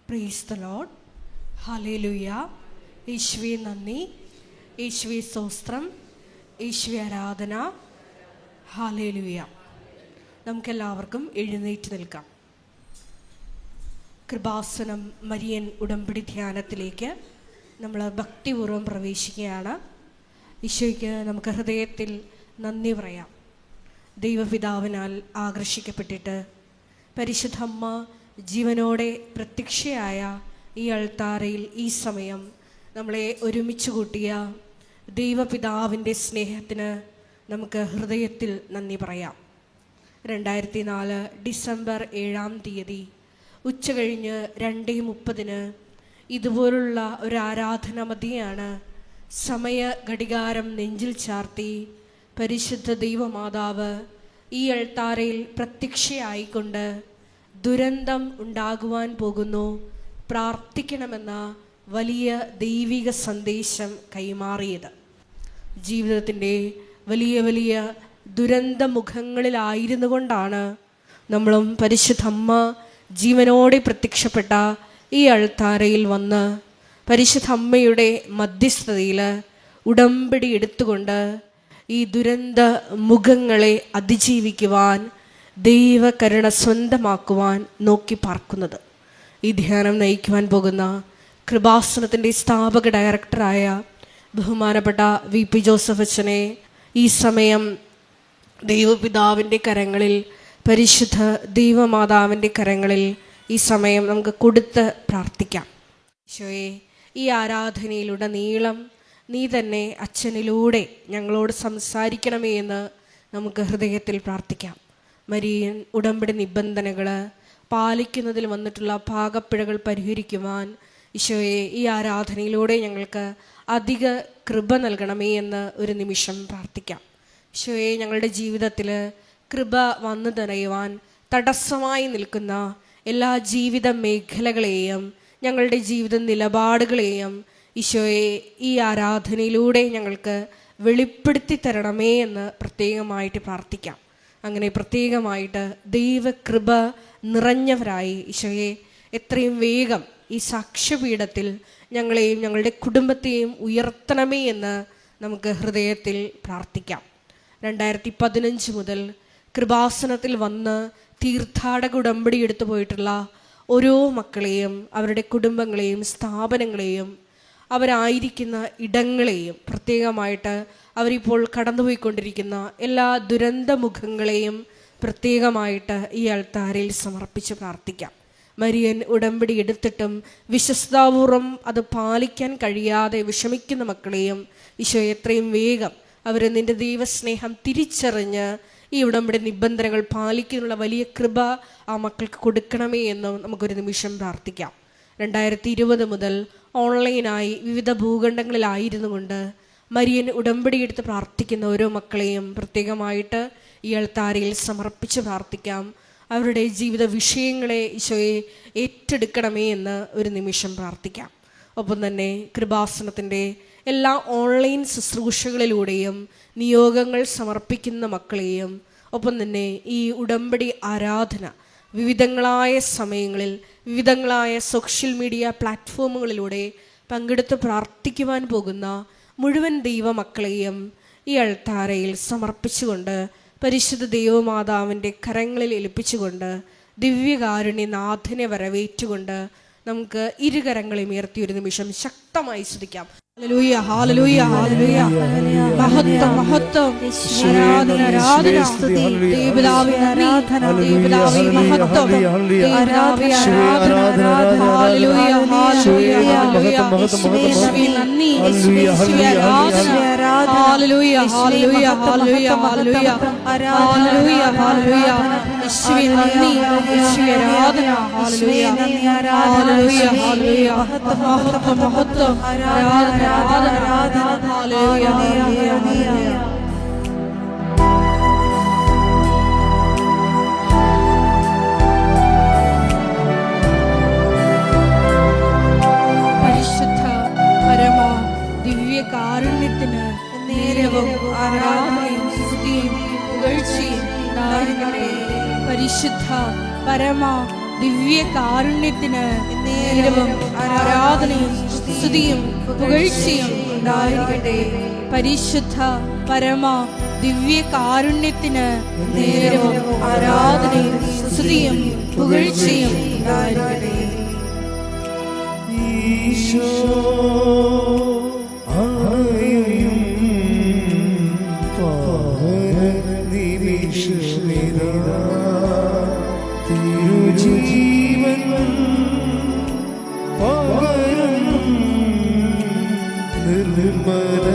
Praise the Lord. Hallelujah. യേശുവേ നന്ദി, യേശുവേ സ്തോത്രം, യേശുവേ ആരാധന. ഹല്ലേലൂയ. നമുക്കെല്ലാവർക്കും എഴുന്നേറ്റ് നിൽക്കാം. കൃപാസനം മരിയൻ ഉടമ്പടി ധ്യാനത്തിലേക്ക് നമ്മൾ ഭക്തിപൂർവ്വം പ്രവേശിക്കുകയാണ്. ഈശോയ്ക്ക് നമുക്ക് ഹൃദയത്തിൽ നന്ദി പറയാം. ദൈവപിതാവിനാൽ ആകർഷിക്കപ്പെട്ടിട്ട് പരിശുദ്ധ അമ്മ ജീവനോടെ പ്രത്യക്ഷയായ ഈ അൾത്താരയിൽ ഈ സമയം നമ്മളെ ഒരുമിച്ച് കൂട്ടിയ ദൈവപിതാവിൻ്റെ സ്നേഹത്തിന് നമുക്ക് ഹൃദയത്തിൽ നന്ദി പറയാം. 2004 ഡിസംബർ 7 ഉച്ചകഴിഞ്ഞ് 2:30 ഇതുപോലുള്ള ഒരു ആരാധന മധ്യയാണ് സമയ ഘടികാരം നെഞ്ചിൽ ചാർത്തി പരിശുദ്ധ ദൈവമാതാവ് ഈ അൾത്താരയിൽ പ്രത്യക്ഷയായിക്കൊണ്ട് ദുരന്തം ഉണ്ടാകുവാൻ പോകുന്നു, പ്രാർത്ഥിക്കണമെന്ന വലിയ ദൈവിക സന്ദേശം കൈമാറിയത്. ജീവിതത്തിൻ്റെ വലിയ വലിയ ദുരന്തമുഖങ്ങളിലായിരുന്നു കൊണ്ടാണ് നമ്മളും പരിശുദ്ധ അമ്മ ജീവനോടെ പ്രത്യക്ഷപ്പെട്ട ഈ അൾത്താരയിൽ വന്ന് പരിശുദ്ധ അമ്മയുടെ മധ്യസ്ഥതയിൽ ഉടമ്പടി എടുത്തുകൊണ്ട് ഈ ദുരന്ത മുഖങ്ങളെ അതിജീവിക്കുവാൻ, ദൈവകരുണ സ്വന്തമാക്കുവാൻ നോക്കി പാർക്കുന്നത്. ഈ ധ്യാനം നയിക്കുവാൻ പോകുന്ന കൃപാസനത്തിൻ്റെ സ്ഥാപക ഡയറക്ടറായ ബഹുമാനപ്പെട്ട VP ജോസഫ് അച്ഛനെ ഈ സമയം ദൈവപിതാവിൻ്റെ കരങ്ങളിൽ, പരിശുദ്ധ ദൈവമാതാവിൻ്റെ കരങ്ങളിൽ ഈ സമയം നമുക്ക് കൊടുത്ത് പ്രാർത്ഥിക്കാം. ഈശോയെ, ഈ ആരാധനയിലുടനീളം നീ തന്നെ അച്ഛനിലൂടെ ഞങ്ങളോട് സംസാരിക്കണമേ എന്ന് നമുക്ക് ഹൃദയത്തിൽ പ്രാർത്ഥിക്കാം. മരിയൻ ഉടമ്പടി നിബന്ധനകൾ പാലിക്കുന്നതിൽ വന്നിട്ടുള്ള പാകപ്പിഴകൾ പരിഹരിക്കുവാൻ ഈശോയെ ഈ ആരാധനയിലൂടെ ഞങ്ങൾക്ക് അധിക കൃപ നൽകണമേ എന്ന് ഒരു നിമിഷം പ്രാർത്ഥിക്കാം. ഈശോയെ, ഞങ്ങളുടെ ജീവിതത്തിൽ കൃപ വന്നു നിറയുവാൻ തടസ്സമായി നിൽക്കുന്ന എല്ലാ ജീവിത മേഖലകളെയും ഞങ്ങളുടെ ജീവിത നിലപാടുകളെയും ഈശോയെ ഈ ആരാധനയിലൂടെ ഞങ്ങൾക്ക് വെളിപ്പെടുത്തി തരണമേ എന്ന് പ്രത്യേകമായിട്ട് പ്രാർത്ഥിക്കാം. അങ്ങനെ പ്രത്യേകമായിട്ട് ദൈവകൃപ നിറഞ്ഞവരായി ഈശോയെ എത്രയും വേഗം ഈ സാക്ഷ്യപീഠത്തിൽ ഞങ്ങളെയും ഞങ്ങളുടെ കുടുംബത്തെയും ഉയർത്തണമേ എന്ന് നമുക്ക് ഹൃദയത്തിൽ പ്രാർത്ഥിക്കാം. 2015 മുതൽ കൃപാസനത്തിൽ വന്ന് തീർത്ഥാടക ഉടമ്പടി എടുത്തു പോയിട്ടുള്ള ഓരോ മക്കളെയും, അവരുടെ കുടുംബങ്ങളെയും, സ്ഥാപനങ്ങളെയും, അവരായിരിക്കുന്ന ഇടങ്ങളെയും, പ്രത്യേകമായിട്ട് അവരിപ്പോൾ കടന്നുപോയിക്കൊണ്ടിരിക്കുന്ന എല്ലാ ദുരന്തമുഖങ്ങളെയും പ്രത്യേകമായിട്ട് ഈ അൾത്താരയിൽ സമർപ്പിച്ച് പ്രാർത്ഥിക്കാം. മരിയൻ ഉടമ്പടി എടുത്തിട്ടും വിശ്വസ്താപൂർവം അത് പാലിക്കാൻ കഴിയാതെ വിഷമിക്കുന്ന മക്കളെയും ഈശോ എത്രയും വേഗം അവർ നിൻ്റെ ദൈവസ്നേഹം തിരിച്ചറിഞ്ഞ് ഈ ഉടമ്പടി നിബന്ധനകൾ പാലിക്കാനുള്ള വലിയ കൃപ ആ മക്കൾക്ക് കൊടുക്കണമേ എന്ന് നമുക്കൊരു നിമിഷം പ്രാർത്ഥിക്കാം. 2020 മുതൽ ഓൺലൈനായി വിവിധ ഭൂഖണ്ഡങ്ങളിലായിരുന്നു കൊണ്ട് മരിയൻ ഉടമ്പടി എടുത്ത് പ്രാർത്ഥിക്കുന്ന ഓരോ മക്കളെയും പ്രത്യേകമായിട്ട് ഈ അൾത്താരയിൽ സമർപ്പിച്ച് പ്രാർത്ഥിക്കാം. അവരുടെ ജീവിത വിഷയങ്ങളെ ഈശോയെ ഏറ്റെടുക്കണമേ എന്ന് ഒരു നിമിഷം പ്രാർത്ഥിക്കാം. ഒപ്പം തന്നെ കൃപാസനത്തിൻ്റെ എല്ലാ ഓൺലൈൻ ശുശ്രൂഷകളിലൂടെയും നിയോഗങ്ങൾ സമർപ്പിക്കുന്ന മക്കളെയും, ഒപ്പം തന്നെ ഈ ഉടമ്പടി ആരാധന വിവിധങ്ങളായ സമയങ്ങളിൽ വിവിധങ്ങളായ സോഷ്യൽ മീഡിയ പ്ലാറ്റ്ഫോമുകളിലൂടെ പങ്കെടുത്ത് പ്രാർത്ഥിക്കുവാൻ പോകുന്ന മുഴുവൻ ദൈവമക്കളെയും ഈ അൾത്താരയിൽ സമർപ്പിച്ചുകൊണ്ട് പരിശുദ്ധ ദൈവമാതാവിൻ്റെ കരങ്ങളിൽ ഏൽപ്പിച്ചുകൊണ്ട് ദിവ്യകാരുണ്യനാഥനെ വരവേറ്റുകൊണ്ട് നമുക്ക് ഇരുകരങ്ങളെ ഉയർത്തി ഒരു നിമിഷം ശക്തമായി സ്തുതിക്കാം. ഹല്ലേലൂയ, ഹല്ലേലൂയ, ഹല്ലേലൂയ. മഹത്വം, മഹത്വം, ആരാധന, ആരാധന, സ്തുതി. ദൈവപിതാവേ ആരാധന, ദൈവപിതാവേ മഹത്വം, ദൈവപിതാവേ ആരാധന, ഹല്ലേലൂയ, ഹല്ലേലൂയ, ഹല്ലേലൂയ. യേശുവേ നന്ദി, യേശുവേ ആരാധന, ഹല്ലേലൂയ, ഹല്ലേലൂയ, ഹല്ലേലൂയ, ഹല്ലേലൂയ, ഹല്ലേലൂയ, ഹല്ലേലൂയ. യേശുവേ നന്ദി, യേശുവേ ആരാധന, ഹല്ലേലൂയ, ഹല്ലേലൂയ, ഹല്ലേലൂയ. മഹത്വം, മഹത്വം, ആരാധന, ആരാധന, ആരാധന, ഹല്ലേലൂയ, ഹല്ലേലൂയ. പരിശുദ്ധ പരമ ദിവ്യകാരുണ്യത്തിന് നേരവും ആരാധനയും സ്തുതിയും പുകഴ്ചയും ഉണ്ടായിരിക്കട്ടെ. പരിശുദ്ധ പരമ ദിവ്യ കാരുണ്യത്തിന് നേരവും ആരാധനയും സ്തുതിയും പുകഴ്ചയും ഉണ്ടായിരിക്കട്ടെ. പരിശുദ്ധ പരമ ദിവ്യ കാരുണ്യത്തിന് നേരവും ആരാധനയും സ്തുതിയും പുകഴ്ചയും ഉണ്ടായിരിക്കട്ടെ. ഈശോ ആയും നിമിഷമിതാ തിരുജീവൻ പകരും നിർമ്മല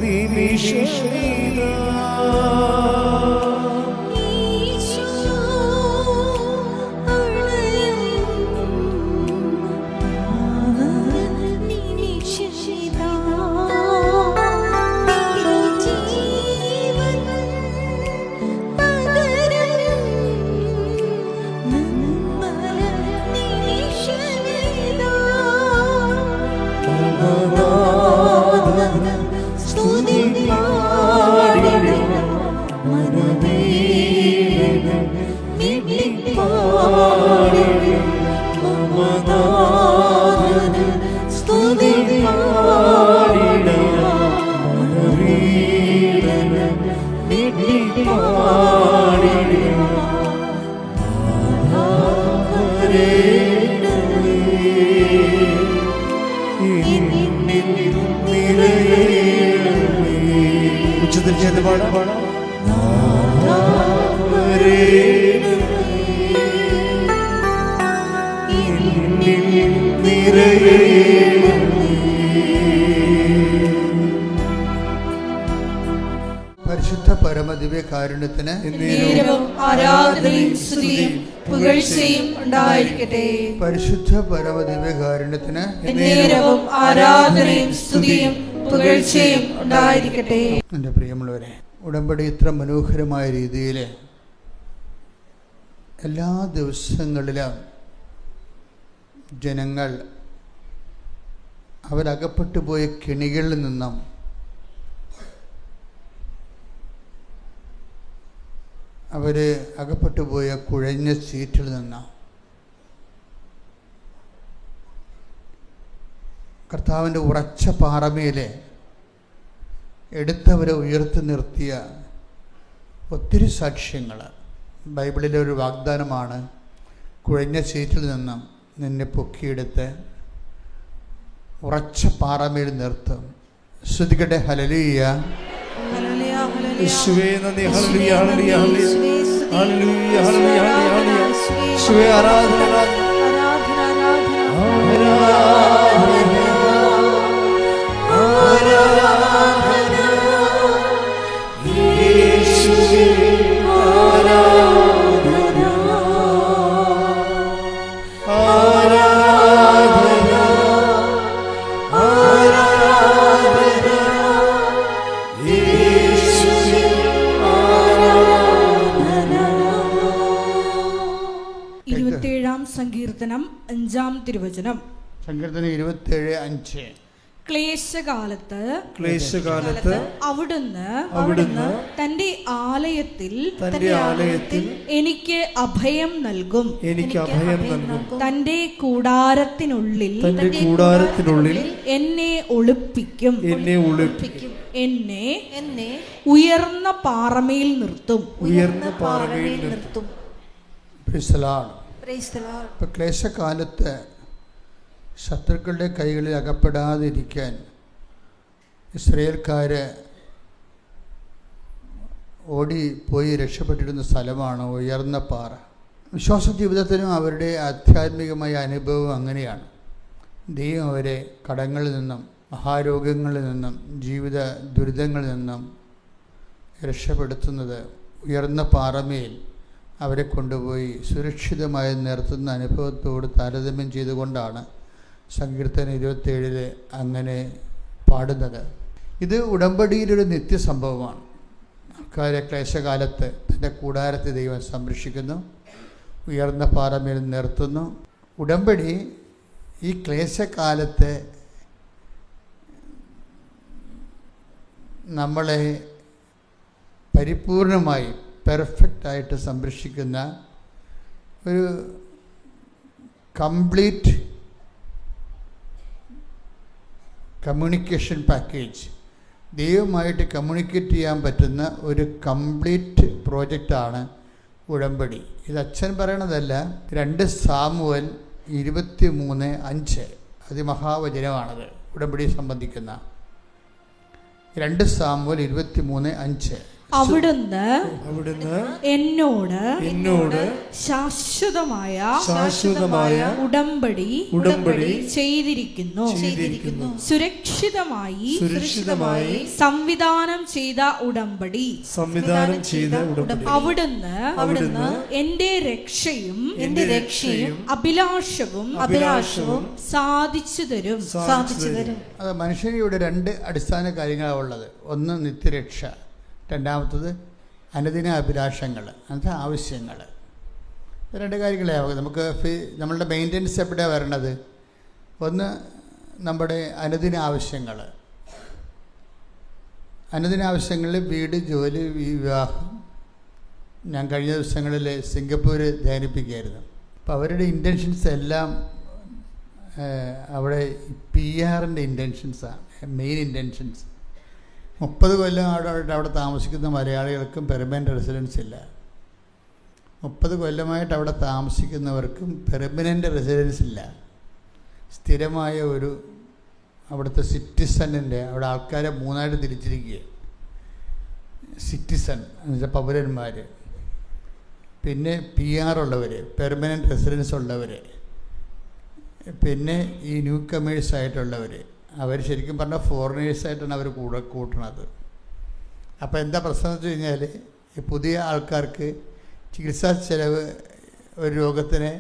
നിമിഷമിതാ. ഉച്ചത്തിൽ ചേർന്ന് പാടാം. പരിശുദ്ധ പരമദിവ്യ കാരുണ്യത്തിന് ആരാധനയും സ്തുതിയും പുകഴ്ചയും ഉണ്ടായിരിക്കട്ടെ. പരിശുദ്ധ പരമദിവ്യ കാരുണ്യത്തിന് ആരാധനയും സ്തുതിയും പുകഴ്ചയും ഉണ്ടായിരിക്കട്ടെ. എൻ്റെ പ്രിയമുള്ളവരെ, ഉടമ്പടി ഇത്ര മനോഹരമായ രീതിയിൽ എല്ലാ ദിവസങ്ങളിലും ജനങ്ങൾ അവരകപ്പെട്ടു പോയ കെണികളിൽ നിന്നും അവർ അകപ്പെട്ടു പോയ കുഴഞ്ഞ സീറ്റിൽ നിന്നും കർത്താവിൻ്റെ ഉറച്ച പാറമേൽ എടുത്തവരെ ഉയർത്തി നിർത്തിയ ഒത്തിരി സാക്ഷ്യങ്ങൾ. ബൈബിളിലെ ഒരു വാഗ്ദാനമാണ്, കുഴഞ്ഞ സീറ്റിൽ നിന്നും നിന്നെ പൊക്കിയെടുത്ത് ഉറച്ച പാറമേൽ നിർത്തും. ശ്രുതികട്ടെ ഹല്ലേലൂയ. യേശുവേ നന്ദി. ഹല്ലേലൂയ ഹല്ലേലൂയ ഹല്ലേലൂയ ഹല്ലേലൂയ ഹല്ലേലൂയ. യേശുവേ ആരാധന സങ്കീർത്തനം 5-ാം തിരുവചനം. സങ്കീർത്തനം 27:5. ക്ലേശകാലത്ത് അവിടുന്ന് തന്റെ ആലയത്തിൽ എനിക്ക് അഭയം നൽകും. തന്റെ കൂടാരത്തിനുള്ളിൽ എന്നെ ഒളിപ്പിക്കും. എന്നെ ഉയർന്ന പാറമേൽ നിർത്തും. ഇപ്പം ക്ലേശകാലത്ത് ശത്രുക്കളുടെ കൈകളിൽ അകപ്പെടാതിരിക്കാൻ ഇസ്രായേൽക്കാർ ഓടിപ്പോയി രക്ഷപ്പെട്ടിരുന്ന സ്ഥലമാണ് ഉയർന്ന പാറ. വിശ്വാസ ജീവിതത്തിനും അവരുടെ ആധ്യാത്മികമായ അനുഭവം അങ്ങനെയാണ്. ദൈവം അവരെ കടങ്ങളിൽ നിന്നും മഹാരോഗങ്ങളിൽ നിന്നും ജീവിത ദുരിതങ്ങളിൽ നിന്നും രക്ഷപ്പെടുത്തുന്നത് ഉയർന്ന പാറമേൽ അവരെ കൊണ്ടുപോയി സുരക്ഷിതമായി നിർത്തുന്ന അനുഭവത്തോട് താരതമ്യം ചെയ്തുകൊണ്ടാണ് സങ്കീർത്തനം 27 അങ്ങനെ പാടുന്നത്. ഇത് ഉടമ്പടിയിലൊരു നിത്യസംഭവമാണ്. ആൾക്കാരെ ക്ലേശകാലത്ത് തൻ്റെ കൂടാരത്തെ ദൈവം സംരക്ഷിക്കുന്നു, ഉയർന്ന പാറമേൽ നിർത്തുന്നു. ഉടമ്പടി ഈ ക്ലേശകാലത്തെ നമ്മളെ പരിപൂർണമായി പെർഫെക്റ്റായിട്ട് സംരക്ഷിക്കുന്ന ഒരു കംപ്ലീറ്റ് കമ്മ്യൂണിക്കേഷൻ പാക്കേജ്, ദൈവമായിട്ട് കമ്മ്യൂണിക്കേറ്റ് ചെയ്യാൻ പറ്റുന്ന ഒരു കംപ്ലീറ്റ് പ്രോജക്റ്റാണ് ഉടമ്പടി. ഇത് അച്ഛൻ പറയണതല്ല, 2 സാമുവേൽ 23:5 അതിമഹാവചനമാണത്. ഉടമ്പടിയെ സംബന്ധിക്കുന്ന 2 സാമുവേൽ 23:5. അവിടുന്ന് എന്നോട് ശാശ്വതമായ ഉടമ്പടി ചെയ്തിരിക്കുന്നു. സുരക്ഷിതമായി സംവിധാനം ചെയ്ത ഉടമ്പടി. അവിടുന്ന് എന്റെ രക്ഷയും അഭിലാഷവും സാധിച്ചു തരും. അത് മനുഷ്യനിവിടെ 2 അടിസ്ഥാന കാര്യങ്ങളാണ് ഉള്ളത്. ഒന്ന് നിത്യരക്ഷ, രണ്ടാമത്തത് അനുദിന അഭിലാഷങ്ങൾ, അങ്ങനത്തെ ആവശ്യങ്ങൾ. 2 കാര്യങ്ങളെ നമുക്ക് നമ്മളുടെ മെയിൻ്റനൻസ് എവിടെയാണ് വരണത്? ഒന്ന് നമ്മുടെ അനുദിന ആവശ്യങ്ങൾ. അനുദിന ആവശ്യങ്ങളിൽ വീട്, ജോലി, വിവാഹം. ഞാൻ കഴിഞ്ഞ ദിവസങ്ങളിൽ സിംഗപ്പൂർ ധ്യാനിപ്പിക്കുകയായിരുന്നു. അപ്പോൾ അവരുടെ ഇൻറ്റൻഷൻസ് എല്ലാം അവിടെ PR-ൻ്റെ ഇൻറ്റൻഷൻസാണ് മെയിൻ ഇൻറ്റൻഷൻസ്. 30 കൊല്ലം അവിടെ താമസിക്കുന്ന മലയാളികൾക്കും പെർമനൻ്റ് റെസിഡൻസ് ഇല്ല. 30 കൊല്ലമായിട്ട് അവിടെ താമസിക്കുന്നവർക്കും പെർമനൻ്റ് റെസിഡൻസ് ഇല്ല. സ്ഥിരമായ ഒരു അവിടുത്തെ സിറ്റിസണിൻ്റെ, അവിടെ ആൾക്കാരെ 3ആയിട്ട് തിരിച്ചിരിക്കുക. സിറ്റിസൺ എന്ന് വെച്ചാൽ പൗരന്മാർ, പിന്നെ PR ഉള്ളവർ, പെർമനൻ്റ് റെസിഡൻസ് ഉള്ളവർ, പിന്നെ ഈ ന്യൂ കമേഴ്സായിട്ടുള്ളവർ. അവർ ശരിക്കും പറഞ്ഞാൽ ഫോറിനേഴ്സായിട്ടാണ് അവർ കൂട്ടണത്. അപ്പോൾ എന്താ പ്രശ്നം എന്ന് വെച്ച് കഴിഞ്ഞാൽ, ഈ പുതിയ ആൾക്കാർക്ക് ചികിത്സാ ചെലവ് ഒരു രോഗത്തിന്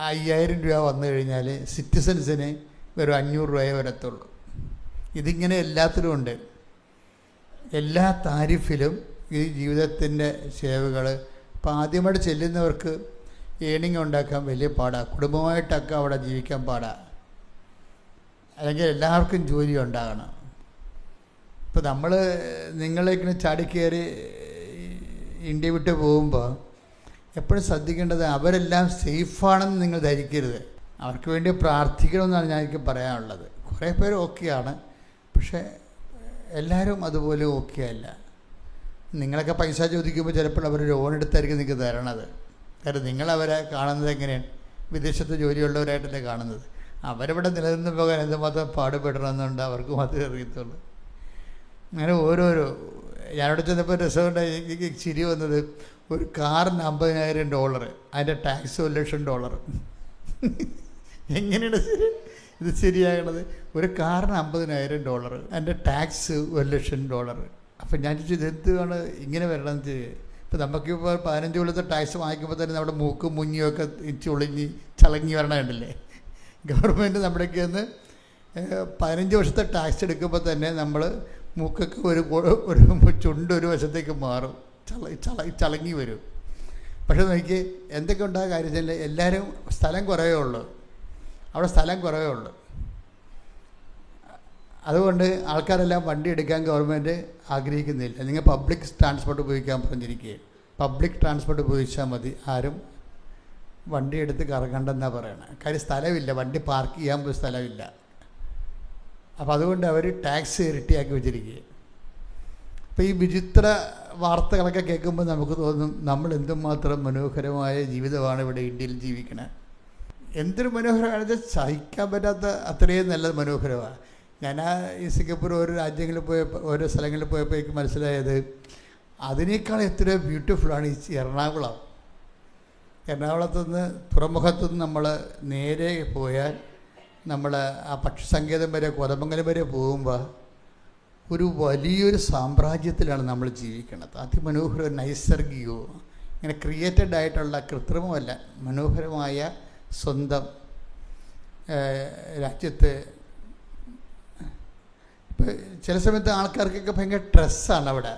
5000 രൂപ വന്നു കഴിഞ്ഞാൽ സിറ്റിസൺസിന് വെറും 500 രൂപയെ വരത്തുള്ളൂ. ഇതിങ്ങനെ എല്ലാത്തിലും ഉണ്ട്. എല്ലാ താരിഫിലും ഈ ജീവിതത്തിൻ്റെ ചെലവുകൾ. അപ്പോൾ ആദ്യമായിട്ട് ചെല്ലുന്നവർക്ക് ഏണിങ് ഉണ്ടാക്കാൻ വലിയ പാടാണ്. കുടുംബമായിട്ടൊക്കെ അവിടെ ജീവിക്കാൻ പാടാണ്. അല്ലെങ്കിൽ എല്ലാവർക്കും ജോലി ഉണ്ടാകണം. ഇപ്പോൾ നിങ്ങളിങ്ങനെ ചാടിക്കയറി ഇന്ത്യ വിട്ട് പോകുമ്പോൾ എപ്പോഴും ശ്രദ്ധിക്കേണ്ടത് അവരെല്ലാം സേഫാണെന്ന് നിങ്ങൾ ധരിക്കരുത്. അവർക്ക് വേണ്ടി പ്രാർത്ഥിക്കണമെന്നാണ് എനിക്ക് പറയാനുള്ളത്. കുറേ പേര് ഓക്കെയാണ്, പക്ഷേ എല്ലാവരും അതുപോലെ ഓക്കെ അല്ല. നിങ്ങളൊക്കെ പൈസ ചോദിക്കുമ്പോൾ ചിലപ്പോൾ അവർ ലോൺ എടുത്തായിരിക്കും നിങ്ങൾക്ക് തരണത്. കാരണം നിങ്ങളവരെ കാണുന്നത് എങ്ങനെയാണ്? വിദേശത്ത് ജോലിയുള്ളവരായിട്ടല്ലേ കാണുന്നത്. അവരവിടെ നിലനിന്ന് പോകാൻ എന്തുമാത്രം പാടുപെടണമെന്നുണ്ട് അവർക്ക് മാത്രമേ അറിയത്തുള്ളൂ. അങ്ങനെ ഓരോരോ ഞാനവിടെ ചെന്നപ്പോൾ രസമുണ്ടായി. എനിക്ക് ചിരി വന്നത്, ഒരു കാറിന് $50,000, അതിൻ്റെ ടാക്സ് $1,00,000. എങ്ങനെയാണ് ഇത് ശരിയാകണത്? ഒരു കാറിന് $50,000, അതിൻ്റെ ടാക്സ് $1,00,000. അപ്പം ഞാൻ ചോദിച്ചു, ഇതെന്താണ് ഇങ്ങനെ വരണമെന്ന് ചോദിച്ചു. ഇപ്പം നമുക്കിപ്പോൾ 15 കൊല്ലത്തെ ടാക്സ് വാങ്ങിക്കുമ്പോൾ തന്നെ നമ്മുടെ മൂക്കും മുഞ്ഞിയൊക്കെ ചളങ്ങി വരണമുണ്ടല്ലേ. ഗവൺമെൻറ് നമ്മുടെയൊക്കെ ഒന്ന് 15 വർഷത്തെ ടാക്സ് എടുക്കുമ്പോൾ തന്നെ നമ്മൾ മൂക്കൊക്കെ ഒരു ചുണ്ട് ഒരു വശത്തേക്ക് മാറും, ചളങ്ങി വരും. പക്ഷെ നോക്കി എന്തൊക്കെ ഉണ്ടാകുന്ന കാര്യം വെച്ചാൽ എല്ലാവരും സ്ഥലം കുറവേ ഉള്ളൂ, അവിടെ സ്ഥലം കുറവേ ഉള്ളൂ. അതുകൊണ്ട് ആൾക്കാരെല്ലാം വണ്ടി എടുക്കാൻ ഗവൺമെൻറ് ആഗ്രഹിക്കുന്നില്ല. നിങ്ങൾ പബ്ലിക് ട്രാൻസ്പോർട്ട് ഉപയോഗിക്കാൻ പറഞ്ഞിരിക്കുകയും പബ്ലിക് ട്രാൻസ്പോർട്ട് ഉപയോഗിച്ചാൽ മതി, ആരും വണ്ടി എടുത്ത് കറങ്ങണ്ടെന്നാണ് പറയണത്. കാര്യം സ്ഥലമില്ല, വണ്ടി പാർക്ക് ചെയ്യാൻ പോലും സ്ഥലമില്ല. അപ്പോൾ അതുകൊണ്ട് അവർ ടാക്സ് ഇരട്ടിയാക്കി വെച്ചിരിക്കുക. അപ്പോൾ ഈ വിചിത്ര വാർത്തകളൊക്കെ കേൾക്കുമ്പോൾ നമുക്ക് തോന്നും നമ്മൾ എന്തുമാത്രം മനോഹരമായ ജീവിതമാണ് ഇവിടെ ഇന്ത്യയിൽ ജീവിക്കണത്. എന്തൊരു മനോഹരമാണെന്ന് സഹിക്കാൻ പറ്റാത്ത അത്രയും നല്ല മനോഹരമാണ്. ഞാൻ ഈ സിംഗപ്പൂർ ഓരോ രാജ്യങ്ങളിൽ പോയപ്പോൾ, ഓരോ സ്ഥലങ്ങളിൽ പോയപ്പോൾ എനിക്ക് മനസ്സിലായത് അതിനേക്കാൾ എത്രയോ ബ്യൂട്ടിഫുള്ളാണ് ഈ എറണാകുളം. എറണാകുളത്തുനിന്ന് തുറമുഖത്തുനിന്ന് നമ്മൾ നേരെ പോയാൽ നമ്മൾ ആ പക്ഷിസങ്കേതം വരെ, കോതമംഗലം വരെ പോകുമ്പോൾ ഒരു വലിയൊരു സാമ്രാജ്യത്തിലാണ് നമ്മൾ ജീവിക്കുന്നത്. അതിമനോഹരവും നൈസർഗികവും ഇങ്ങനെ ക്രിയേറ്റഡ് ആയിട്ടുള്ള, കൃത്രിമമല്ല, മനോഹരമായ സ്വന്തം രാജ്യത്ത്. ഇപ്പോൾ ചില സമയത്ത് ആൾക്കാർക്കൊക്കെ ഭയങ്കര സ്ട്രെസ്സാണ് അവിടെ.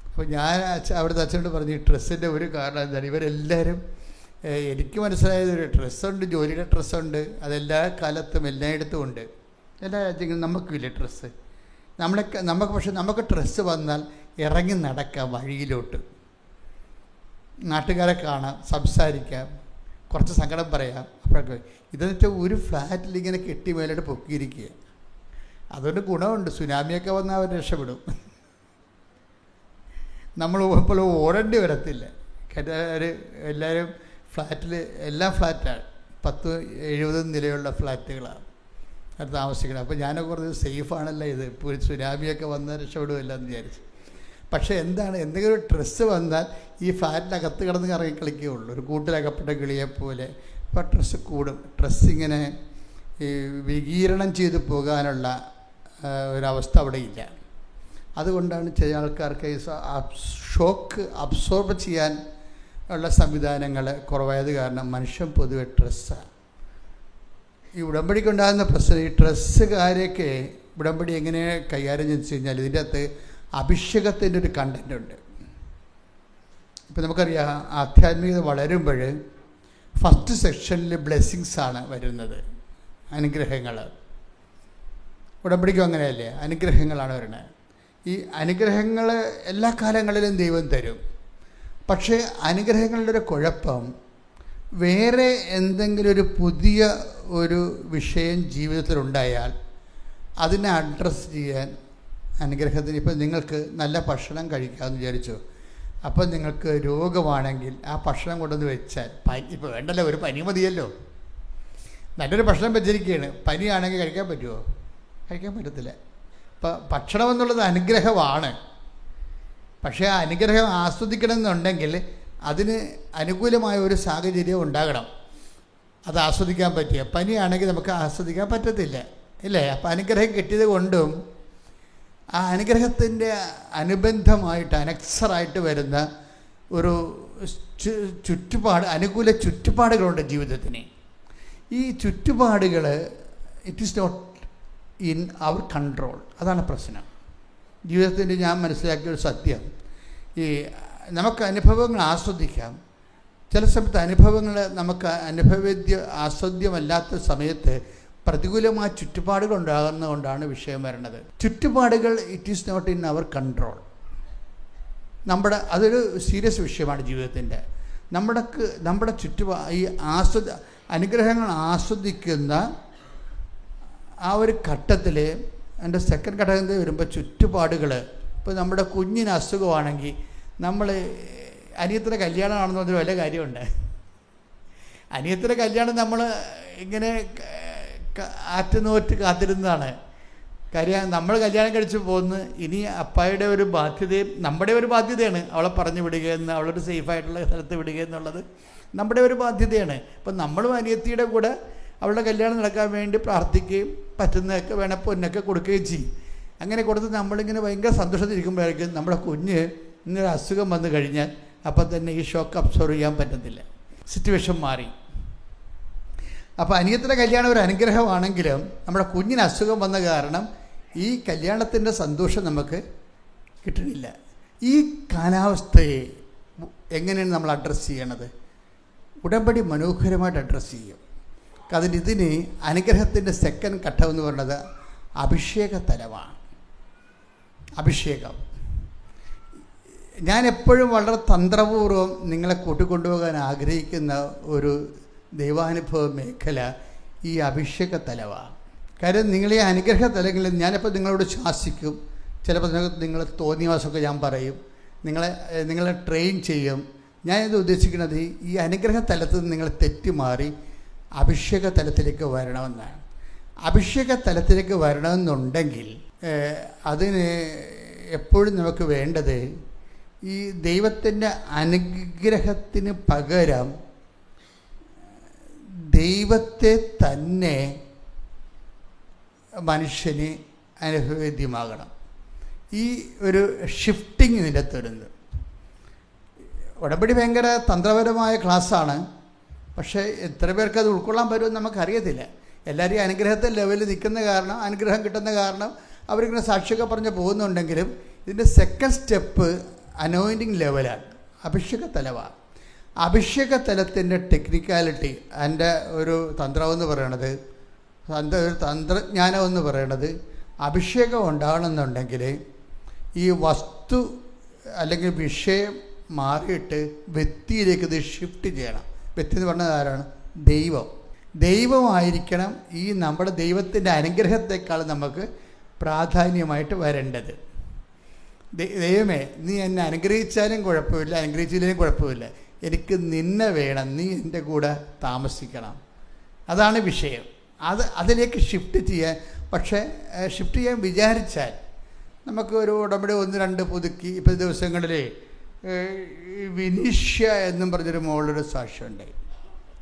അപ്പോൾ ഞാൻ അവിടുത്തെ അച്ഛനോട് പറഞ്ഞു, ഈ സ്ട്രെസ്സിൻ്റെ ഒരു കാരണം എന്താണ്, ഇവരെല്ലാവരും എനിക്ക് മനസ്സിലായത് ഒരു സ്ട്രെസ്സുണ്ട്, ജോലിയുടെ സ്ട്രെസ്സുണ്ട്, അതെല്ലാ കാലത്തും എല്ലായിടത്തും ഉണ്ട്, എല്ലാ രാജ്യങ്ങളും. നമുക്കില്ല സ്ട്രെസ്സ്. പക്ഷെ നമുക്ക് സ്ട്രെസ്സ് വന്നാൽ ഇറങ്ങി നടക്കാം വഴിയിലോട്ട്, നാട്ടുകാരെ കാണാം, സംസാരിക്കാം, കുറച്ച് സങ്കടം പറയാം. അപ്പോഴൊക്കെ ഇതെന്ന് വെച്ചാൽ ഒരു ഫ്ലാറ്റിൽ ഇങ്ങനെ കെട്ടി മേലോട്ട് പൊക്കിയിരിക്കുക. അതുകൊണ്ട് ഗുണമുണ്ട്, സുനാമിയൊക്കെ വന്നാൽ അവർ രക്ഷപ്പെടും. നമ്മൾ ഇപ്പോൾ ഓടേണ്ടി വരത്തില്ല. എല്ലാവരും ഫ്ലാറ്റിൽ, എല്ലാ ഫ്ലാറ്റാണ് 10-70 നിലയുള്ള ഫ്ലാറ്റുകളാണ് അത് താമസിക്കുന്നത്. അപ്പോൾ ഞാനൊക്കെ കുറച്ച് സേഫാണല്ലോ ഇത്, ഇപ്പോൾ ഒരു സുനാമിയൊക്കെ വന്നാൽ രക്ഷപ്പെടുമല്ല എന്ന് വിചാരിച്ചു. പക്ഷേ എന്തെങ്കിലും ഒരു സ്ട്രെസ്സ് വന്നാൽ ഈ ഫ്ലാറ്റിനകത്ത് കിടന്ന് കറങ്ങി കളിക്കുകയുള്ളൂ, ഒരു കൂട്ടിലകപ്പെട്ട കിളിയെപ്പോലെ. അപ്പോൾ സ്ട്രെസ്സ് കൂടും. സ്ട്രെസ് ഇങ്ങനെ ഈ വികീരണം ചെയ്ത് പോകാനുള്ള ഒരവസ്ഥ അവിടെ ഇല്ല. അതുകൊണ്ടാണ് ചില ആൾക്കാർക്ക് ഈ ഷോക്ക് അബ്സോർബ് ചെയ്യാൻ ഉള്ള സംവിധാനങ്ങൾ കുറവായത് കാരണം മനുഷ്യൻ പൊതുവെ സ്ട്രെസ്സാണ്. ഈ ഉടമ്പടിക്കുണ്ടാകുന്ന പ്രശ്നം, ഈ സ്ട്രെസ്സുകാരെയൊക്കെ ഉടമ്പടി എങ്ങനെ കൈകാര്യം ചെയ്തു കഴിഞ്ഞാൽ ഇതിൻ്റെ അകത്ത് അഭിഷേകത്തിൻ്റെ ഒരു കണ്ടൻ്റ് ഉണ്ട്. ഇപ്പം നമുക്കറിയാം, ആധ്യാത്മികത വളരുമ്പോൾ ഫസ്റ്റ് സെക്ഷനിൽ ബ്ലെസ്സിങ്സാണ് വരുന്നത്, അനുഗ്രഹങ്ങൾ. ഉടമ്പടിക്കും അങ്ങനെയല്ലേ, അനുഗ്രഹങ്ങളാണ് വരുന്നത്. ഈ അനുഗ്രഹങ്ങൾ എല്ലാ കാലങ്ങളിലും ദൈവം തരും. പക്ഷേ അനുഗ്രഹങ്ങളുടെ ഒരു കുഴപ്പം, വേറെ എന്തെങ്കിലും ഒരു പുതിയ ഒരു വിഷയം ജീവിതത്തിലുണ്ടായാൽ അതിനെ അഡ്രസ്സ് ചെയ്യാൻ അനുഗ്രഹത്തിന്, ഇപ്പം നിങ്ങൾക്ക് നല്ല ഭക്ഷണം കഴിക്കാമെന്ന് വിചാരിച്ചു, അപ്പം നിങ്ങൾക്ക് രോഗമാണെങ്കിൽ ആ ഭക്ഷണം കൊണ്ടുവന്ന് വെച്ചാൽ, ഇപ്പോൾ വേണ്ടല്ലോ, ഒരു പനി മതിയല്ലോ, നല്ലൊരു ഭക്ഷണം വെച്ചിരിക്കുകയാണ്, പനിയാണെങ്കിൽ കഴിക്കാൻ പറ്റുമോ? കഴിക്കാൻ പറ്റത്തില്ല. ഇപ്പം ഭക്ഷണം എന്നുള്ളത് അനുഗ്രഹമാണ്. പക്ഷേ ആ അനുഗ്രഹം ആസ്വദിക്കണമെന്നുണ്ടെങ്കിൽ അതിന് അനുകൂലമായ ഒരു സാഹചര്യം ഉണ്ടാകണം, അത് ആസ്വദിക്കാൻ പറ്റിയ. പനിയാണെങ്കിൽ നമുക്ക് ആസ്വദിക്കാൻ പറ്റത്തില്ല, ഇല്ലേ? അപ്പം അനുഗ്രഹം കിട്ടിയത് കൊണ്ടും ആ അനുഗ്രഹത്തിൻ്റെ അനുബന്ധമായിട്ട് അനക്സറായിട്ട് വരുന്ന ഒരു ചുറ്റുപാട്, അനുകൂല ചുറ്റുപാടുകളുണ്ട് ജീവിതത്തിന്. ഈ ചുറ്റുപാടുകൾ it is not in our control. അതാണ് പ്രശ്നം. ജീവിതത്തിൻ്റെ ഞാൻ മനസ്സിലാക്കിയൊരു സത്യം, ഈ നമുക്ക് അനുഭവങ്ങൾ ആസ്വദിക്കാം. ചില സമയത്ത് അനുഭവങ്ങൾ നമുക്ക് ആസ്വാദ്യമല്ലാത്ത സമയത്ത് പ്രതികൂലമായ ചുറ്റുപാടുകൾ ഉണ്ടാകുന്നതുകൊണ്ടാണ് വിഷയം വരുന്നത്. ചുറ്റുപാടുകൾ it is not in our control. അതൊരു സീരിയസ് വിഷയമാണ് ജീവിതത്തിൻ്റെ. നമ്മുടെ ഈ അനുഗ്രഹങ്ങൾ ആസ്വദിക്കുന്ന ആ ഒരു ഘട്ടത്തിൽ, എൻ്റെ സെക്കൻഡ് ഘട്ടത്തിൽ വരുമ്പോൾ ചുറ്റുപാടുകൾ, ഇപ്പോൾ നമ്മുടെ കുഞ്ഞിന് അസുഖമാണെങ്കിൽ നമ്മൾ അനിയത്തിൻ്റെ കല്യാണമാണെന്ന് പറഞ്ഞാൽ വല്ല കാര്യമുണ്ട്. അനിയത്തിൻ്റെ കല്യാണം നമ്മൾ ഇങ്ങനെ ആറ്റുനോറ്റ് കാത്തിരുന്നതാണ്. കാര്യം നമ്മൾ കല്യാണം കഴിച്ച് പോകുന്നു, ഇനി അപ്പായുടെ ഒരു ബാധ്യതയും നമ്മുടെ ഒരു ബാധ്യതയാണ് അവളെ പറഞ്ഞു വിടുക എന്ന്, അവളൊരു സേഫായിട്ടുള്ള സ്ഥലത്ത് വിടുക എന്നുള്ളത് നമ്മുടെ ഒരു ബാധ്യതയാണ്. അപ്പം നമ്മളും അനിയത്തിയുടെ കൂടെ അവളുടെ കല്യാണം നടക്കാൻ വേണ്ടി പ്രാർത്ഥിക്കുകയും പറ്റുന്നതൊക്കെ വേണം പൊന്നൊക്കെ കൊടുക്കുകയും ചെയ്യും. അങ്ങനെ കൊടുത്ത് നമ്മളിങ്ങനെ ഭയങ്കര സന്തോഷത്തിരിക്കുമ്പോഴേക്കും നമ്മുടെ കുഞ്ഞ് ഇങ്ങനെ അസുഖം വന്നു കഴിഞ്ഞാൽ അപ്പം തന്നെ ഈ ഷോക്ക് അബ്സോർവ് ചെയ്യാൻ പറ്റത്തില്ല, സിറ്റുവേഷൻ മാറി. അപ്പോൾ അനിയത്തിൻ്റെ കല്യാണം ഒരു അനുഗ്രഹമാണെങ്കിലും നമ്മുടെ കുഞ്ഞിന് അസുഖം വന്ന കാരണം ഈ കല്യാണത്തിൻ്റെ സന്തോഷം നമുക്ക് കിട്ടണില്ല. ഈ കാലാവസ്ഥയെ എങ്ങനെയാണ് നമ്മൾ അഡ്രസ്സ് ചെയ്യണത്? ഉടമ്പടി മനോഹരമായിട്ട് അഡ്രസ്സ് ചെയ്യും. ഇതിന് അനുഗ്രഹത്തിൻ്റെ സെക്കൻഡ് ഘട്ടം എന്ന് പറയുന്നത് അഭിഷേക തലമാണ്. അഭിഷേകം ഞാൻ എപ്പോഴും വളരെ തന്ത്രപൂർവ്വം നിങ്ങളെ കൂട്ടിക്കൊണ്ടുപോകാൻ ആഗ്രഹിക്കുന്ന ഒരു ദൈവാനുഭവ മേഖല ഈ അഭിഷേക തലമാണ്. കാര്യം നിങ്ങളീ അനുഗ്രഹ തലങ്ങളിൽ ഞാനിപ്പോൾ നിങ്ങളോട് ശാസിക്കും, ചിലപ്പോൾ നിങ്ങൾ തോന്നിയ വാസമൊക്കെ ഞാൻ പറയും, നിങ്ങളെ ട്രെയിൻ ചെയ്യും. ഞാനിത് ഉദ്ദേശിക്കുന്നത് ഈ അനുഗ്രഹ തലത്തിൽ നിന്ന് നിങ്ങൾ തെറ്റിമാറി അഭിഷേക തലത്തിലേക്ക് വരണമെന്നാണ്. അഭിഷേക തലത്തിലേക്ക് വരണമെന്നുണ്ടെങ്കിൽ അതിന് എപ്പോഴും നമുക്ക് വേണ്ടത് ഈ ദൈവത്തിൻ്റെ അനുഗ്രഹത്തിന് പകരം ദൈവത്തെ തന്നെ മനുഷ്യന് അനുഭവേദ്യമാകണം. ഈ ഒരു ഷിഫ്റ്റിങ് ഇതിൻ്റെ തരുന്നത്. ഉടമ്പടി ഭയങ്കര തന്ത്രപരമായ ക്ലാസ്സാണ്. പക്ഷേ എത്ര പേർക്ക് അത് ഉൾക്കൊള്ളാൻ പറ്റുമെന്ന് നമുക്കറിയത്തില്ല. എല്ലാവരും അനുഗ്രഹത്തെ ലെവലിൽ നിൽക്കുന്ന കാരണം, അനുഗ്രഹം കിട്ടുന്ന കാരണം അവരിങ്ങനെ സാക്ഷിയൊക്കെ പറഞ്ഞ് പോകുന്നുണ്ടെങ്കിലും ഇതിൻ്റെ സെക്കൻഡ് സ്റ്റെപ്പ് അനോയിൻറ്റിങ് ലെവലാണ്, അഭിഷേക തലമാണ്. അഭിഷേക തലത്തിൻ്റെ ടെക്നിക്കാലിറ്റി, അതിൻ്റെ ഒരു തന്ത്രമെന്ന് പറയണത്, ഒരു തന്ത്രജ്ഞാനമെന്ന് പറയണത്, അഭിഷേകം ഉണ്ടാകണമെന്നുണ്ടെങ്കിൽ ഈ വസ്തു അല്ലെങ്കിൽ വിഷയം മാറിയിട്ട് വ്യക്തിയിലേക്ക് ഇത് ഷിഫ്റ്റ് ചെയ്യണം. വ്യക്തി എന്ന് പറഞ്ഞത് ആരാണ്? ദൈവമായിരിക്കണം ഈ നമ്മുടെ ദൈവത്തിൻ്റെ അനുഗ്രഹത്തെക്കാൾ നമുക്ക് പ്രാധാന്യമായിട്ട് വരേണ്ടത്. ദൈവമേ, നീ എന്നെ അനുഗ്രഹിച്ചാലും കുഴപ്പമില്ല, അനുഗ്രഹിച്ചില്ലെങ്കിലും കുഴപ്പമില്ല, എനിക്ക് നിന്നെ വേണം, നീ എൻ്റെ കൂടെ താമസിക്കണം. അതാണ് വിഷയം. അതിലേക്ക് ഷിഫ്റ്റ് ചെയ്യാൻ, പക്ഷേ ഷിഫ്റ്റ് ചെയ്യാൻ വിചാരിച്ചാൽ നമുക്ക് ഒരു ഉടമ്പടി 1-2 പുതുക്കി. ഇപ്പോൾ ദിവസങ്ങളിൽ വിനീഷ്യ എന്നും പറഞ്ഞൊരു മോളൊരു സാക്ഷ്യമുണ്ട്.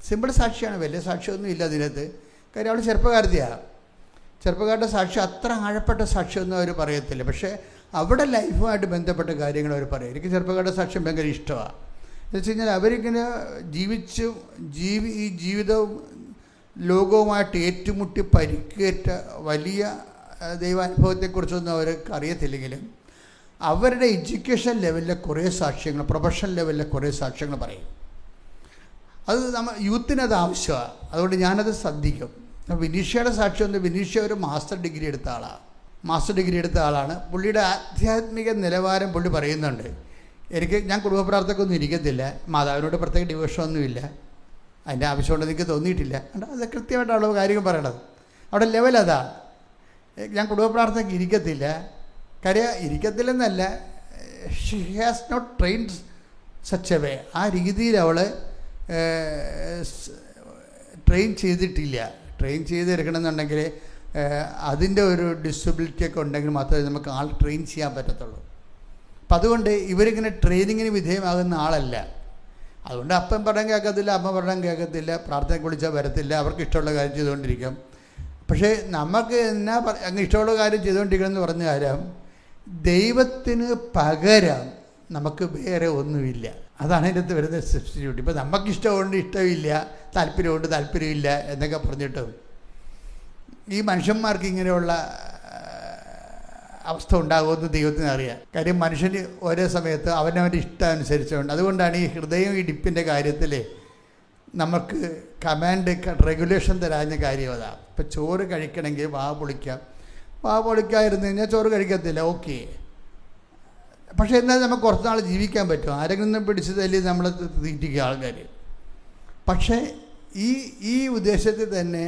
സിമ്പിൾ സാക്ഷിയാണ്, വലിയ സാക്ഷ്യമൊന്നും ഇല്ല അതിനകത്ത്. കാര്യം അവൾ ചെറുപ്പക്കാരുടെ സാക്ഷ്യം അത്ര ആഴപ്പെട്ട സാക്ഷ്യമൊന്നും അവർ പറയത്തില്ല. പക്ഷേ അവിടെ ലൈഫുമായിട്ട് ബന്ധപ്പെട്ട കാര്യങ്ങൾ അവർ പറയും. എനിക്ക് ചെറുപ്പക്കാരുടെ സാക്ഷ്യം ഭയങ്കര ഇഷ്ടമാണ്. എന്ന് വെച്ച് കഴിഞ്ഞാൽ അവരിങ്ങനെ ഈ ജീവിതവും ലോകവുമായിട്ട് ഏറ്റുമുട്ടി പരിക്കേറ്റ വലിയ ദൈവാനുഭവത്തെക്കുറിച്ചൊന്നും അവർക്ക് അറിയത്തില്ലെങ്കിലും അവരുടെ എഡ്യൂക്കേഷൻ ലെവലിലെ കുറേ സാക്ഷ്യങ്ങൾ, പ്രൊഫഷണൽ ലെവലിലെ കുറേ സാക്ഷ്യങ്ങൾ പറയും. അത് യൂത്തിനത് ആവശ്യമാണ്. അതുകൊണ്ട് ഞാനത് ശ്രദ്ധിക്കും. വിനീഷ്യയുടെ സാക്ഷ്യം ഒന്ന്, വിനീഷ്യ ഒരു മാസ്റ്റർ ഡിഗ്രി എടുത്ത ആളാണ്. പുള്ളിയുടെ ആധ്യാത്മിക നിലവാരം പുള്ളി പറയുന്നുണ്ട്. ഞാൻ കുടുംബ പ്രാർത്ഥനക്കൊന്നും ഇരിക്കത്തില്ല, മാതാവിനോട് പ്രത്യേക ഡിവോഷനൊന്നുമില്ല, അതിൻ്റെ ആവശ്യമുണ്ടെന്ന് എനിക്ക് തോന്നിയിട്ടില്ല. അത് കൃത്യമായിട്ടുള്ള കാര്യങ്ങൾ പറയണത്. അവിടെ ലെവൽ അതാ. ഞാൻ കുടുംബ പ്രാർത്ഥനയ്ക്ക് ഇരിക്കത്തില്ല. ഇരിക്കത്തില്ലെന്നല്ല, she has not trained such a way. ആ രീതിയിൽ അവൾ ട്രെയിൻ ചെയ്തിട്ടില്ല. ട്രെയിൻ ചെയ്തെടുക്കണമെന്നുണ്ടെങ്കിൽ അതിൻ്റെ ഒരു ഡിസബിലിറ്റിയൊക്കെ ഉണ്ടെങ്കിൽ മാത്രമേ നമുക്ക് ആൾ ട്രെയിൻ ചെയ്യാൻ പറ്റത്തുള്ളൂ. അപ്പം അതുകൊണ്ട് ഇവരിങ്ങനെ ട്രെയിനിങ്ങിന് വിധേയമാകുന്ന ആളല്ല. അതുകൊണ്ട് അപ്പം പറഞ്ഞാൽ കേൾക്കത്തില്ല, അമ്മ പറഞ്ഞാൽ കേൾക്കത്തില്ല, പ്രാർത്ഥനയ്ക്ക് വിളിച്ചാൽ വരത്തില്ല, അവർക്ക് ഇഷ്ടമുള്ള കാര്യം ചെയ്തുകൊണ്ടിരിക്കും. പക്ഷേ നമുക്ക് അങ്ങ് ഇഷ്ടമുള്ള കാര്യം ചെയ്തുകൊണ്ടിരിക്കണം എന്ന് പറഞ്ഞാലും ദൈവത്തിന് പകരം നമുക്ക് വേറെ ഒന്നുമില്ല. അതാണ് അതിനകത്ത് വരുന്ന സബ്സ്റ്റിറ്റ്യൂട്ട്. ഇപ്പം നമുക്കിഷ്ടമുണ്ട് ഇഷ്ടമില്ല, താല്പര്യമുണ്ട് താല്പര്യമില്ല എന്നൊക്കെ പറഞ്ഞിട്ടും ഈ മനുഷ്യന്മാർക്ക് ഇങ്ങനെയുള്ള അവസ്ഥ ഉണ്ടാകുമെന്ന് ദൈവത്തിന് അറിയാം. കാര്യം മനുഷ്യന് ഒരേ സമയത്ത് അവനവൻ്റെ ഇഷ്ടം അനുസരിച്ചുകൊണ്ട്. അതുകൊണ്ടാണ് ഈ ഹൃദയം ഇടിപ്പിൻ്റെ കാര്യത്തിൽ നമുക്ക് കമാൻഡ് റെഗുലേഷൻ തരാഞ്ഞ കാര്യം അതാണ്. ഇപ്പം ചോറ് കഴിക്കണമെങ്കിൽ വാ പൊളിക്കാതിരുന്നു കഴിഞ്ഞാൽ ചോറ് കഴിക്കത്തില്ല, ഓക്കെ. പക്ഷേ എന്നാലും നമുക്ക് കുറച്ച് നാൾ ജീവിക്കാൻ പറ്റും. ആരെങ്കിലും പിടിച്ച് തല്ലി നമ്മളെ തീറ്റിക്കുക ആൾക്കാർ. പക്ഷേ ഈ ഉദ്ദേശത്തിൽ തന്നെ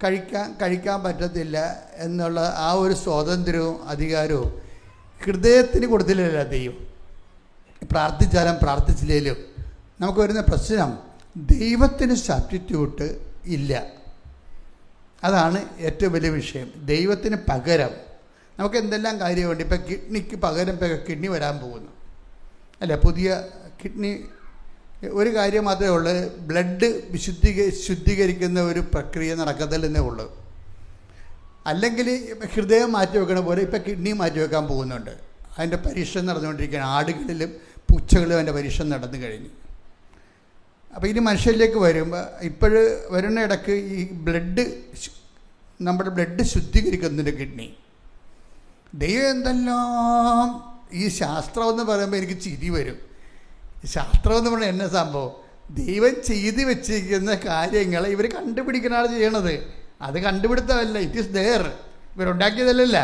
കഴിക്കാൻ പറ്റത്തില്ല എന്നുള്ള ആ ഒരു സ്വാതന്ത്ര്യവും അധികാരവും ഹൃദയത്തിന് കൊടുത്തില്ലല്ലോ ദൈവം. പ്രാർത്ഥിച്ചാലും പ്രാർത്ഥിച്ചില്ലേലും നമുക്ക് വരുന്ന പ്രശ്നം ദൈവത്തിന് സബ്സ്റ്റിറ്റ്യൂട്ട് ഇല്ല. അതാണ് ഏറ്റവും വലിയ വിഷയം. ദൈവത്തിന് പകരം നമുക്ക് എന്തെല്ലാം കാര്യമുണ്ട്. ഇപ്പം കിഡ്നിക്ക് പകരം കിഡ്നി വരാൻ പോകുന്നു അല്ല, പുതിയ കിഡ്നി. ഒരു കാര്യം മാത്രമേ ഉള്ളൂ, ബ്ലഡ് ശുദ്ധീകരിക്കുന്ന ഒരു പ്രക്രിയ നടക്കത്തില്ലെന്നേ ഉള്ളൂ. അല്ലെങ്കിൽ ഹൃദയം മാറ്റിവെക്കണ പോലെ ഇപ്പം കിഡ്നി മാറ്റിവെക്കാൻ പോകുന്നുണ്ട്. അതിൻ്റെ പരീക്ഷ നടന്നുകൊണ്ടിരിക്കുകയാണ്. ആടുകളിലും പൂച്ചകളിലും അതിൻ്റെ പരീക്ഷ നടന്നു കഴിഞ്ഞു. അപ്പോൾ ഇനി മനുഷ്യരിലേക്ക് വരുമ്പോൾ വരുന്ന ഇടയ്ക്ക് ഈ നമ്മുടെ ബ്ലഡ് ശുദ്ധീകരിക്കുന്നുണ്ട് കിഡ്നി. ദൈവം എന്തെല്ലാം ഈ ശാസ്ത്രം എന്ന് പറയുമ്പോൾ എനിക്ക് ചിരി വരും. ശാസ്ത്രം എന്ന് പറഞ്ഞാൽ എന്നെ സംഭവം, ദൈവം ചെയ്ത് വെച്ചിരിക്കുന്ന കാര്യങ്ങൾ ഇവർ കണ്ടുപിടിക്കണാണ് ചെയ്യണത്. അത് കണ്ടുപിടുത്തമല്ല, ഇറ്റ് ഈസ് ദെയർ, ഇവരുണ്ടാക്കിയതല്ല.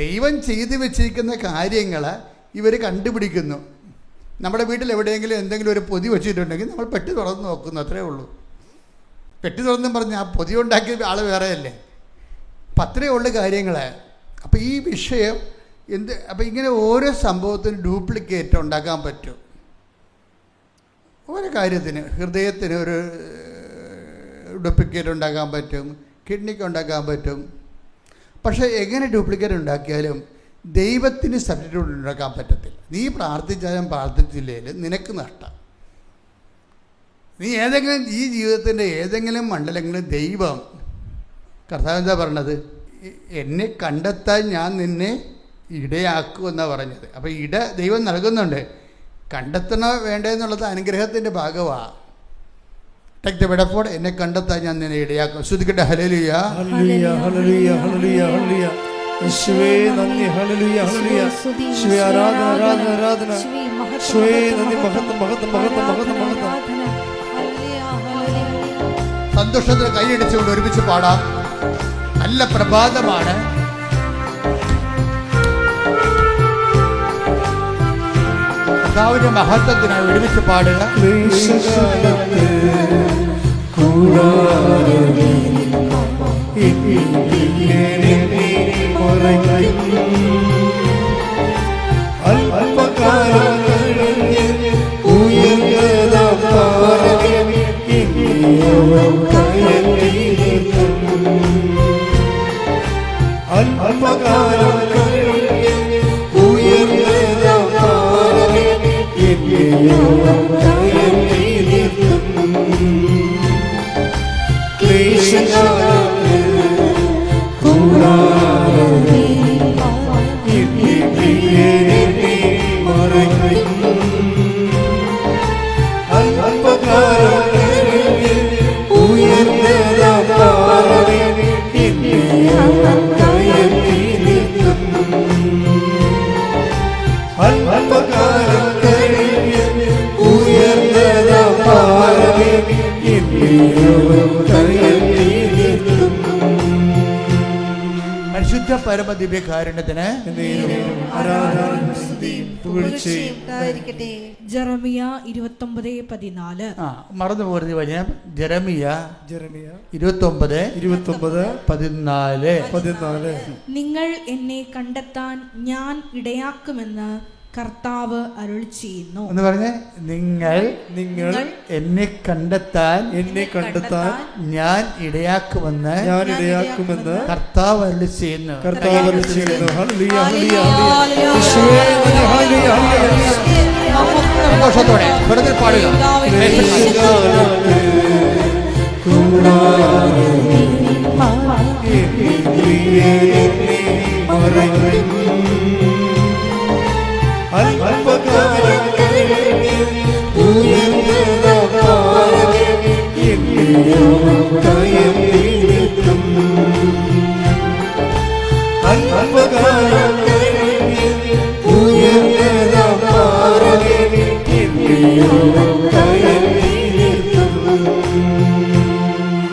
ദൈവം ചെയ്ത് വെച്ചിരിക്കുന്ന കാര്യങ്ങൾ ഇവർ കണ്ടുപിടിക്കുന്നു. നമ്മുടെ വീട്ടിൽ എവിടെയെങ്കിലും എന്തെങ്കിലും ഒരു പൊതി വെച്ചിട്ടുണ്ടെങ്കിൽ നമ്മൾ പെട്ടി തുറന്ന് നോക്കുന്നു, അത്രേ ഉള്ളൂ. പെട്ടി തുറന്നും പറഞ്ഞ് ആ പൊതി ഉണ്ടാക്കിയ ആൾ വേറെയല്ലേ. അപ്പം അത്രയേ ഉള്ളു കാര്യങ്ങൾ. അപ്പോൾ ഈ വിഷയം അപ്പോൾ ഇങ്ങനെ ഓരോ സംഭവത്തിനും ഡ്യൂപ്ലിക്കേറ്റ് ഉണ്ടാക്കാൻ പറ്റും. ഓരോ കാര്യത്തിന്, ഹൃദയത്തിന് ഒരു ഡ്യൂപ്ലിക്കേറ്റ് ഉണ്ടാക്കാൻ പറ്റും, കിഡ്നിക്ക് ഉണ്ടാക്കാൻ പറ്റും. പക്ഷേ എങ്ങനെ ഡ്യൂപ്ലിക്കേറ്റ് ഉണ്ടാക്കിയാലും ദൈവത്തിന് സബ്സ്റ്റിറ്റ്യൂട്ട് ഉണ്ടാക്കാൻ പറ്റത്തില്ല. നീ പ്രാർത്ഥിച്ചാലും പ്രാർത്ഥിച്ചില്ലെങ്കിലും നിനക്ക് നഷ്ടം. നീ ഏതെങ്കിലും ഈ ജീവിതത്തിൻ്റെ ഏതെങ്കിലും മണ്ഡലങ്ങളിൽ ദൈവം, കർത്താവ് എന്താ പറഞ്ഞത്? എന്നെ കണ്ടെത്താൻ ഞാൻ നിന്നെ ഇടയാക്കുമെന്നാണ് പറഞ്ഞത്. അപ്പോൾ ദൈവം നൽകുന്നുണ്ട്. കണ്ടെത്തണോ വേണ്ടതെന്നുള്ളത് അനുഗ്രഹത്തിൻ്റെ ഭാഗമാണ്. ടേക്ക് ദ ബെഡ് ഫോർ, എന്നെ കണ്ടെത്താൻ ഞാൻ നിന്നെ ഇടയാക്കും. ശ്രുതിക്കട്ടെ ഹല്ലേലൂയ ഹല്ലേലൂയ ഹല്ലേലൂയ ഹല്ലേലൂയ ഹല്ലേലൂയ. യേശുവേ നന്ദി, ഹല്ലേലൂയ ഹല്ലേലൂയ. യേശുവേ ആരാധന ആരാധന ആരാധന. യേശുവേ നന്ദി, മഹത്വം മഹത്വം മഹത്വം മഹത്വം മഹത്വം. സന്തോഷത്തിന് കൈയടിച്ചുകൊണ്ട് ഒരുമിച്ച് പാടാം. നല്ല പ്രഭാതമാണ്. കർത്താവിന്റെ മഹത്വത്തിനായി ഒരുമിച്ച് പാടുക. ക്ലേശകാലത്ത് കൂടാതെ അല്പകാലം പരിശുദ്ധ പരമദിവ്യകാരുണ്യത്തിന് ജെറമിയ 29:14. മറന്നു പോരുന്ന വചനം ജെറമിയ 29:14. നിങ്ങൾ എന്നെ കണ്ടെത്താൻ ഞാൻ ഇടയാക്കുമെന്ന് കർത്താവ് അരുളി ചെയ്യുന്നു എന്ന് പറഞ്ഞേ, നിങ്ങൾ എന്നെ കണ്ടെത്താൻ ഞാൻ ഇടയാക്കുമെന്ന് കർത്താവ് അരുളി ചെയ്യുന്നു. സന്തോഷത്തോടെ വെറുതെ പാടുക.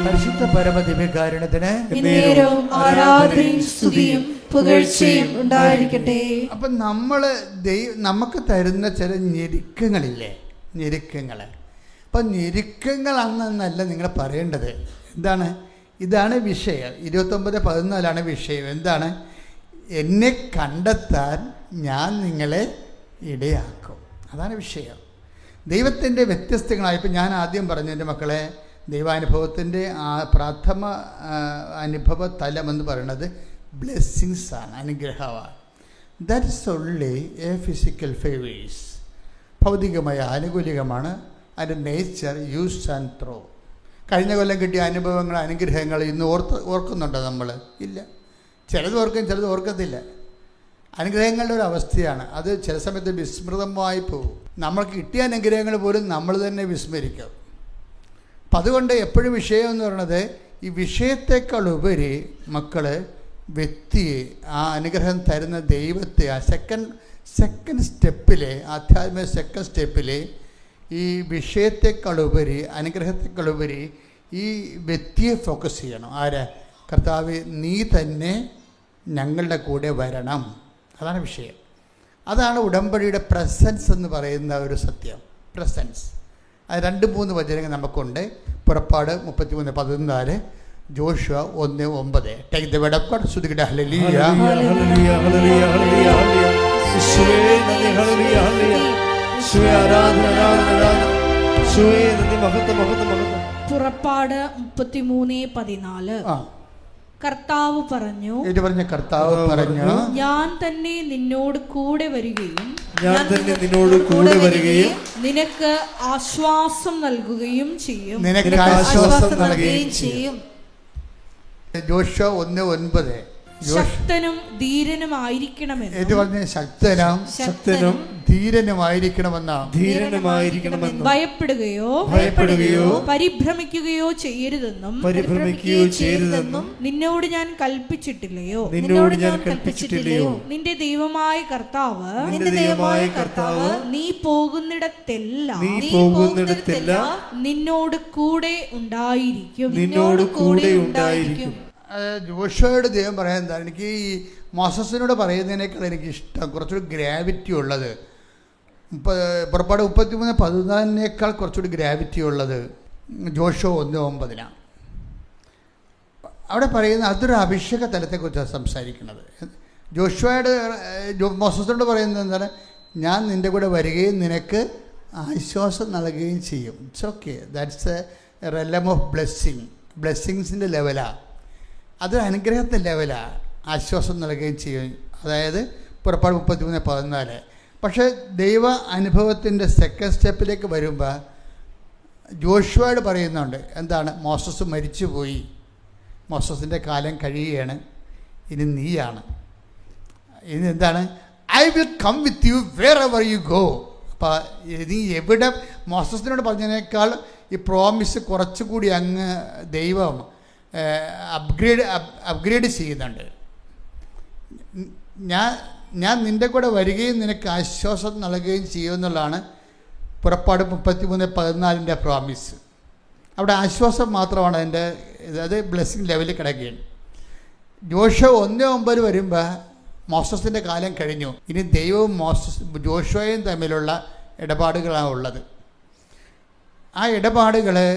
പരിശുദ്ധ പരമദിവ്യകാരുണ്യത്തിന് ആരാധനയും സ്തുതിയും പുകഴ്ചയും ഉണ്ടായിരിക്കട്ടെ. അപ്പൊ നമുക്ക് തരുന്ന ചില ഞെരുക്കങ്ങളില്ലേ, ഞെരുക്കങ്ങൾ. അപ്പം ഞെരുക്കങ്ങളാണെന്നല്ല നിങ്ങൾ പറയേണ്ടത്. ഇതാണ് വിഷയം. 29:14 വിഷയം. എന്താണ്? എന്നെ കണ്ടെത്താൻ ഞാൻ നിങ്ങളെ ഇടയാക്കും. അതാണ് വിഷയം. ദൈവത്തിൻ്റെ വ്യത്യസ്തങ്ങളായ, ഇപ്പം ഞാൻ ആദ്യം പറഞ്ഞു എൻ്റെ മക്കളെ, ദൈവാനുഭവത്തിൻ്റെ പ്രഥമ അനുഭവ തലമെന്ന് പറയുന്നത് ബ്ലെസ്സിങ്സ് ആണ്, അനുഗ്രഹമാണ്. That is only A physical favours. ഭൗതികമായ ആനുകൂല്യമാണ്. അതിൻ്റെ നേച്ചർ യൂസ് ആൻഡ് ത്രോ. കഴിഞ്ഞ കൊല്ലം കിട്ടിയ അനുഭവങ്ങൾ, അനുഗ്രഹങ്ങൾ ഇന്ന് ഓർക്കുന്നുണ്ടോ നമ്മൾ? ഇല്ല. ചിലത് ഓർക്കും, ചിലത് ഓർക്കത്തില്ല. അനുഗ്രഹങ്ങളുടെ ഒരു അവസ്ഥയാണ് അത്. ചില സമയത്ത് വിസ്മൃതമായി പോകും. നമ്മൾക്ക് കിട്ടിയ അനുഗ്രഹങ്ങൾ പോലും നമ്മൾ തന്നെ വിസ്മരിക്കും. അപ്പം അതുകൊണ്ട് എപ്പോഴും വിഷയം എന്ന് പറയുന്നത്, ഈ വിഷയത്തെക്കാൾ ഉപരി മക്കൾ വ്യക്തിയെ, ആ അനുഗ്രഹം തരുന്ന ദൈവത്തെ, ആ സെക്കൻഡ് സ്റ്റെപ്പിൽ, ആധ്യാത്മിക സെക്കൻഡ് സ്റ്റെപ്പിൽ ഈ വിഷയത്തെക്കാളുപരി, അനുഗ്രഹത്തെക്കാളുപരി ഈ വ്യക്തിയെ ഫോക്കസ് ചെയ്യണം. ആര്? കർത്താവ്, നീ തന്നെ ഞങ്ങളുടെ കൂടെ വരണം. അതാണ് വിഷയം. അതാണ് ഉടമ്പടിയുടെ പ്രസൻസ് എന്ന് പറയുന്ന ഒരു സത്യം. പ്രസൻസ്. അത് 2-3 വചനങ്ങൾ നമുക്കുണ്ട്. പുറപ്പാട് 33:14, Joshua 1:9. Take the word of God. സ്തുതിക്കട്ടെ. ഹല്ലേലൂയ, ഹല്ലേലൂയ, ഹല്ലേലൂയ, ഹല്ലേലൂയ, ഹല്ലേലൂയ. യേശുവേ നന്ദി, ഹല്ലേലൂയ, ഹല്ലേലൂയ. യേശുവേ ആരാധന, ആരാധന, ആരാധന. യേശുവേ നന്ദി, മഹത്വം, മഹത്വം, മഹത്വം. പുറപ്പാട് 33:14. കർത്താവ് പറഞ്ഞു, കർത്താവ് പറഞ്ഞു, ഞാൻ തന്നെ നിന്നോട് കൂടെ വരികയും നിനക്ക് ആശ്വാസം നൽകുകയും ചെയ്യും. ജോഷുവ 1:9. ശക്തനും ധീരനുമായിരിക്കണമെന്ന്. ശക്തനും ധീരനുമായിരിക്കണമെന്ന്. ഭയപ്പെടുകയോ പരിഭ്രമിക്കുകയോ ചെയ്യരുതെന്നും നിന്നോട് ഞാൻ കൽപ്പിച്ചിട്ടില്ലയോ? നിന്റെ ദൈവമായ കർത്താവ് നീ പോകുന്നിടത്തെല്ലാം നിന്നോട് കൂടെ ഉണ്ടായിരിക്കും. ജോഷുവയോട് ദൈവം പറയാൻ എന്താണ്? എനിക്ക് ഈ മോസസിനോട് പറയുന്നതിനേക്കാൾ എനിക്കിഷ്ടം കുറച്ചൊരു ഗ്രാവിറ്റി ഉള്ളത്. പുറപ്പാട് 33:14 കുറച്ചുകൂടി ഗ്രാവിറ്റി ഉള്ളത് ജോഷുവ 1:9 അവിടെ പറയുന്ന അതൊരു അഭിഷേക തലത്തെക്കുറിച്ചാണ് സംസാരിക്കുന്നത്. ജോഷുവയുടെ മോസസിനോട് പറയുന്നത് എന്താണ്? ഞാൻ നിൻ്റെ കൂടെ വരികയും നിനക്ക് ആശ്വാസം നൽകുകയും ചെയ്യും. It's okay, that's a realm of ബ്ലെസ്സിങ്സിൻ്റെ ലെവലാണ്. അതൊരു അനുഗ്രഹത്തിൻ്റെ ലെവലാണ്. ആശ്വാസം നൽകുകയും ചെയ്യും. അതായത് പുറപ്പാട് 33:14. പക്ഷേ ദൈവ അനുഭവത്തിൻ്റെ സെക്കൻഡ് സ്റ്റെപ്പിലേക്ക് വരുമ്പോൾ ജോഷുവയോട് പറയുന്നുണ്ട്, എന്താണ്? മോസസ് മരിച്ചുപോയി, മോസസിൻ്റെ കാലം കഴിയുകയാണ്, ഇനി നീയാണ്. ഇനി എന്താണ്? I will come with you wherever you go. അപ്പോൾ നീ എവിടെ, മോസസിനോട് പറഞ്ഞതിനേക്കാൾ ഈ പ്രോമിസ് കുറച്ചുകൂടി അങ്ങ് ദൈവം അപ്ഗ്രേഡ് ചെയ്യുന്നുണ്ട്. ഞാൻ നിൻ്റെ കൂടെ വരികയും നിനക്ക് ആശ്വാസം നൽകുകയും ചെയ്യുമെന്നുള്ളതാണ് പുറപ്പാട് 33:14 പ്രോമിസ്. അവിടെ ആശ്വാസം മാത്രമാണ് അതിൻ്റെ, അത് ബ്ലെസ്സിങ് ലെവലിൽ കിടക്കുകയാണ്. ജോഷുവ 1:9 വരുമ്പോൾ മോസസിൻ്റെ കാലം കഴിഞ്ഞു, ഇനി ദൈവവും ജോഷുവയും തമ്മിലുള്ള ഇടപാടുകളാണ് ഉള്ളത്. ആ ഇടപാടുകളിൽ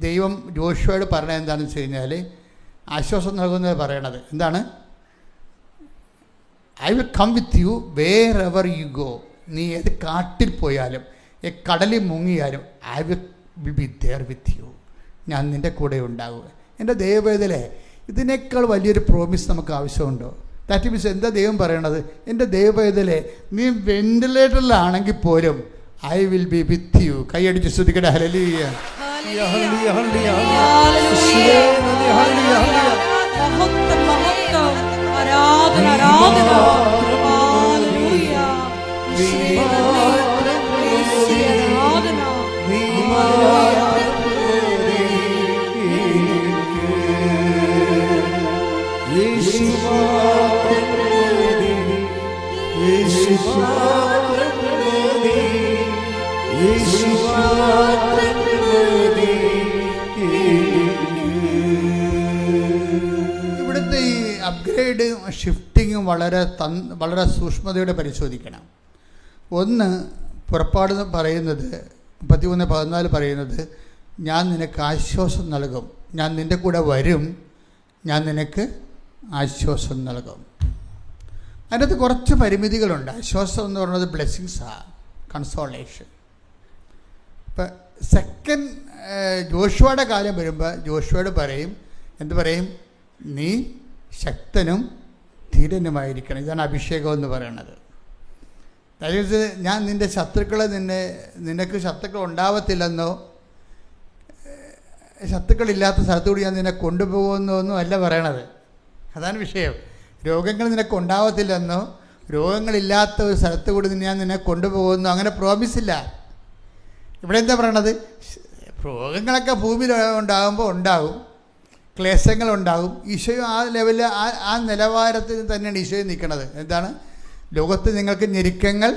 ദൈവം ജോഷുവയോട് പറഞ്ഞത് എന്താണെന്ന് വെച്ച് കഴിഞ്ഞാൽ, ആശ്വാസം നൽകുന്നത് പറയണത് എന്താണ്? I will come with you wherever you go. നീ ഏത് കാട്ടിൽ പോയാലും കടലിൽ മുങ്ങിയാലും I will be there with you. ഞാൻ നിൻ്റെ കൂടെ ഉണ്ടാവുക. എൻ്റെ ദൈവവേദലേ, ഇതിനേക്കാൾ വലിയൊരു പ്രോമിസ് നമുക്ക് ആവശ്യമുണ്ടോ? ദാറ്റ് മീൻസ് എന്താ ദൈവം പറയണത്? എൻ്റെ ദൈവവേദലേ, നീ വെന്റിലേറ്ററിലാണെങ്കിൽ പോലും I will B with you. കൈയടിച്ച് ശ്രുതിക്കട്ടെ. ഹല്ലേലൂയ. ഇവിടുത്തെ ഈ അപ്ഗ്രേഡ് ഷിഫ്റ്റിങ്ങും വളരെ സൂക്ഷ്മതയോടെ പരിശോധിക്കണം. ഒന്ന്, പുറപ്പാട് പറയുന്നത് 33:14 പറയുന്നത്, ഞാൻ നിനക്ക് ആശ്വാസം നൽകും, ഞാൻ നിൻ്റെ കൂടെ വരും, ഞാൻ നിനക്ക് ആശ്വാസം നൽകും. അതിനകത്ത് കുറച്ച് പരിമിതികളുണ്ട്. ആശ്വാസം എന്ന് പറയുന്നത് ബ്ലെസ്സിങ്സാണ്, കൺസോളേഷൻ. ഇപ്പം സെക്കൻഡ് ജോഷുവയുടെ കാലം വരുമ്പോൾ ജോഷുവയോട് പറയും, എന്ത് പറയും? നീ ശക്തനും ധീരനുമായിരിക്കണം. ഇതാണ് അഭിഷേകം എന്ന് പറയുന്നത്. അതായത് ഞാൻ നിൻ്റെ ശത്രുക്കളെ നിനക്ക് ശത്രുക്കൾ ഉണ്ടാവത്തില്ലെന്നോ ശത്രുക്കളില്ലാത്ത സ്ഥലത്തുകൂടി ഞാൻ നിന്നെ കൊണ്ടുപോകുന്നോ ഒന്നും അല്ല പറയണത്. അതാണ് വിഷയം. രോഗങ്ങൾ നിനക്ക് ഉണ്ടാവത്തില്ലെന്നോ രോഗങ്ങളില്ലാത്ത ഒരു സ്ഥലത്ത് കൂടി ഞാൻ നിന്നെ കൊണ്ടുപോകുന്നു അങ്ങനെ പ്രോമിസില്ല. ഇവിടെ എന്താ പറയണത്? രോഗങ്ങളൊക്കെ ഭൂമിയിൽ ഉണ്ടാകുമ്പോൾ ഉണ്ടാകും, ക്ലേശങ്ങളുണ്ടാകും. ഈശോയും ആ ലെവലിൽ ആ നിലവാരത്തിൽ തന്നെയാണ് ഈശോയും നിൽക്കുന്നത്. എന്താണ്? ലോകത്ത് നിങ്ങൾക്ക് ഞെരുക്കങ്ങൾ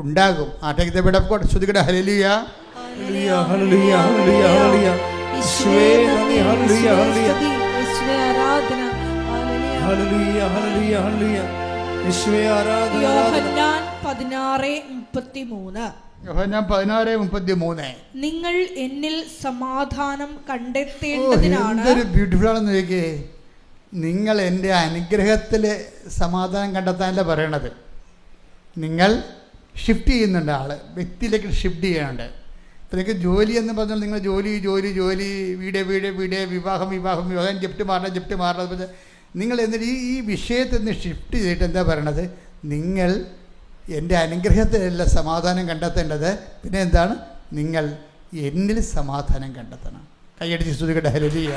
ഉണ്ടാകും. ശ്രുതിക്കട്ടെ. ഹല്ലേലൂയ. യോഹന്നാൻ 16:33 നിങ്ങൾ എന്നിൽ സമാധാനം കണ്ടെത്തേണ്ടതിനാണ്. എന്തൊരു ബ്യൂട്ടിഫുൾ ആണെന്ന് നോക്കിയേ. നിങ്ങൾ എൻ്റെ അനുഗ്രഹത്തിൽ സമാധാനം കണ്ടെത്താനല്ല പറയണത്. നിങ്ങൾ ഷിഫ്റ്റ് ചെയ്യുന്നുണ്ട്, ആൾ വ്യക്തിയിലേക്ക് ഷിഫ്റ്റ് ചെയ്യാനുണ്ട്. ഇപ്പം നിങ്ങൾക്ക് ജോലി എന്ന് പറഞ്ഞാൽ നിങ്ങൾ ജോലി വീട് വിവാഹം ജപ്റ്റ് മാറണം. നിങ്ങൾ എന്നിട്ട് ഈ വിഷയത്തിൽ നിന്ന് ഷിഫ്റ്റ് ചെയ്തിട്ട് എന്താ പറയണത്? നിങ്ങൾ എൻ്റെ അനുഗ്രഹത്തിലല്ല സമാധാനം കണ്ടെത്തേണ്ടത്, പിന്നെ എന്താണ്? നിങ്ങൾ എന്നിൽ സമാധാനം കണ്ടെത്തണം. കൈയടിച്ച് സ്തുതിക്കട്ടെ. ഹല്ലേലൂയ.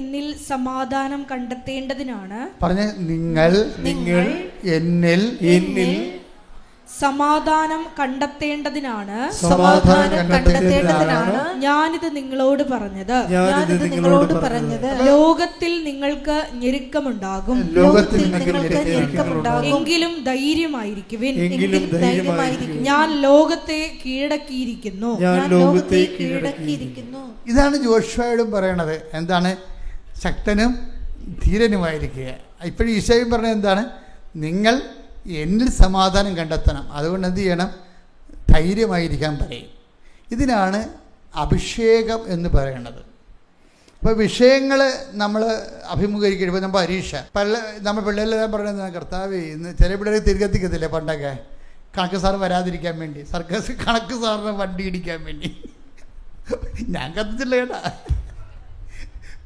എന്നിൽ സമാധാനം കണ്ടെത്തേണ്ടതിനാണ്. പറഞ്ഞ നിങ്ങൾ എന്നിൽ സമാധാനം കണ്ടെത്തേണ്ടതിനാണ് ഞാനിത് നിങ്ങളോട് പറഞ്ഞത്. ലോകത്തിൽ നിങ്ങൾക്ക് ഞെരുക്കമുണ്ടാകും, എങ്കിലും ധൈര്യമായിരിക്കുവിൻ, ഞാൻ ലോകത്തെ കീഴടക്കിയിരിക്കുന്നു. ഇതാണ് ജോഷുവയോടും പറയണത്. എന്താണ്? ശക്തനും ധീരനുമായിരിക്കുക. ഇപ്പോഴും ഈശോയും പറഞ്ഞത് എന്താണ്? നിങ്ങൾ എന്നിൽ സമാധാനം കണ്ടെത്തണം. അതുകൊണ്ട് എന്ത് ചെയ്യണം? ധൈര്യമായിരിക്കാൻ പറയും. ഇതിനാണ് അഭിഷേകം എന്ന് പറയുന്നത്. അപ്പോൾ വിഷയങ്ങൾ നമ്മൾ അഭിമുഖീകരിക്കും. ഇപ്പോൾ നമ്മൾ പരീക്ഷ നമ്മൾ പിള്ളേരെല്ലാം പറയുന്നത്, കർത്താവേ ഇന്ന് ചില പിള്ളേർ തിരികെത്തിക്കത്തില്ലേ പണ്ടൊക്കെ, കണക്ക് സാർ വരാതിരിക്കാൻ വേണ്ടി, സർക്കസ് കണക്ക് സാറിന് വണ്ടി ഇടിക്കാൻ വേണ്ടി. ഞാൻ കത്തിച്ചില്ല കേട്ടാ.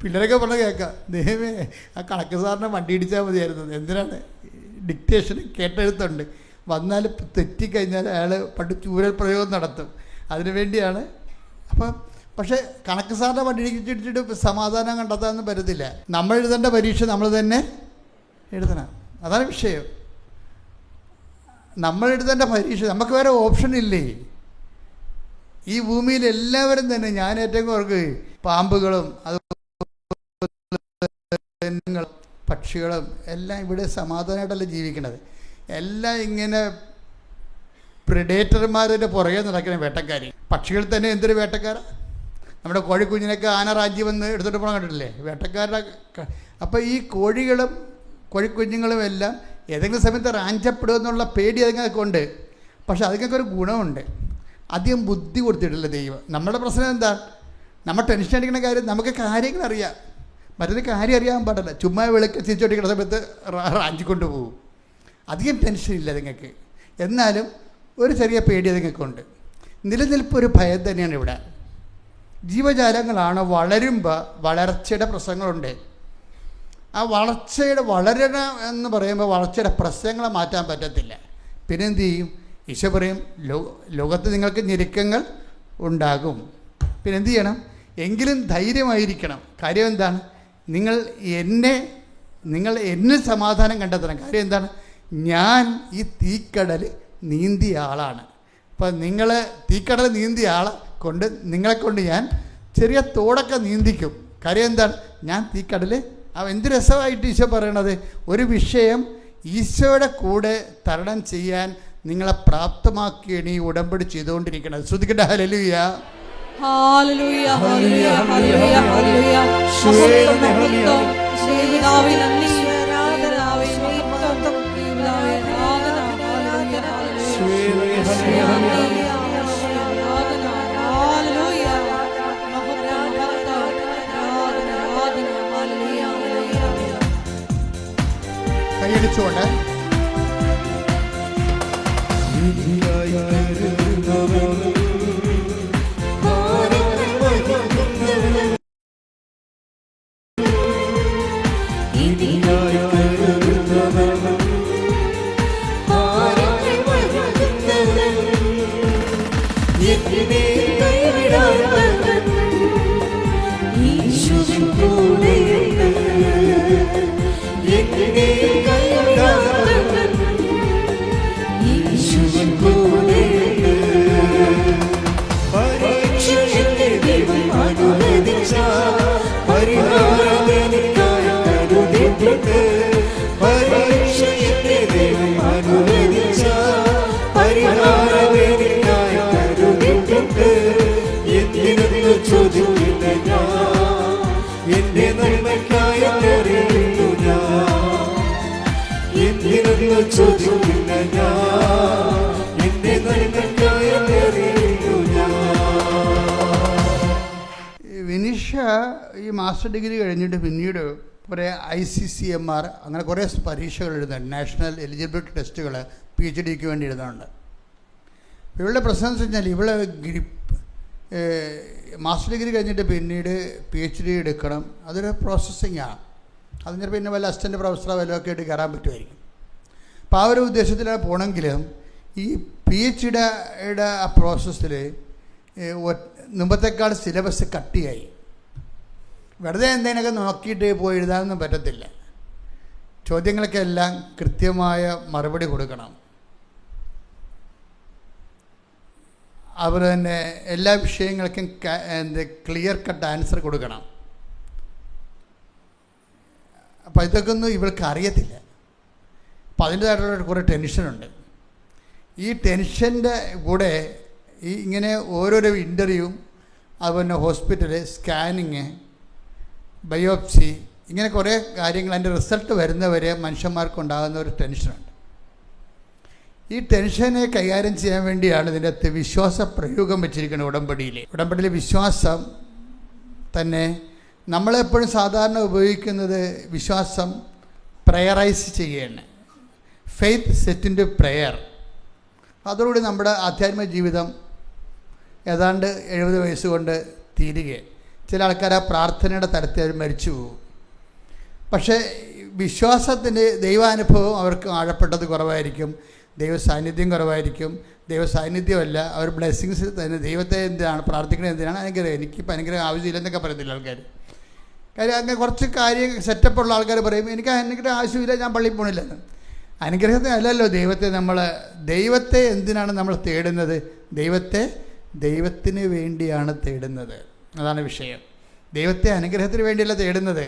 പിള്ളേരൊക്കെ പറഞ്ഞ കേൾക്കാം, ദൈവമേ ആ കണക്ക് സാറിനെ വണ്ടി ഇടിച്ചാൽ മതിയായിരുന്നു. എന്തിനാണ്? ഡിക്റ്റേഷന് കേട്ടെഴുത്തുണ്ട്, വന്നാൽ തെറ്റിക്കഴിഞ്ഞാൽ അയാൾ പണ്ട് ചൂരൽ പ്രയോഗം നടത്തും. അതിനു വേണ്ടിയാണ്. അപ്പം പക്ഷേ കണക്ക് സാറിനെ വണ്ടി ഇടിച്ചിട്ട് സമാധാനം കണ്ടെത്താനൊന്നും പറ്റത്തില്ല. നമ്മൾ എഴുതേണ്ട പരീക്ഷ നമ്മൾ തന്നെ എഴുതണം. അതാണ് വിഷയം. നമ്മൾ എഴുതേണ്ട പരീക്ഷ, നമുക്ക് വേറെ ഓപ്ഷൻ ഇല്ലേ? ഈ ഭൂമിയിൽ എല്ലാവരും തന്നെ, ഞാൻ ഏറ്റവും ഓർക്ക് പാമ്പുകളും പക്ഷികളും എല്ലാം ഇവിടെ സമാധാനമായിട്ടല്ല ജീവിക്കണത്. എല്ലാം ഇങ്ങനെ പ്രിഡേറ്റർമാരുടെ പുറകെ നടക്കുന്ന വേട്ടക്കാർ. പക്ഷികൾ തന്നെ എന്തൊരു വേട്ടക്കാരാണ്. നമ്മുടെ കോഴിക്കുഞ്ഞിനൊക്കെ ആന റാഞ്ചി വന്ന് എടുത്തിട്ട് പോകണം കണ്ടിട്ടില്ലേ? വേട്ടക്കാരുടെ. അപ്പോൾ ഈ കോഴികളും കോഴിക്കുഞ്ഞുങ്ങളും എല്ലാം ഏതെങ്കിലും സമയത്ത് റാഞ്ചപ്പെടുമെന്നുള്ള പേടി അതുങ്ങൾക്ക് ഉണ്ട്. പക്ഷെ അതുങ്ങൾക്ക് ഒരു ഗുണമുണ്ട്, അധികം ബുദ്ധി കൊടുത്തിട്ടില്ല ദൈവം. നമ്മുടെ പ്രശ്നം എന്താ? നമ്മൾ ടെൻഷൻ അടിക്കുന്ന കാര്യം, നമുക്ക് കാര്യങ്ങൾ അറിയാം, മറ്റൊരു കാര്യം അറിയാൻ പാടില്ല. ചുമ്മാ വിളക്ക് തിരിച്ചോട്ടിക്കുന്ന സമയത്ത് റാഞ്ചിക്കൊണ്ട് പോകും. അധികം ടെൻഷനില്ല നിങ്ങൾക്ക്. എന്നാലും ഒരു ചെറിയ പേടി അതുങ്ങൾക്കുണ്ട്. നിലനിൽപ്പ് ഒരു ഭയം തന്നെയാണ് ഇവിടെ. ജീവജാലങ്ങളാണ്. വളരുമ്പോൾ വളർച്ചയുടെ പ്രശ്നങ്ങളുണ്ട്. ആ വളരണം എന്ന് പറയുമ്പോൾ വളർച്ചയുടെ പ്രശ്നങ്ങളെ മാറ്റാൻ പറ്റത്തില്ല. പിന്നെന്ത് ചെയ്യും? ഈശോ പറയും, ലോകത്ത് നിങ്ങൾക്ക് ഞെരുക്കങ്ങൾ ഉണ്ടാകും. പിന്നെന്ത് ചെയ്യണം? എങ്കിലും ധൈര്യമായിരിക്കണം. കാര്യം എന്താണ്? നിങ്ങൾ എന്നിൽ സമാധാനം കണ്ടെത്തണം. കാര്യം എന്താണ്? ഞാൻ ഈ തീക്കടൽ നീന്തിയ ആളാണ്. അപ്പം നിങ്ങൾ തീക്കടൽ നീന്തിയ ആളെ കൊണ്ട് നിങ്ങളെക്കൊണ്ട് ഞാൻ ചെറിയ തോടൊക്കെ നീന്തിക്കും. കാര്യം എന്താണ്? ഞാൻ തീക്കടൽ. എന്ത് രസമായിട്ട് ഈശോ പറയണത്! ഒരു വിഷയം ഈശോയുടെ കൂടെ തരണം ചെയ്യാൻ നിങ്ങളെ പ്രാപ്തമാക്കിയാണ് ഈ ഉടമ്പടി ചെയ്തുകൊണ്ടിരിക്കുന്നത്. ശ്രദ്ധിക്കട്ടെ. ഹല്ലേലൂയ, ഹല്ലേലൂയ, ഹല്ലേലൂയ, ഹല്ലേലൂയ, ഹല്ലേലൂയ. കൈയടിച്ചുകൊണ്ട് വിനിഷ ഈ മാസ്റ്റർ ഡിഗ്രി കഴിഞ്ഞിട്ട് പിന്നീട് കുറേ ICCMR അങ്ങനെ കുറേ പരീക്ഷകൾ എഴുതുന്നുണ്ട്. നാഷണൽ എലിജിബിലിറ്റി ടെസ്റ്റുകൾ PhDക്ക് വേണ്ടി എഴുതുന്നുണ്ട്. ഇവളുടെ പ്രശ്നം എന്ന് വെച്ച് കഴിഞ്ഞാൽ ഇവളെ മാസ്റ്റർ ഡിഗ്രി കഴിഞ്ഞിട്ട് പിന്നീട് PhD എടുക്കണം. അതൊരു പ്രോസസ്സിങ്ങാണ്. അതിന് പിന്നെ വല്ല അസിസ്റ്റൻ്റ് പ്രൊഫസറോ വല്ലതൊക്കെ ആയിട്ട് കയറാൻ പറ്റുമായിരിക്കും. അപ്പോൾ ആ ഒരു ഉദ്ദേശത്തിലാണ് പോകണമെങ്കിലും ഈ PhDയുടെ ആ പ്രോസസ്സിൽ മുമ്പത്തേക്കാൾ സിലബസ് കട്ടിയായി. വെറുതെ എന്തെങ്കിലുമൊക്കെ നോക്കിയിട്ട് പോയി എഴുതാനൊന്നും പറ്റത്തില്ല. ചോദ്യങ്ങൾക്കെല്ലാം കൃത്യമായ മറുപടി കൊടുക്കണം. അവർ തന്നെ എല്ലാ വിഷയങ്ങൾക്കും ക്ലിയർ കട്ട് ആൻസർ കൊടുക്കണം. അപ്പോൾ ഇതൊക്കെ ഒന്നും ഇവൾക്ക് അറിയത്തില്ല. അപ്പം അതിൻ്റേതായിട്ടുള്ള കുറേ ടെൻഷനുണ്ട്. ഈ ടെൻഷൻ്റെ കൂടെ ഈ ഇങ്ങനെ ഓരോരോ ഇൻ്റർവ്യൂ, അതുപോലെ ഹോസ്പിറ്റൽ സ്കാനിങ്, ബയോപ്സി, ഇങ്ങനെ കുറേ കാര്യങ്ങൾ അതിൻ്റെ റിസൾട്ട് വരുന്നവരെ മനുഷ്യന്മാർക്കുണ്ടാകുന്ന ഒരു ടെൻഷനുണ്ട്. ഈ ടെൻഷനെ കൈകാര്യം ചെയ്യാൻ വേണ്ടിയാണ് ഇതിൻ്റെ അകത്ത് വിശ്വാസ പ്രയോഗം വെച്ചിരിക്കുന്നത്. ഉടമ്പടിയിൽ വിശ്വാസം തന്നെ നമ്മളെപ്പോഴും സാധാരണ ഉപയോഗിക്കുന്നത് വിശ്വാസം പ്രയറൈസ് ചെയ്യുകയാണ്. Faith set in to prayer. അതോടുകൂടി നമ്മുടെ ആധ്യാത്മിക ജീവിതം ഏതാണ്ട് 70 വയസ്സുകൊണ്ട് തീരുകയാണ്. ചില ആൾക്കാർ ആ പ്രാർത്ഥനയുടെ തരത്തിൽ അവർ മരിച്ചു പോകും. പക്ഷേ വിശ്വാസത്തിൻ്റെ ദൈവാനുഭവം അവർക്ക് ആഴപ്പെട്ടത് കുറവായിരിക്കും, ദൈവ സാന്നിധ്യം കുറവായിരിക്കും. ദൈവ സാന്നിധ്യമല്ല, അവർ ബ്ലെസ്സിങ്സ് തന്നെ ദൈവത്തെ എന്തിനാണ് പ്രാർത്ഥിക്കുന്നത്, എന്തിനാണ് അനുഗ്രഹം, എനിക്കിപ്പോൾ അനുഗ്രഹം ആവശ്യമില്ലെന്നൊക്കെ പറയത്തില്ല ആൾക്കാർ. കാര്യം അങ്ങനെ കുറച്ച് കാര്യം സെറ്റപ്പുള്ള ആൾക്കാർ പറയും എനിക്ക് അനുഗ്രഹം ആവശ്യമില്ല, ഞാൻ പള്ളിയിൽ പോകണില്ലെന്ന്. അനുഗ്രഹത്തെ അല്ലല്ലോ ദൈവത്തെ എന്തിനാണ് നമ്മൾ തേടുന്നത്? ദൈവത്തിന് വേണ്ടിയാണ് തേടുന്നത്. അതാണ് വിഷയം. ദൈവത്തെ അനുഗ്രഹത്തിന് വേണ്ടിയല്ല തേടുന്നത്.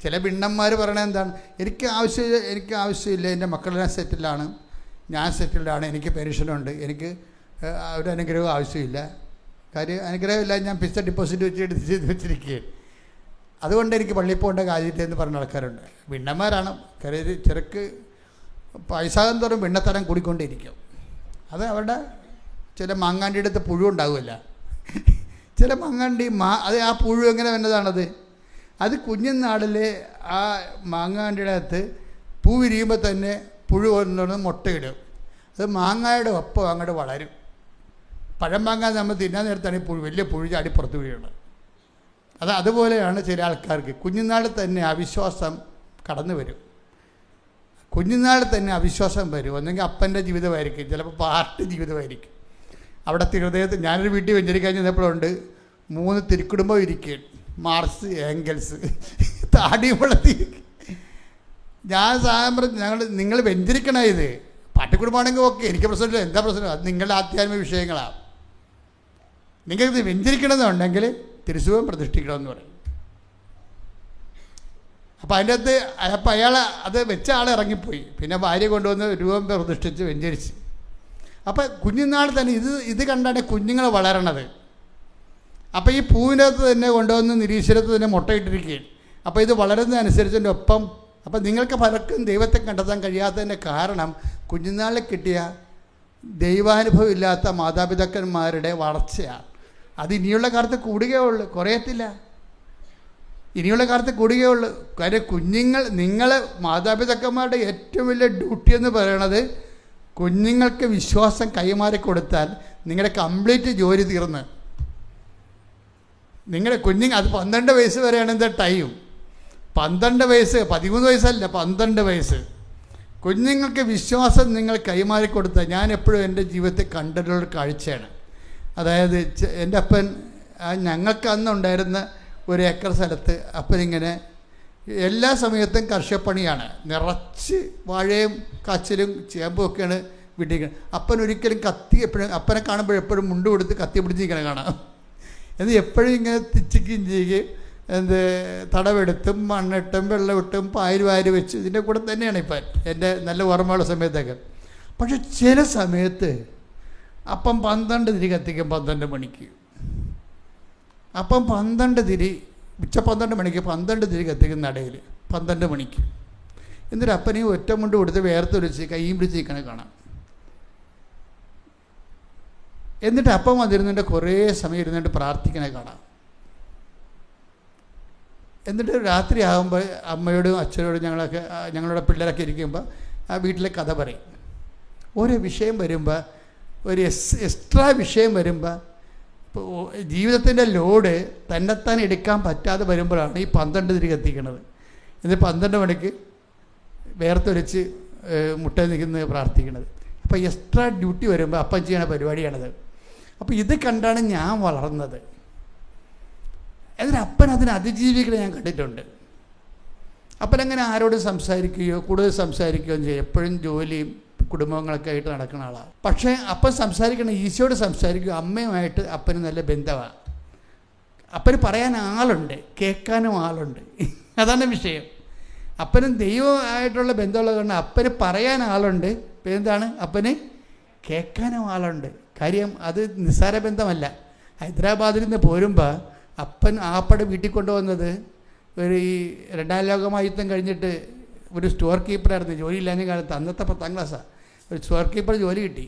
ചില ഭിണ്ണന്മാർ പറയണത് എന്താണ്, എനിക്ക് ആവശ്യമില്ല, എൻ്റെ മക്കളെല്ലാം സെറ്റിലാണ്, ഞാൻ സെറ്റിൽഡാണ്, എനിക്ക് പെൻഷനുണ്ട്, എനിക്ക് ഒരു അനുഗ്രഹവും ആവശ്യമില്ല. കാര്യം അനുഗ്രഹമില്ല, ഞാൻ ഫിക്സഡ് ഡിപ്പോസിറ്റ് വെച്ചിരിക്കുകയാണ്, അതുകൊണ്ട് എനിക്ക് പള്ളിയിൽ പോകേണ്ട കാര്യമില്ല എന്ന് പറഞ്ഞ ആൾക്കാരുണ്ട്. ഭിണ്ണന്മാരാണ്. കാര്യം ചെറുക്ക് പൈസാകം തോറും ഭിണ്ണത്തരം കൂടിക്കൊണ്ടിരിക്കും. അത് അവരുടെ ചില മാങ്ങാണ്ടിയുടെ അടുത്ത് പുഴു ഉണ്ടാവില്ല. ചില മാങ്ങാണ്ടി അത് ആ പുഴു എങ്ങനെ വന്നതാണത്? അത് കുഞ്ഞുനാളിൽ ആ മാങ്ങാണ്ടിയുടെ അകത്ത് പൂ വിരിയുമ്പോൾ തന്നെ പുഴു കൊണ്ടുവന്ന് മുട്ടയിടും. അത് മാങ്ങയുടെ ഒപ്പം അങ്ങോട്ട് വളരും. പഴം മാങ്ങാൻ നമ്മൾ തിന്നാൻ നേരത്താണ് ഈ വലിയ പുഴു ചാടി പുറത്ത് വീഴുന്നത്. അതുപോലെയാണ് ചില ആൾക്കാർക്ക് കുഞ്ഞുനാളിൽ തന്നെ അവിശ്വാസം കടന്നു വരും. കുഞ്ഞുനാളിൽ തന്നെ അവിശ്വാസം വരും. ഒന്നെങ്കിൽ അപ്പൻ്റെ ജീവിതമായിരിക്കും, ചിലപ്പോൾ പാർട്ടി ജീവിതമായിരിക്കും. അവിടെ ഹൃദയത്തിൽ ഞാനൊരു വീട്ടിൽ വെഞ്ചരിക്കാൻ ചെന്നപ്പോഴുണ്ട് 3 തിരുക്കുടുംബം ഇരിക്കുകയാണ്, മാർക്സ് ഏംഗൽസ് താടിയും വളർത്തി. ഞാൻ സാധനം പറഞ്ഞു, നിങ്ങൾ വെഞ്ചരിക്കണ ഇത് പാട്ടിക്കുടുംബമാണെങ്കിൽ ഓക്കെ, എനിക്ക് പ്രശ്നമില്ല, എന്താ പ്രശ്നം, അത് നിങ്ങളുടെ ആധ്യാത്മിക വിഷയങ്ങളാണ്. നിങ്ങൾക്കിത് വെഞ്ചരിക്കണമെന്നുണ്ടെങ്കിൽ തിരുസുഖം പ്രതിഷ്ഠിക്കണമെന്ന് പറയും. അപ്പോൾ അതിൻ്റെ അകത്ത് അപ്പോൾ അയാൾ അത് വെച്ച ആൾ ഇറങ്ങിപ്പോയി. പിന്നെ ഭാര്യ കൊണ്ടുവന്ന് രൂപം പ്രതിഷ്ഠിച്ച് വെഞ്ചരിച്ച്. അപ്പോൾ കുഞ്ഞുനാൾ തന്നെ ഇത് കണ്ടാണ് കുഞ്ഞുങ്ങൾ വളരണത്. അപ്പോൾ ഈ പൂവിനകത്ത് തന്നെ കൊണ്ടുവന്ന് നിരീശ്വരത്ത് തന്നെ മുട്ടയിട്ടിരിക്കുകയാണ്. അപ്പോൾ ഇത് വളരുന്നതനുസരിച്ചതിൻ്റെ ഒപ്പം അപ്പോൾ നിങ്ങൾക്ക് പലർക്കും ദൈവത്തെ കണ്ടെത്താൻ കഴിയാത്തതിൻ്റെ കാരണം കുഞ്ഞുനാളിൽ കിട്ടിയ ദൈവാനുഭവം ഇല്ലാത്ത മാതാപിതാക്കന്മാരുടെ വളർച്ചയാണ്. അത് ഇനിയുള്ള കാലത്ത് കൂടുകയുള്ളൂ, കുറയത്തില്ല. ഇനിയുള്ള കാലത്ത് കൂടുകയുള്ളൂ. കാര്യം നിങ്ങൾ മാതാപിതാക്കന്മാരുടെ ഏറ്റവും വലിയ ഡ്യൂട്ടി എന്ന് പറയണത് കുഞ്ഞുങ്ങൾക്ക് വിശ്വാസം കൈമാറി കൊടുത്താൽ നിങ്ങളുടെ കംപ്ലീറ്റ് ജോലി തീർന്ന്. നിങ്ങളുടെ അത് 12 വയസ്സ് വരെയാണ് എന്താ ടൈം. 12 വയസ്സ്, 13 വയസ്സല്ല, 12 വയസ്സ് കുഞ്ഞുങ്ങൾക്ക് വിശ്വാസം നിങ്ങൾ കൈമാറി കൊടുത്താൽ, ഞാൻ എപ്പോഴും എൻ്റെ ജീവിതത്തിൽ കണ്ടിട്ടുള്ള കാഴ്ചയാണ്. അതായത് എൻ്റെ അപ്പൻ ഞങ്ങൾക്ക് അന്നുണ്ടായിരുന്ന 1 ഏക്കർ സ്ഥലത്ത് അപ്പനിങ്ങനെ എല്ലാ സമയത്തും കർഷകപ്പണിയാണ്, നിറച്ച് വാഴയും കാച്ചിലും ചേമ്പും ഒക്കെയാണ് വിട്ടിരിക്കുന്നത്. അപ്പൻ ഒരിക്കലും അപ്പനെ കാണുമ്പോഴെപ്പോഴും മുണ്ട് കൊടുത്ത് കത്തി പിടിച്ചിരിക്കണം കാണാം. അത് എപ്പോഴും ഇങ്ങനെ തിച്ചിക്കുകയും ചെയ്യുകയും തടവെടുത്തും മണ്ണിട്ടും വെള്ളമിട്ടും വാരി വെച്ച് ഇതിൻ്റെ കൂടെ തന്നെയാണ് ഇപ്പം എൻ്റെ നല്ല ഓർമ്മയുള്ള സമയത്തൊക്കെ. പക്ഷെ ചില സമയത്ത് അപ്പം 12 തിരി കത്തിക്കും 12 മണിക്ക്. അപ്പം 12 തിരി ഉച്ച 12 മണിക്ക് 12 തിരി കത്തിക്കുന്ന ഇടയിൽ 12 മണിക്ക് എന്നിട്ട് അപ്പനെയും ഒറ്റ മുണ്ട് കൊടുത്ത് വേർത്തൊലിച്ച് കൈയും പിടിച്ചിരിക്കണേ കാണാം. എന്നിട്ട് അപ്പം വന്നിരുന്നിട്ട് കുറേ സമയം ഇരുന്നിട്ട് പ്രാർത്ഥിക്കണേ കാണാം. എന്നിട്ട് രാത്രി ആകുമ്പോൾ അമ്മയോടും അച്ഛനോടും ഞങ്ങളുടെ പിള്ളേരൊക്കെ ഇരിക്കുമ്പോൾ ആ വീട്ടിലെ കഥ പറയും. ഓരോ വിഷയം വരുമ്പോൾ, ഒരു എക്സ്ട്രാ വിഷയം വരുമ്പോൾ, ഇപ്പോൾ ജീവിതത്തിൻ്റെ ലോഡ് തന്നെത്താൻ എടുക്കാൻ പറ്റാതെ വരുമ്പോഴാണ് ഈ 12 തിരി കത്തിക്കണത്. എന്നിട്ട് 12 മണിക്ക് വേർത്തൊലിച്ച് മുട്ട നിൽക്കുന്നത് പ്രാർത്ഥിക്കണത്. അപ്പോൾ എക്സ്ട്രാ ഡ്യൂട്ടി വരുമ്പോൾ അപ്പം ചെയ്യണ പരിപാടിയാണത്. അപ്പോൾ ഇത് കണ്ടാണ് ഞാൻ വളർന്നത്. എന്നിട്ട് അപ്പൻ അതിനെ അതിജീവിക്കണ ഞാൻ കണ്ടിട്ടുണ്ട്. അപ്പനങ്ങനെ ആരോടും സംസാരിക്കുകയോ കൂടുതൽ സംസാരിക്കുകയോ ചെയ്യും. എപ്പോഴും ജോലിയും കുടുംബങ്ങളൊക്കെ ആയിട്ട് നടക്കുന്ന ആളാണ്. പക്ഷേ അപ്പൻ സംസാരിക്കണം, ഈശോയോട് സംസാരിക്കുക. അമ്മയുമായിട്ട് അപ്പന് നല്ല ബന്ധമാണ്. അപ്പന് പറയാൻ ആളുണ്ട്, കേൾക്കാനും ആളുണ്ട്. അതാണ് വിഷയം. അപ്പനും ദൈവമായിട്ടുള്ള ബന്ധമുള്ളത് കൊണ്ട് അപ്പന് പറയാൻ ആളുണ്ട്. എന്താണ്? അപ്പന് കേൾക്കാനും ആളുണ്ട്. കാര്യം അത് നിസ്സാര ബന്ധമല്ല. ഹൈദരാബാദിൽ നിന്ന് പോരുമ്പോൾ അപ്പൻ ആപ്പടെ വീട്ടിൽ കൊണ്ടുവന്നത് ഒരു ഈ 2ാം ലോകമഹായുദ്ധം കഴിഞ്ഞിട്ട് ഒരു സ്റ്റോർ കീപ്പറായിരുന്നു. ജോലിയില്ലാഞ്ഞ കാലത്ത്, അന്നത്തെ 10ാം ക്ലാസ്സാണ്. ഒരു സ്റ്റോർ കീപ്പർ ജോലി കിട്ടി.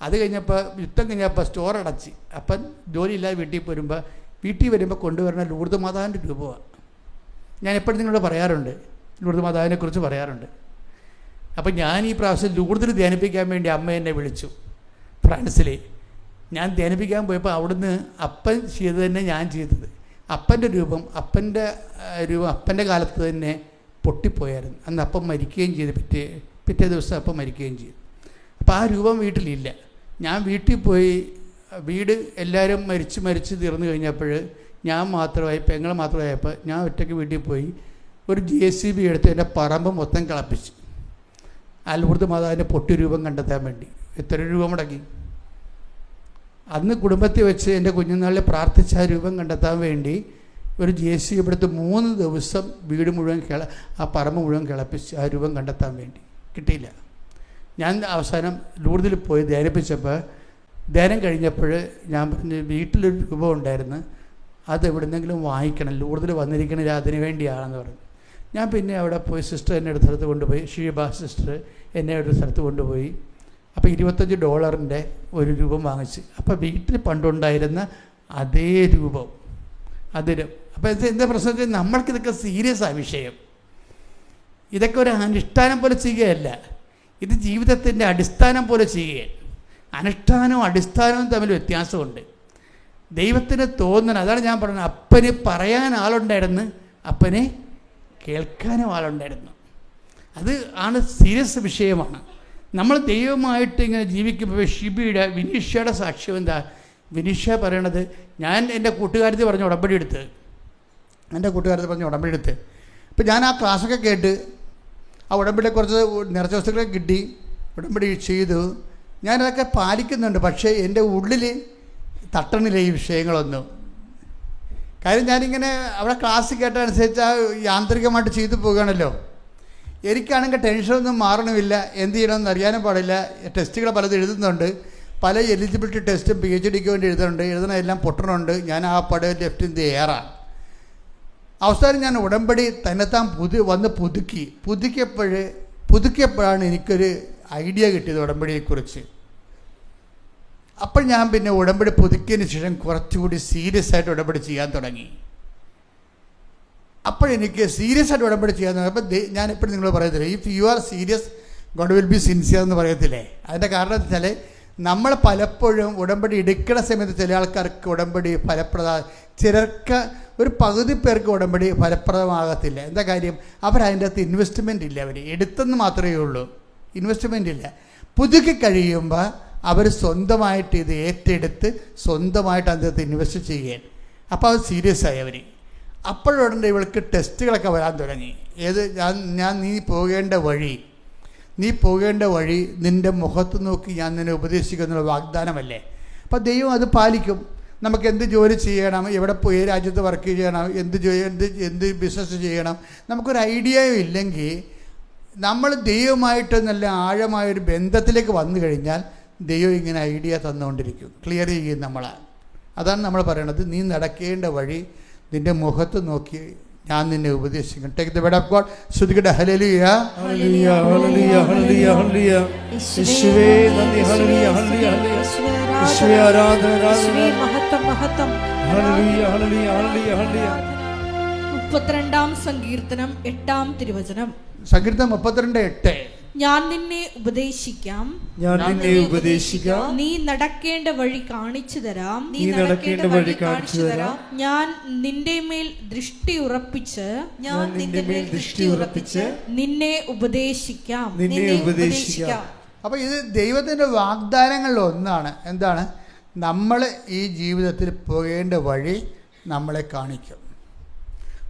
അത് കഴിഞ്ഞപ്പോൾ യുദ്ധം കഴിഞ്ഞപ്പോൾ സ്റ്റോർ അടച്ച്. അപ്പൻ ജോലിയില്ലാതെ വീട്ടിൽ വരുമ്പോൾ കൊണ്ടുവരുന്ന ലൂർദ് മാതാവിൻ്റെ രൂപമാണ്. ഞാൻ എപ്പോഴും നിങ്ങളോട് പറയാറുണ്ട്, ലൂർദ് മാതാവിനെക്കുറിച്ച് പറയാറുണ്ട്. അപ്പം ഞാൻ ഈ പ്രാവശ്യം ലൂർദിൽ ധ്യാനിപ്പിക്കാൻ വേണ്ടി അമ്മ എന്നെ വിളിച്ചു ഫ്രാൻസിൽ. ഞാൻ ധ്യാനിപ്പിക്കാൻ പോയപ്പോൾ അവിടുന്ന് അപ്പൻ ചെയ്തത് തന്നെ ഞാൻ ചെയ്തത്. അപ്പൻ്റെ രൂപം അപ്പൻ്റെ കാലത്ത് തന്നെ പൊട്ടിപ്പോയായിരുന്നു. അന്ന് അപ്പം മരിക്കുകയും ചെയ്തു. പിറ്റേ ദിവസം അപ്പം മരിക്കുകയും ചെയ്തു. അപ്പോൾ ആ രൂപം വീട്ടിലില്ല. ഞാൻ വീട്ടിൽ പോയി, വീട് എല്ലാവരും മരിച്ച് തീർന്നു കഴിഞ്ഞപ്പോൾ ഞാൻ മാത്രമായി, പെങ്ങൾ മാത്രമായപ്പോൾ ഞാൻ ഒറ്റയ്ക്ക് വീട്ടിൽ പോയി ഒരു JCB എടുത്ത് എൻ്റെ പറമ്പ് മൊത്തം കളപ്പിച്ചു. ലൂർദ് മാതാവിൻ്റെ പൊട്ടി രൂപം കണ്ടെത്താൻ വേണ്ടി. എത്ര രൂപ മുടക്കി? അന്ന് കുടുംബത്തിൽ വെച്ച് എൻ്റെ കുഞ്ഞുനാളിൽ പ്രാർത്ഥിച്ച ആ രൂപം കണ്ടെത്താൻ വേണ്ടി ഒരു JCB എടുത്ത് 3 ദിവസം വീട് മുഴുവൻ ആ പറമ്പ് മുഴുവൻ കിളപ്പിച്ച് ആ രൂപം കണ്ടെത്താൻ വേണ്ടി. കിട്ടിയില്ല. ഞാൻ അവസാനം ലൂർദിൽ പോയി ധ്യാനിപ്പിച്ചപ്പോൾ, ധ്യാനം കഴിഞ്ഞപ്പോൾ ഞാൻ പറഞ്ഞു, വീട്ടിലൊരു രൂപം ഉണ്ടായിരുന്നു, അത് എവിടെന്നെങ്കിലും വാങ്ങിക്കണം, ലൂർദിൽ വന്നിരിക്കണത് അതിന് വേണ്ടിയാണെന്ന് പറഞ്ഞു. ഞാൻ പിന്നെ അവിടെ പോയി, സിസ്റ്റർ എന്നെ ഒരു സ്ഥലത്ത് കൊണ്ടുപോയി, ഷീബ സിസ്റ്റർ എന്നെ ഒരു സ്ഥലത്ത് കൊണ്ടുപോയി. അപ്പോൾ $25 ഒരു രൂപം വാങ്ങിച്ച്. അപ്പോൾ വീട്ടിൽ പണ്ടുണ്ടായിരുന്ന അതേ രൂപം അതിന്. അപ്പോൾ എന്താ പ്രശ്നത്തിൽ നമ്മൾക്കിതൊക്കെ സീരിയസാണ് വിഷയം. ഇതൊക്കെ ഒരു അനുഷ്ഠാനം പോലെ ചെയ്യുകയല്ല, ഇത് ജീവിതത്തിൻ്റെ അടിസ്ഥാനം പോലെ ചെയ്യുകയാണ്. അനുഷ്ഠാനവും അടിസ്ഥാനവും തമ്മിൽ വ്യത്യാസമുണ്ട്. ദൈവത്തിന് തോന്നണം. അതാണ് ഞാൻ പറഞ്ഞത്, അപ്പന് പറയാൻ ആളുണ്ടായിരുന്നു, അപ്പന് കേൾക്കാനും ആളുണ്ടായിരുന്നു. അത് ആണ് സീരിയസ് വിഷയമാണ്. നമ്മൾ ദൈവമായിട്ട് ഇങ്ങനെ ജീവിക്കുമ്പോൾ വിനീഷയുടെ സാക്ഷ്യം എന്താ? വിനീഷ പറയണത്, ഞാൻ എൻ്റെ കൂട്ടുകാരത്തിൽ പറഞ്ഞ് ഉടമ്പടി എടുത്ത്. അപ്പോൾ ഞാൻ ആ ക്ലാസ്സൊക്കെ കേട്ട് ആ ഉടമ്പടിയെ കുറച്ച് നിറച്ച വസ്തുക്കളൊക്കെ കിട്ടി, ഉടമ്പടി ചെയ്തു. ഞാനതൊക്കെ പാലിക്കുന്നുണ്ട്. പക്ഷേ എൻ്റെ ഉള്ളിൽ തട്ടണില്ല ഈ വിഷയങ്ങളൊന്നും. കാര്യം ഞാനിങ്ങനെ അവിടെ ക്ലാസ് കേട്ടനുസരിച്ച് ആ യാന്ത്രികമായിട്ട് ചെയ്തു പോകുകയാണല്ലോ. എനിക്കാണെങ്കിൽ ടെൻഷനൊന്നും മാറണമില്ല, എന്ത് ചെയ്യണമെന്ന് അറിയാനും പാടില്ല. ടെസ്റ്റുകൾ പലതും എഴുതുന്നുണ്ട്, പല എലിജിബിലിറ്റി ടെസ്റ്റും PhDക്ക് വേണ്ടി എഴുതുന്നുണ്ട്, എഴുതണമെല്ലാം പൊട്ടണുണ്ട്. ഞാൻ ആ പട ലെഫ്റ്റ് ഇൻ ദി എയറാണ്. അവസാനം ഞാൻ ഉടമ്പടി തന്നെത്താൻ പുതുക്കിയപ്പോഴാണ് എനിക്കൊരു ഐഡിയ കിട്ടിയത് ഉടമ്പടിയെക്കുറിച്ച്. അപ്പോൾ ഞാൻ പിന്നെ ഉടമ്പടി പുതുക്കിയതിന് ശേഷം കുറച്ചുകൂടി സീരിയസ് ആയിട്ട് ഉടമ്പടി ചെയ്യാൻ തുടങ്ങി. അപ്പോഴെനിക്ക് സീരിയസ് ആയിട്ട് ഉടമ്പടി ചെയ്യാൻ തുടങ്ങി. അപ്പോൾ ഞാൻ എപ്പോഴും നിങ്ങളോട് പറയത്തില്ലേ, if you are serious God will be sincere എന്ന് പറയത്തില്ലേ. അതിൻ്റെ കാരണം എന്ന് വെച്ചാൽ നമ്മൾ പലപ്പോഴും ഉടമ്പടി എടുക്കുന്ന സമയത്ത് ചില ആൾക്കാർക്ക് ഉടമ്പടി ചിലർക്ക് ഒരു പകുതി പേർക്ക് ഉടമ്പടി ഫലപ്രദമാകത്തില്ല. എന്താ കാര്യം? അവരതിൻ്റെ അകത്ത് ഇൻവെസ്റ്റ്മെൻ്റ് ഇല്ല. അവർ എടുത്തെന്ന് മാത്രമേ ഉള്ളൂ, ഇൻവെസ്റ്റ്മെൻ്റ് ഇല്ല. പുതുക്കി കഴിയുമ്പോൾ അവർ സ്വന്തമായിട്ട് ഇത് ഏറ്റെടുത്ത് സ്വന്തമായിട്ട് അതിനകത്ത് ഇൻവെസ്റ്റ് ചെയ്യുകയാണ്. അപ്പോൾ അത് സീരിയസ് ആയി അവർ. അപ്പോഴുടനെ ഇവൾക്ക് ടെസ്റ്റുകളൊക്കെ വരാൻ തുടങ്ങി. നീ പോകേണ്ട വഴി നിൻ്റെ മുഖത്ത് നോക്കി ഞാൻ നിന്നെ ഉപദേശിക്കുന്നുള്ള വാഗ്ദാനമല്ലേ. അപ്പോൾ ദൈവം അത് പാലിക്കും. നമുക്ക് എന്ത് ജോലി ചെയ്യണം, എവിടെ പോയി രാജ്യത്ത് വർക്ക് ചെയ്യണം, എന്ത് ബിസിനസ് ചെയ്യണം, നമുക്കൊരു ഐഡിയയും ഇല്ലെങ്കിൽ നമ്മൾ ദൈവമായിട്ട് നല്ല ആഴമായൊരു ബന്ധത്തിലേക്ക് വന്നു കഴിഞ്ഞാൽ ദൈവം ഇങ്ങനെ ഐഡിയ തന്നുകൊണ്ടിരിക്കും, ക്ലിയർ ചെയ്യും നമ്മളെ. അതാണ് നമ്മൾ പറയണത്, നീ നടക്കേണ്ട വഴി നിൻ്റെ മുഖത്ത് നോക്കി ഞാൻ നിന്നെ ഉപദേശിക്കും. Take the word of God. ശ്രുതികട ഹല്ലേലൂയ ഹല്ലേലൂയ ഹല്ലേലൂയ ഹല്ലേലൂയ ഹല്ലേലൂയ. യേശുവേ നന്ദി. ഹല്ലേലൂയ ഹല്ലേലൂയ യേശുവേ ആരാധന യേശുവേ മഹത്വം മഹത്വം. ഹല്ലേലൂയ ഹല്ലേലൂയ ഹല്ലേലൂയ ഹല്ലേലൂയ. 32-ാം സങ്കീർത്തനം 8-ാം തിരുവചനം. സങ്കീർത്തനം 32:8. ഞാൻ നിന്നെ ഉപദേശിക്കാം, നീ നടക്കേണ്ട വഴി കാണിച്ചു തരാം, ഞാൻ നിന്റെ മേൽ ദൃഷ്ടി ഉറപ്പിച്ച് നിന്നെ ഉപദേശിക്കാം. അപ്പോൾ ഇത് ദൈവത്തിൻ്റെ വാഗ്ദാനങ്ങളിൽ ഒന്നാണ്. എന്താണ്? നമ്മൾ ഈ ജീവിതത്തിൽ പോകേണ്ട വഴി നമ്മളെ കാണിക്കും.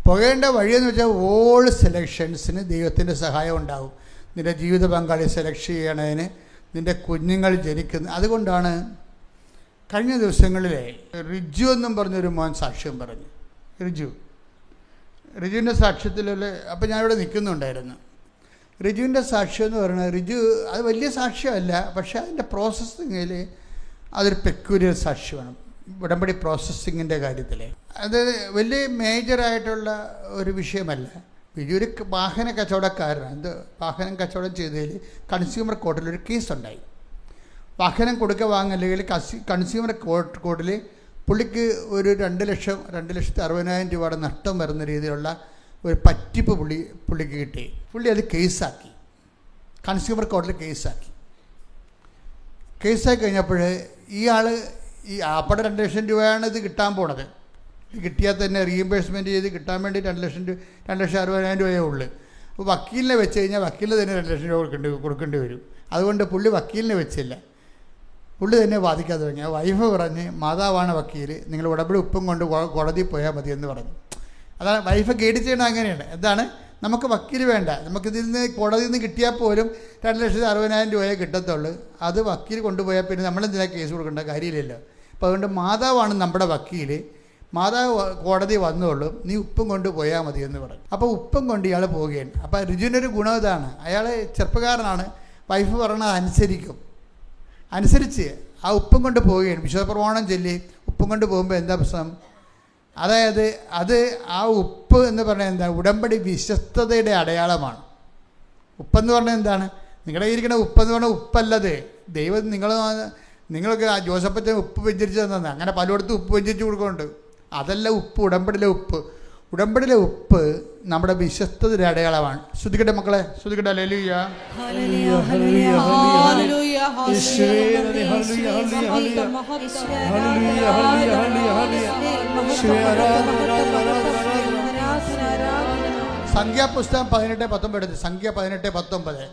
പോകേണ്ട വഴിയെന്ന് വെച്ചാൽ ഓൾ സെലക്ഷൻസിന് ദൈവത്തിൻ്റെ സഹായം ഉണ്ടാകും. നിൻ്റെ ജീവിത പങ്കാളി സെലക്ട് ചെയ്യണതിന്, നിൻ്റെ കുഞ്ഞുങ്ങൾ ജനിക്കുന്ന. അതുകൊണ്ടാണ് കഴിഞ്ഞ ദിവസങ്ങളിലെ റിജു എന്നും പറഞ്ഞൊരു മോൻ സാക്ഷ്യം പറഞ്ഞു. റിജുവിൻ്റെ സാക്ഷ്യത്തിലുള്ള, അപ്പോൾ ഞാനിവിടെ നിൽക്കുന്നുണ്ടായിരുന്നു. റിജുവിൻ്റെ സാക്ഷ്യം എന്ന് പറയുന്നത്, റിജു അത് വലിയ സാക്ഷ്യമല്ല, പക്ഷേ അതിൻ്റെ പ്രോസസ്സിങ്ങിൽ അതൊരു പെക്യൂരിയർ സാക്ഷ്യമാണ്. ഉടമ്പടി പ്രോസസ്സിങ്ങിൻ്റെ കാര്യത്തിൽ അത് വലിയ മേജറായിട്ടുള്ള ഒരു വിഷയമല്ല. ബിജു ഒരു വാഹന കച്ചവടക്കാരനാണ്. വാഹനം കച്ചവടം ചെയ്തതിൽ കൺസ്യൂമർ കോർട്ടിലൊരു കേസുണ്ടായി. വാഹനം വാങ്ങല്ലെങ്കിൽ കൺസ്യൂമർ കോർട്ടിൽ പുള്ളിക്ക് ഒരു 2,60,000 രൂപയുടെ നഷ്ടം വരുന്ന രീതിയിലുള്ള ഒരു പറ്റിപ്പ് പുള്ളിക്ക് കിട്ടി. പുള്ളി അത് കേസാക്കി, കൺസ്യൂമർ കോർട്ടിൽ കേസാക്കി കഴിഞ്ഞപ്പോൾ ഇയാൾ ഈ ആപ്പടെ 2,00,000 രൂപയാണ് ഇത് കിട്ടാൻ പോണത്. ഇത് കിട്ടിയാൽ തന്നെ റീഇംബേഴ്സ്മെൻറ്റ് ചെയ്ത് കിട്ടാൻ വേണ്ടി 2,60,000 രൂപയേ ഉള്ളൂ. അപ്പോൾ വക്കീലിനെ വെച്ച് കഴിഞ്ഞാൽ വക്കീലിന് തന്നെ 2,00,000 രൂപ കൊടുക്കേണ്ടി വരും. അതുകൊണ്ട് പുള്ളി വക്കീലിനെ വെച്ചില്ല, പുള്ളി തന്നെ വാദിക്കാതെ തുടങ്ങി. വൈഫ് പറഞ്ഞ്, മാതാവാണ് വക്കീൽ, നിങ്ങൾ ഉടമ്പടി ഉപ്പും കൊണ്ട് കോടതിയിൽ പോയാൽ മതി എന്ന് പറഞ്ഞു. അതാണ് വൈഫ് ഗൈഡ് ചെയ്യണത്. അങ്ങനെയാണ്. എന്താണ്, നമുക്ക് വക്കീൽ വേണ്ട, നമുക്കിതിൽ നിന്ന് കോടതിയിൽ നിന്ന് കിട്ടിയാൽ പോലും 2,60,000 രൂപയെ കിട്ടത്തുള്ളൂ. അത് വക്കീൽ കൊണ്ടുപോയാൽ പിന്നെ നമ്മളെന്തിനാ കേസ് കൊടുക്കേണ്ട കാര്യമില്ലല്ലോ. അപ്പോൾ അതുകൊണ്ട് മാതാവാണ് നമ്മുടെ വക്കീൽ, മാതാവ് കോടതി വന്നോളൂ, നീ ഉപ്പും കൊണ്ട് പോയാൽ മതി എന്ന് പറഞ്ഞു. അപ്പോൾ ഉപ്പും കൊണ്ട് ഇയാൾ പോവുകയാണ്. അപ്പോൾ രുചിനൊരു ഗുണം ഇതാണ്, അയാൾ ചെറുപ്പക്കാരനാണ്, വൈഫ് പറയണത് അനുസരിച്ച് ആ ഉപ്പും കൊണ്ട് പോവുകയാണ്. വിശ്വപ്രമാണം ചൊല്ലി ഉപ്പും കൊണ്ട് പോകുമ്പോൾ എന്താ പ്രശ്നം? അതായത് ആ ഉപ്പ് എന്ന് പറഞ്ഞാൽ എന്താ? ഉടമ്പടി വിശ്വസ്തതയുടെ അടയാളമാണ്. ഉപ്പെന്ന് പറഞ്ഞാൽ എന്താണ്? നിങ്ങളുടെ ഇരിക്കുന്ന ഉപ്പെന്ന് പറഞ്ഞാൽ ഉപ്പല്ലത്. ദൈവം നിങ്ങൾക്ക് ആ ജോസഫച്ചൻ ഉപ്പ് വെഞ്ചരിച്ച് തന്നെ, അങ്ങനെ പലയിടത്തും ഉപ്പ് വെഞ്ചരിച്ച് കൊടുക്കുന്നുണ്ട്. അതല്ല ഉപ്പ്, ഉടമ്പടിയിലെ ഉപ്പ്. ഉടമ്പടിയിലെ ഉപ്പ് നമ്മുടെ വിശ്വസ്തതയുടെ അടയാളമാണ്. ശ്രുതിക്കട്ടെ മക്കളെ, ശ്രുതിക്കട്ടെ. ഹല്ലേലൂയ, ഹല്ലേലൂയ, ഹല്ലേലൂയ, സംഖ്യാപുസ്തകം 18:19 എടുത്ത്, സംഖ്യ 18:19.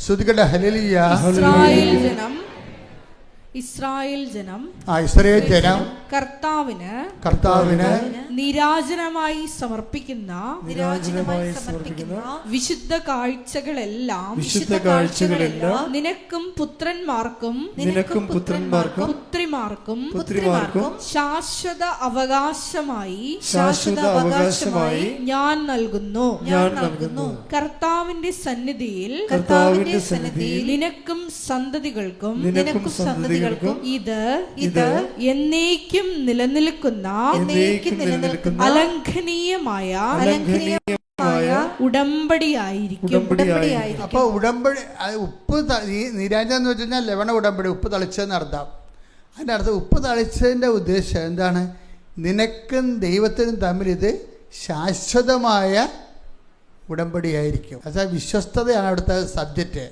ശ്രുതിക്കട്ടെ. ഹല്ലേലൂയ. ഇസ്രായേൽ ജനം കർത്താവിന് നിരാജനമായി സമർപ്പിക്കുന്ന വിശുദ്ധ കാഴ്ചകളെല്ലാം നിനക്കും പുത്രന്മാർക്കും പുത്രിമാർക്കും ശാശ്വത അവകാശമായി ഞാൻ നൽകുന്നു. കർത്താവിന്റെ സന്നിധിയിൽ നിനക്കും സന്തതികൾക്കും ഇത് എന്നേക്കും നിലനിൽക്കുന്ന അലംഘനീയമായ ഉടമ്പടിയായിരിക്കും. അപ്പോൾ ഉടമ്പടി ഉപ്പ് നീരാജെന്ന് വെച്ച് കഴിഞ്ഞാൽ ലവണ ഉടമ്പടി, ഉപ്പ് തളിച്ചതെന്ന് അർത്ഥം. അതിൻ്റെ അർത്ഥം ഉപ്പ് തളിച്ചതിൻ്റെ ഉദ്ദേശം എന്താണ്? നിനക്കും ദൈവത്തിനും തമ്മിൽ ഇത് ശാശ്വതമായ ഉടമ്പടിയായിരിക്കും. അതാ വിശ്വസ്തതയാണ് അവിടുത്തെ സബ്ജക്റ്റ്.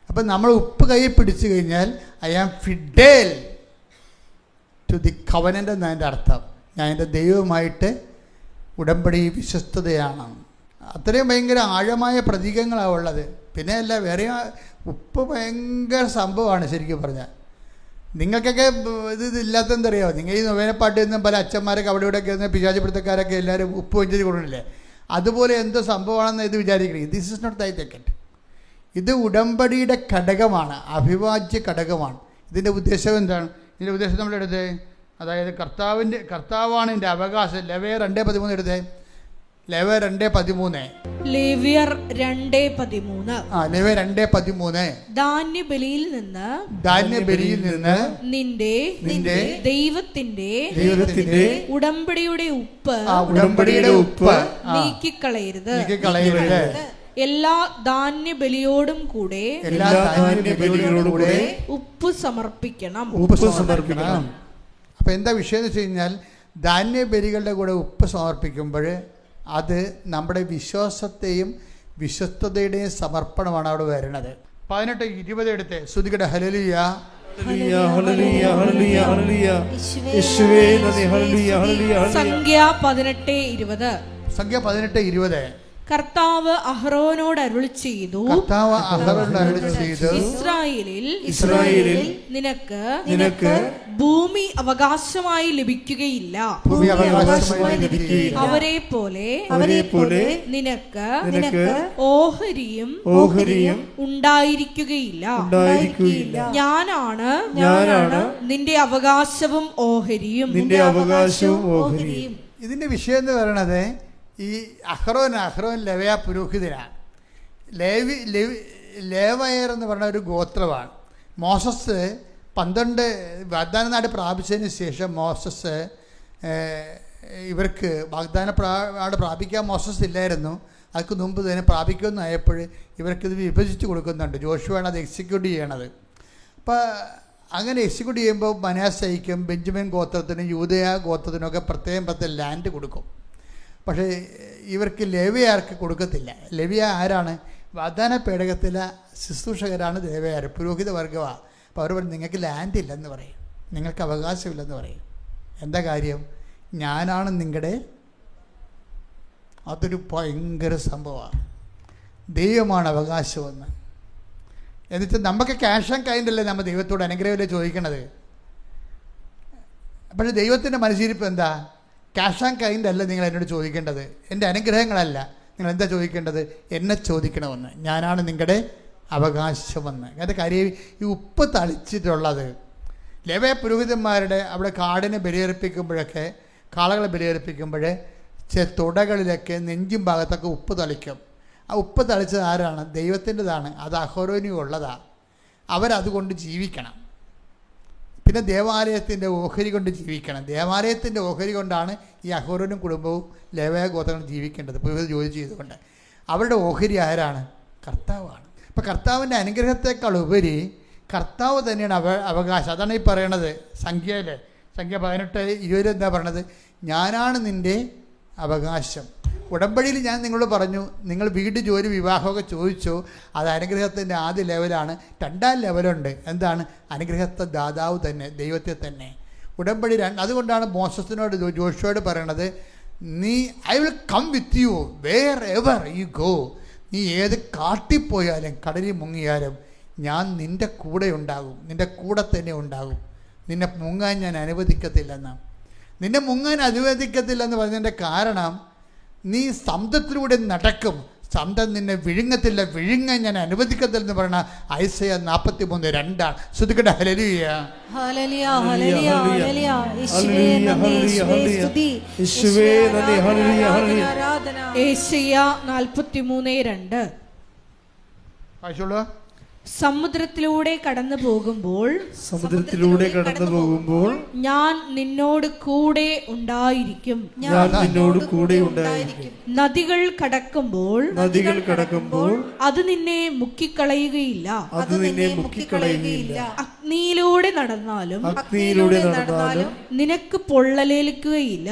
അപ്പം നമ്മൾ ഉപ്പ് കയ്യിൽ പിടിച്ചു കഴിഞ്ഞാൽ I am fidel to the covenant എന്നതിൻ്റെ അർത്ഥം. ഞാൻ എൻ്റെ ദൈവവുമായിട്ട് ഉടമ്പടി വിശ്വസ്തതയാണ്. അത്രയും ഭയങ്കര ആഴമായ പ്രതീകങ്ങളാണ് ഉള്ളത്. പിന്നെ അല്ല, വേറെ ഉപ്പ് ഭയങ്കര സംഭവമാണ് ശരിക്കും പറഞ്ഞാൽ. നിങ്ങൾക്കൊക്കെ ഇതില്ലാത്തതെന്തറിയാമോ? നിങ്ങൾ ഈ നൊവേനപ്പാട്ടിൽ നിന്നും പല അച്ഛന്മാരൊക്കെ അവിടെ ഇവിടെയൊക്കെ ഇരുന്ന് പിശാചിപ്പിടുത്തക്കാരൊക്കെ എല്ലാവരും ഉപ്പ് വെഞ്ചരി കൊടുക്കണില്ലേ? അതുപോലെ എന്തോ സംഭവമാണെന്ന് ഇത് വിചാരിക്കണേ. ദിസ് ഇസ് നോട്ട് ദൈ ടെക്കറ്റ്. ഇത് ഉടമ്പടിയുടെ ഘടകമാണ്, അവിഭാജ്യ ഘടകമാണ്. ഇതിൻ്റെ ഉദ്ദേശം എന്താണ്? ഇതിൻ്റെ ഉദ്ദേശം നമ്മളെടുത്തേ, അതായത് കർത്താവാണ് എൻ്റെ അവകാശം. ലേവ്യർ 2:13 എടുത്തേ. ലേവ്യർ 2:13. ലേവ്യർ 2:13. ലേവ്യർ 2:13. ധാന്യബലിയിൽ നിന്ന് നിന്റെ ദൈവത്തിന്റെ ഉടമ്പടിയുടെ ഉപ്പ് നീക്കിക്കളയരുത്. എല്ലാ ധാന്യബലിയോടും കൂടെ ഉപ്പ് സമർപ്പിക്കണം. അപ്പം എന്താ വിഷയം എന്ന് വെച്ച് കഴിഞ്ഞാൽ, ധാന്യബലികളുടെ കൂടെ ഉപ്പ് സമർപ്പിക്കുമ്പോൾ അത് നമ്മുടെ വിശ്വാസത്തെയും വിശ്വസ്തതയുടെയും സമർപ്പണമാണ് അവിടെ വരുന്നത്. 18:20 എടുത്ത് ശ്രുതികട. ഹല്ലേലൂയ. സംഖ്യ 18:20. സംഖ്യ 18:20. കർത്താവ് അഹ്റോനോട് അരുളി ചെയ്തു, ഇസ്രായേലിൽ നിനക്ക് ഭൂമി അവകാശമായി ലഭിക്കുകയില്ല. അവരെ പോലെ നിനക്ക് ഓഹരിയും ഉണ്ടായിരിക്കുകയില്ല. ഞാനാണ് നിന്റെ അവകാശവും ഓഹരിയും. ഇതിന്റെ വിഷയം എന്ന് പറയണത്, ഈ അഹ്റോൻ ലെവയ പുരോഹിതനാണ്. ലേവയർ എന്ന് പറയുന്ന ഒരു ഗോത്രമാണ്. മോസസ് 12 വാഗ്ദാന നാട് പ്രാപിച്ചതിന് ശേഷം മോസസ് ഇവർക്ക് വാഗ്ദാന നാട് പ്രാപിക്കാൻ മോസസ് ഇല്ലായിരുന്നു. അതിന് മുമ്പ് തന്നെ പ്രാപിക്കുമെന്നായപ്പോൾ ഇവർക്കിത് വിഭജിച്ച് കൊടുക്കുന്നുണ്ട്. ജോഷുവാണ് അത് എക്സിക്യൂട്ട് ചെയ്യണത്. അപ്പോൾ അങ്ങനെ എക്സിക്യൂട്ട് ചെയ്യുമ്പോൾ മനാസയ്ക്കും ബെഞ്ചമിൻ ഗോത്രത്തിനും യൂദയ ഗോത്രത്തിനൊക്കെ പ്രത്യേകം ലാൻഡ് കൊടുക്കും. പക്ഷേ ഇവർക്ക് ലേവ്യർക്ക് കൊടുക്കത്തില്ല. ലേവ്യ ആരാണ്? വാഗ്ദാന പേടകത്തിലെ ശുശ്രൂഷകരാണ് ലേവ്യർ, പുരോഹിത വർഗമാണ്. അപ്പോൾ അവർ പറയും, നിങ്ങൾക്ക് ലാൻഡ് ഇല്ലെന്ന് പറയും, നിങ്ങൾക്ക് അവകാശമില്ലെന്ന് പറയും. എന്താ കാര്യം? ഞാനാണ് നിങ്ങളുടെ. അതൊരു ഭയങ്കര സംഭവമാണ്. ദൈവമാണ് അവകാശമെന്ന്. എന്നിട്ട് നമുക്ക് ക്യാഷ് ആൻഡ് കൈൻഡല്ലേ നമ്മൾ ദൈവത്തോട് അനുഗ്രഹമല്ലേ ചോദിക്കണത്. പക്ഷേ ദൈവത്തിൻ്റെ മനസ്സിരിപ്പ് എന്താ? ക്യാഷ് ആൻഡ് കൈൻഡ് അല്ല നിങ്ങൾ എന്നോട് ചോദിക്കേണ്ടത്, എൻ്റെ അനുഗ്രഹങ്ങളല്ല. നിങ്ങൾ എന്താ ചോദിക്കേണ്ടത്? എന്നെ ചോദിക്കണമെന്ന്. ഞാനാണ് നിങ്ങളുടെ അവകാശമെന്ന്. അങ്ങനത്തെ കാര്യം ഈ ഉപ്പ് തളിച്ചിട്ടുള്ളത് ലേവ്യ പുരോഹിതന്മാരുടെ അവിടെ കാടിനെ ബലിയർപ്പിക്കുമ്പോഴൊക്കെ, കാളകളെ ബലിയർപ്പിക്കുമ്പോൾ തുടകളിലൊക്കെ നെഞ്ചും ഭാഗത്തൊക്കെ ഉപ്പ് തളിക്കും. ആ ഉപ്പ് തളിച്ചത് ആരാണ്? ദൈവത്തിൻ്റെതാണ്. അത് അഹരോനും ഉള്ളതാണ്. അവരതുകൊണ്ട് ജീവിക്കണം. പിന്നെ ദേവാലയത്തിൻ്റെ ഓഹരി കൊണ്ട് ജീവിക്കണം. ദേവാലയത്തിൻ്റെ ഓഹരി കൊണ്ടാണ് ഈ അഹരോനും കുടുംബവും ലേവ്യ ഗോത്രങ്ങളും ജീവിക്കേണ്ടത്. പുരോഹിത ജോലി ചെയ്തുകൊണ്ട് അവരുടെ ഓഹരി ആരാണ്? കർത്താവാണ്. അപ്പോൾ കർത്താവിൻ്റെ അനുഗ്രഹത്തെക്കാൾ ഉപരി കർത്താവ് തന്നെയാണ് അവകാശം. അതാണ് ഈ പറയണത് സംഖ്യ 18:20 എന്താ പറയണത്? ഞാനാണ് നിൻ്റെ അവകാശം. ഉടമ്പടിയിൽ ഞാൻ നിങ്ങളോട് പറഞ്ഞു, നിങ്ങൾ വീട്, ജോലി, വിവാഹമൊക്കെ ചോദിച്ചോ, അത് അനുഗ്രഹത്തിൻ്റെ ആദ്യ ലെവലാണ്. 2ാം ലെവലുണ്ട്. എന്താണ്? അനുഗ്രഹത്തെ ദാതാവ് തന്നെ, ദൈവത്തെ തന്നെ. ഉടമ്പടി അതുകൊണ്ടാണ് മോസസിനോട് ജോഷുവോട് പറയണത്, I will come with you wherever you go. നീ ഏത് കാട്ടിപ്പോയാലും കടലിൽ മുങ്ങിയാലും ഞാൻ നിൻ്റെ കൂടെ ഉണ്ടാകും, നിൻ്റെ കൂടെ തന്നെ ഉണ്ടാകും. നിന്നെ മുങ്ങാൻ ഞാൻ അനുവദിക്കത്തില്ലെന്ന്. നിന്നെ മുങ്ങാൻ അനുവദിക്കത്തില്ലെന്ന് പറഞ്ഞതിൻ്റെ കാരണം, നീ സമുദ്രത്തിലൂടെ നടക്കും, സമുദ്രം നിന്നെ വിഴുങ്ങത്തില്ല, വിഴുങ്ങാൻ ഞാൻ അനുവദിക്കത്തില്ലെന്ന് പറയുന്ന ഐസയ 43:2. ശ്രദ്ധിക്കട്ടെ. ഹല്ലേലൂയ. യേശയ്യ 43:2. വായിച്ചോളൂ. സമുദ്രത്തിലൂടെ കടന്നു പോകുമ്പോൾ ഞാൻ നിന്നോട് കൂടെ ഉണ്ടായിരിക്കും. നദികൾ കടക്കുമ്പോൾ അത് നിന്നെ മുക്കിക്കളയുകയില്ല. അഗ്നിയിലൂടെ നടന്നാലും നിനക്ക് പൊള്ളലേൽക്കുകയില്ല.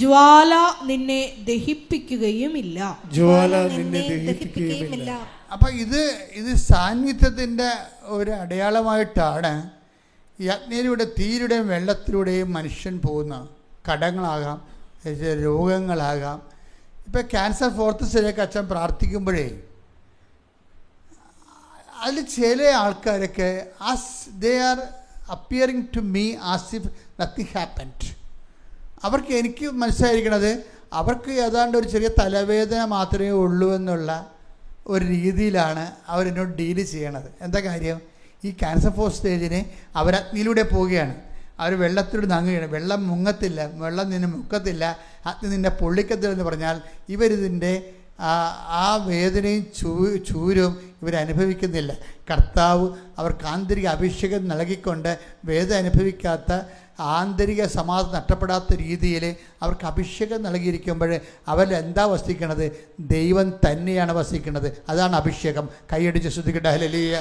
ജ്വാല നിന്നെ ദഹിപ്പിക്കുകയുമില്ല. അപ്പം ഇത് സാന്നിധ്യത്തിൻ്റെ ഒരു അടയാളമായിട്ടാണ് ഈ അഗ്നിയിലൂടെ, തീയിലൂടെയും വെള്ളത്തിലൂടെയും മനുഷ്യൻ പോകുന്ന കടങ്ങളാകാം, രോഗങ്ങളാകാം. ഇപ്പം ക്യാൻസർ 4th സ്റ്റേജിലേക്ക് അച്ഛൻ പ്രാർത്ഥിക്കുമ്പോഴേ അതിൽ ചില ആൾക്കാരൊക്കെ they are appearing to me as if nothing happened. അവർക്ക് എനിക്ക് മനസ്സിലായിരിക്കണത് അവർക്ക് ഏതാണ്ട് ഒരു ചെറിയ തലവേദന മാത്രമേ ഉള്ളൂ എന്നുള്ള ഒരു രീതിയിലാണ് അവരെന്നോട് ഡീല് ചെയ്യണത്. എന്താ കാര്യം? ഈ ക്യാൻസർ 4th സ്റ്റേജിന് അവർ അഗ്നിയിലൂടെ പോവുകയാണ്. അവർ വെള്ളത്തിലൂടെ നങ്ങുകയാണ്. വെള്ളം മുങ്ങത്തില്ല, വെള്ളം നിന്നെ മുക്കത്തില്ല, അഗ്നി നിന്നെ പൊള്ളിക്കത്തില്ലെന്ന് പറഞ്ഞാൽ ഇവരിതിൻ്റെ ആ വേദനയും ചൂരും ഇവരനുഭവിക്കുന്നില്ല. കർത്താവ് അവർക്ക് ആന്തരിക അഭിഷേകം നൽകിക്കൊണ്ട് വേദന അനുഭവിക്കാത്ത, ആന്തരിക സമാധാനം നഷ്ടപ്പെടാത്ത രീതിയിൽ അവർക്ക് അഭിഷേകം നൽകിയിരിക്കുമ്പോൾ അവരെന്താ വസിക്കണത്? ദൈവം തന്നെയാണ് വസിക്കുന്നത്. അതാണ് അഭിഷേകം. കൈയടിച്ച് ശ്രദ്ധിക്കട്ടെ. ഹല്ലേലൂയ.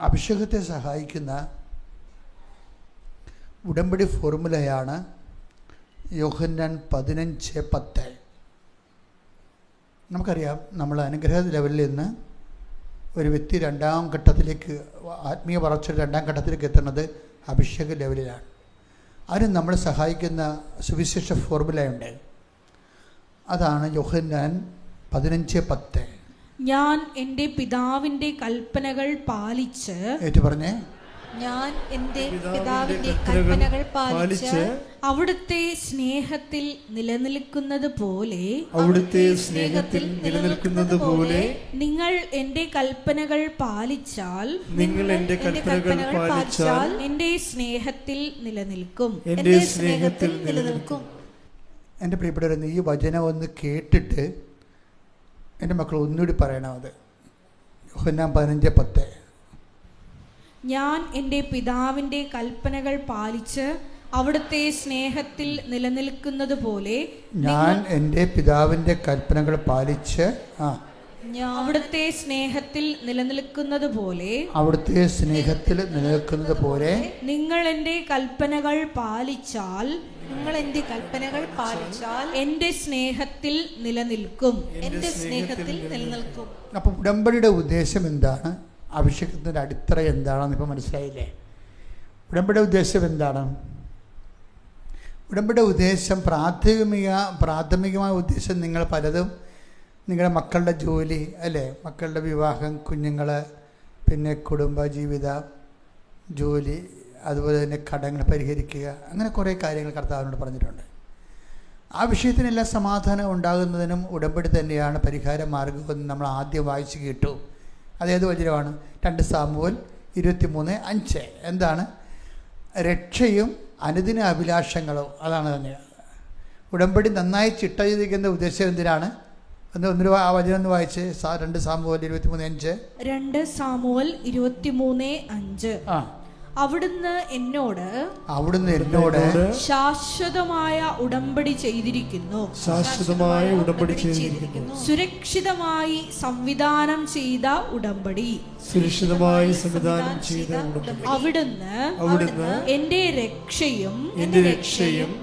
അഭിഷേകത്തെ സഹായിക്കുന്ന ഉടമ്പടി ഫോർമുലയാണ് യോഹന്നാൻ 15:10. നമുക്കറിയാം, നമ്മൾ അനുഗ്രഹ ലെവലിൽ നിന്ന് ഒരു വ്യക്തി രണ്ടാം ഘട്ടത്തിലേക്ക്, ആത്മീയ വളർച്ചയുടെ രണ്ടാം ഘട്ടത്തിലേക്ക് എത്തുന്നത് അഭിഷേക ലെവലിലാണ്. അതിന് നമ്മളെ സഹായിക്കുന്ന സുവിശേഷ ഫോർമുലയുണ്ട്. അതാണ് യോഹന്നാൻ 15:10. ഞാൻ എൻ്റെ പിതാവിൻ്റെ കൽപ്പനകൾ പാലിച്ച്, ഏറ്റു പറഞ്ഞേ, ഞാൻ എൻ്റെ പിതാവിൻ്റെ കൽപ്പനകൾ പാലിച്ച് അവിടുത്തെ സ്നേഹത്തിൽ നിലനിൽക്കുന്നത് പോലെ, നിങ്ങൾ എൻ്റെ കൽപ്പനകൾ പാലിച്ചാൽ എൻ്റെ സ്നേഹത്തിൽ നിലനിൽക്കും. എൻ്റെ പ്രിയപ്പെട്ടവരെ, ഈ വചനം ഒന്ന് കേട്ടിട്ട് എൻ്റെ മക്കൾ ഒന്നുകൂടി പറയണം. അത് യോഹന്നാൻ 15:10. ഞാൻ എൻ്റെ പിതാവിൻ്റെ കൽപ്പനകൾ പാലിച്ച് അവിടുത്തെ സ്നേഹത്തിൽ നിലനിൽക്കുന്നത് പോലെ, ഞാൻ എൻ്റെ പിതാവിൻ്റെ കൽപ്പനകൾ പാലിച്ച് അവിടുത്തെ സ്നേഹത്തിൽ നിലനിൽക്കുന്നത് പോലെ, നിങ്ങൾ എൻ്റെ കൽപ്പനകൾ പാലിച്ചാൽ എൻ്റെ സ്നേഹത്തിൽ നിലനിൽക്കും. അപ്പം ഉടമ്പടിയുടെ ഉദ്ദേശം എന്താണ്? അഭിഷേകത്തിൻ്റെ അടിത്തറ എന്താണെന്ന് ഇപ്പം മനസ്സിലായില്ലേ? ഉടമ്പടിയുടെ ഉദ്ദേശം എന്താണ്? ഉടമ്പടിയുടെ ഉദ്ദേശം, പ്രാഥമികമായ ഉദ്ദേശം, നിങ്ങൾ പലതും നിങ്ങളുടെ മക്കളുടെ ജോലി, അല്ലേ, മക്കളുടെ വിവാഹം, കുഞ്ഞുങ്ങൾ, പിന്നെ കുടുംബ ജീവിത, ജോലി, അതുപോലെ തന്നെ കടങ്ങൾ പരിഹരിക്കുക, അങ്ങനെ കുറേ കാര്യങ്ങൾ കർത്താവിനോട് പറഞ്ഞിട്ടുണ്ട്. ആ വിഷയത്തിനെല്ലാം സമാധാനം ഉണ്ടാകുന്നതിനും ഉടമ്പടി തന്നെയാണ് പരിഹാര മാർഗ്ഗമെന്ന് നമ്മൾ ആദ്യം വായിച്ച് കേട്ടു. അതേത് വചനമാണ്? 2 സാമുവേൽ 23:5. എന്താണ്? രക്ഷയും അനുദിന അഭിലാഷങ്ങളും. അതാണ് തന്നെ ഉടമ്പടി നന്നായി ചിട്ടയിരിക്കുന്ന ഉദ്ദേശം. എന്തിനാണ്? ആ വചനം ഒന്ന് വായിച്ച്. 2 സാമുവേൽ 23:5. 2 സാമുവേൽ 23:5. അവിടുന്ന് എന്നോട് ശാശ്വതമായ ഉടമ്പടി ചെയ്തിരിക്കുന്നു. സുരക്ഷിതമായി സംവിധാനം ചെയ്ത ഉടമ്പടി. അവിടുന്ന് എന്റെ രക്ഷയും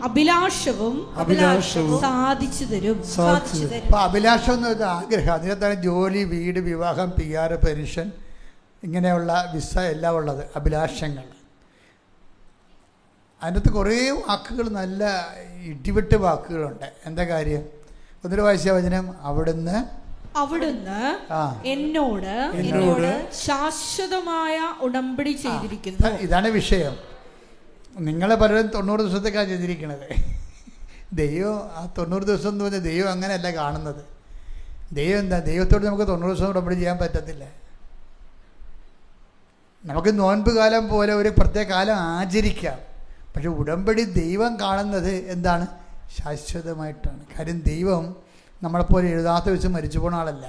അഭിലാഷവും സാധിച്ചു തരും. അഭിലാഷം എന്ന് പറഞ്ഞാൽ ആഗ്രഹം. അതിനകത്താണ് ജോലി, വീട്, വിവാഹം, PR, പെൻഷൻ, ഇങ്ങനെയുള്ള വിസ എല്ലാം ഉള്ളത്. അഭിലാഷങ്ങൾ. അതിനകത്ത് കുറേ വാക്കുകൾ, നല്ല ഇടിവിട്ട് വാക്കുകളുണ്ട്. എന്താ കാര്യം? ഒന്നൊരു വായിച്ച വചനം. അവിടുന്ന് എന്നോട് ശാശ്വതമായ ഉടമ്പടി ചെയ്തിരിക്കുന്നു. ഇതാണ് വിഷയം. നിങ്ങളെ പലരും 90 ദിവസത്തേക്കാണ് ചെയ്തിരിക്കുന്നത്. ദൈവം ആ 90 ദിവസം എന്ന് പറഞ്ഞാൽ ദൈവം അങ്ങനെയല്ല കാണുന്നത്. ദൈവം എന്താ? ദൈവത്തോട് നമുക്ക് 90 ദിവസം ഉടമ്പടി ചെയ്യാൻ പറ്റത്തില്ല. നമുക്ക് നോൻപ് കാലം പോലെ ഒരു പ്രത്യേക കാലം ആചരിക്കാം. പക്ഷെ ഉടമ്പടി ദൈവം കാണുന്നത് എന്താണ്? ശാശ്വതമായിട്ടാണ്. കാര്യം ദൈവം നമ്മളെപ്പോലെ എഴുതാത്ത വെച്ച് മരിച്ചു പോണ ആളല്ല.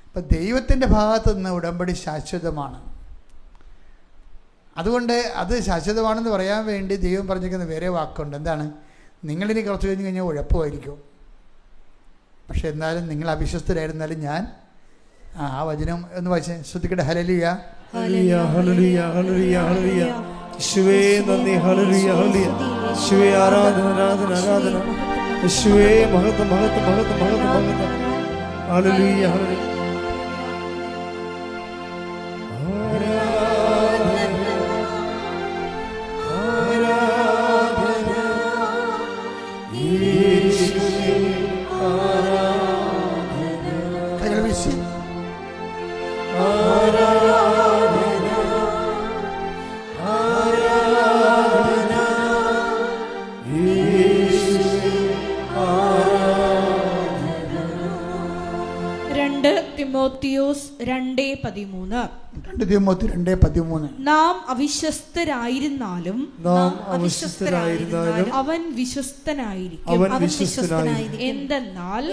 അപ്പം ദൈവത്തിൻ്റെ ഭാഗത്ത് നിന്ന് ഉടമ്പടി ശാശ്വതമാണ്. അതുകൊണ്ട് അത് ശാശ്വതമാണെന്ന് പറയാൻ വേണ്ടി ദൈവം പറഞ്ഞിരിക്കുന്ന വേറെ വാക്കുണ്ട്. എന്താണ്? നിങ്ങളിനി കുറച്ച് കഴിഞ്ഞ് കഴിഞ്ഞാൽ ഉഴപ്പമായിരിക്കും. പക്ഷെ എന്നാലും നിങ്ങൾ അവിശ്വസ്തരായിരുന്നാലും ഞാൻ ആ വചനം ഒന്ന് വായിച്ചേ. ശ്രദ്ധിക്കട്ടെ. ഹല്ലേലൂയ, ഹല്ലേലൂയ, ഹല്ലേലൂയ, ഹല്ലേലൂയ, ഹല്ലേലൂയ. യേശുവേ നന്ദി. ഹല്ലേലൂയ, ഹല്ലേലൂയ. യേശുവേ ആരാധന, ആരാധന, ആരാധന. യേശുവേ മഹത്വം, മഹത്വം, മഹത്വം, മഹത്വം, മഹത്വം. ഹല്ലേലൂയ, ഹല്ലേലൂയ. 2 തിമോത്തി 2:13. നാം അവിശ്വസ്തരായിരുന്നാലും അവൻ വിശ്വസ്തനായിരിക്കും. അവൻ വിശ്വസ്തനായിരിക്കും. എന്തെന്നാൽ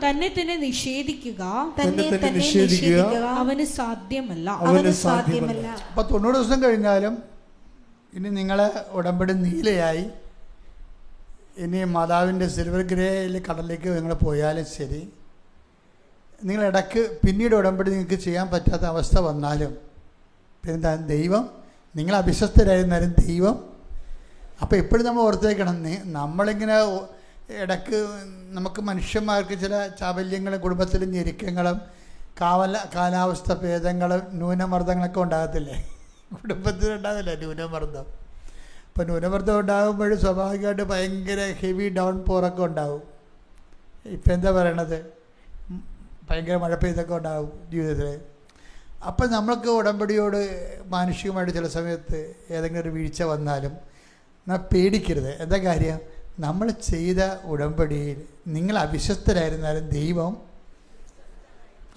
തന്നെ തന്നെ നിഷേധിക്കുക അവന് സാധ്യമല്ല. അപ്പോൾ 90 ദിവസം കഴിഞ്ഞാലും ഇനി നിങ്ങളെ ഉടമ്പടി നീലയായി, ഇനി മാതാവിൻ്റെ സിൽവർ ഗ്രേയിൽ കടലിലേക്ക് നിങ്ങൾ പോയാലും ശരി, നിങ്ങളിടയ്ക്ക് പിന്നീട് ഉടമ്പടി നിങ്ങൾക്ക് ചെയ്യാൻ പറ്റാത്ത അവസ്ഥ വന്നാലും എന്താ, ദൈവം നിങ്ങൾ അവിശ്വസ്തരായിരുന്നാലും ദൈവം. അപ്പോൾ എപ്പോഴും നമ്മൾ ഓർത്തേക്കണം, നമ്മളിങ്ങനെ ഇടയ്ക്ക് നമുക്ക് മനുഷ്യന്മാർക്ക് ചില ചാബല്യങ്ങളും കുടുംബത്തിലും ഞെരുക്കങ്ങളും കാലാവസ്ഥ ഭേദങ്ങളും ന്യൂനമർദ്ദങ്ങളൊക്കെ ഉണ്ടാകത്തില്ലേ? കുടുംബത്തിലുണ്ടാകില്ല ന്യൂനമർദ്ദം. അപ്പോൾ ന്യൂനമർദ്ദം ഉണ്ടാകുമ്പോഴും സ്വാഭാവികമായിട്ട് ഭയങ്കര ഹെവി ഡൗൺ പോറൊക്കെ ഉണ്ടാകും. ഇപ്പം എന്താ പറയണത്, ഭയങ്കര മഴ പെയ്തൊക്കെ ഉണ്ടാകും ജീവിതത്തിൽ. അപ്പം നമ്മൾക്ക് ഉടമ്പടിയോട് മാനുഷികമായിട്ട് ചില സമയത്ത് ഏതെങ്കിലും ഒരു വീഴ്ച വന്നാലും നാം പേടിക്കരുത്. എന്താ കാര്യം, നമ്മൾ ചെയ്ത ഉടമ്പടിയിൽ നിങ്ങൾ അവിശ്വസ്തരായിരുന്നാലും ദൈവം.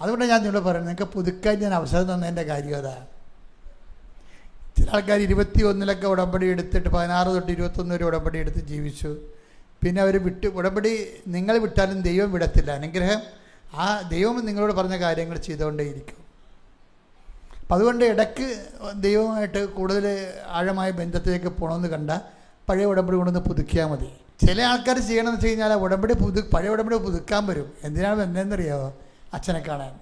അതുകൊണ്ടാണ് ഞാൻ നിങ്ങളോട് പറയുന്നത്, നിങ്ങൾക്ക് പുതുക്കാൻ ഞാൻ അവസരം തന്നതിൻ്റെ കാര്യം അതാണ്. ചില ആൾക്കാർ 21 ഉടമ്പടി എടുത്തിട്ട് 16 തൊട്ട് 21 വരെ ഉടമ്പടി എടുത്ത് ജീവിച്ചു. പിന്നെ അവർ ഉടമ്പടി നിങ്ങൾ വിട്ടാലും ദൈവം വിടത്തില്ല. അനുഗ്രഹം ആ ദൈവം നിങ്ങളോട് പറഞ്ഞ കാര്യങ്ങൾ ചെയ്തുകൊണ്ടേയിരിക്കും. അപ്പം അതുകൊണ്ട് ഇടയ്ക്ക് ദൈവമായിട്ട് കൂടുതൽ ആഴമായ ബന്ധത്തിലേക്ക് പോകണമെന്ന് കണ്ടാൽ പഴയ ഉടമ്പടി കൊണ്ടൊന്ന് പുതുക്കിയാൽ മതി. ചില ആൾക്കാർ ചെയ്യണമെന്ന് വെച്ച് കഴിഞ്ഞാൽ പഴയ ഉടമ്പടി പുതുക്കാൻ വരും. എന്തിനാണ് വന്നതെന്നറിയാമോ? അച്ഛനെ കാണാൻ.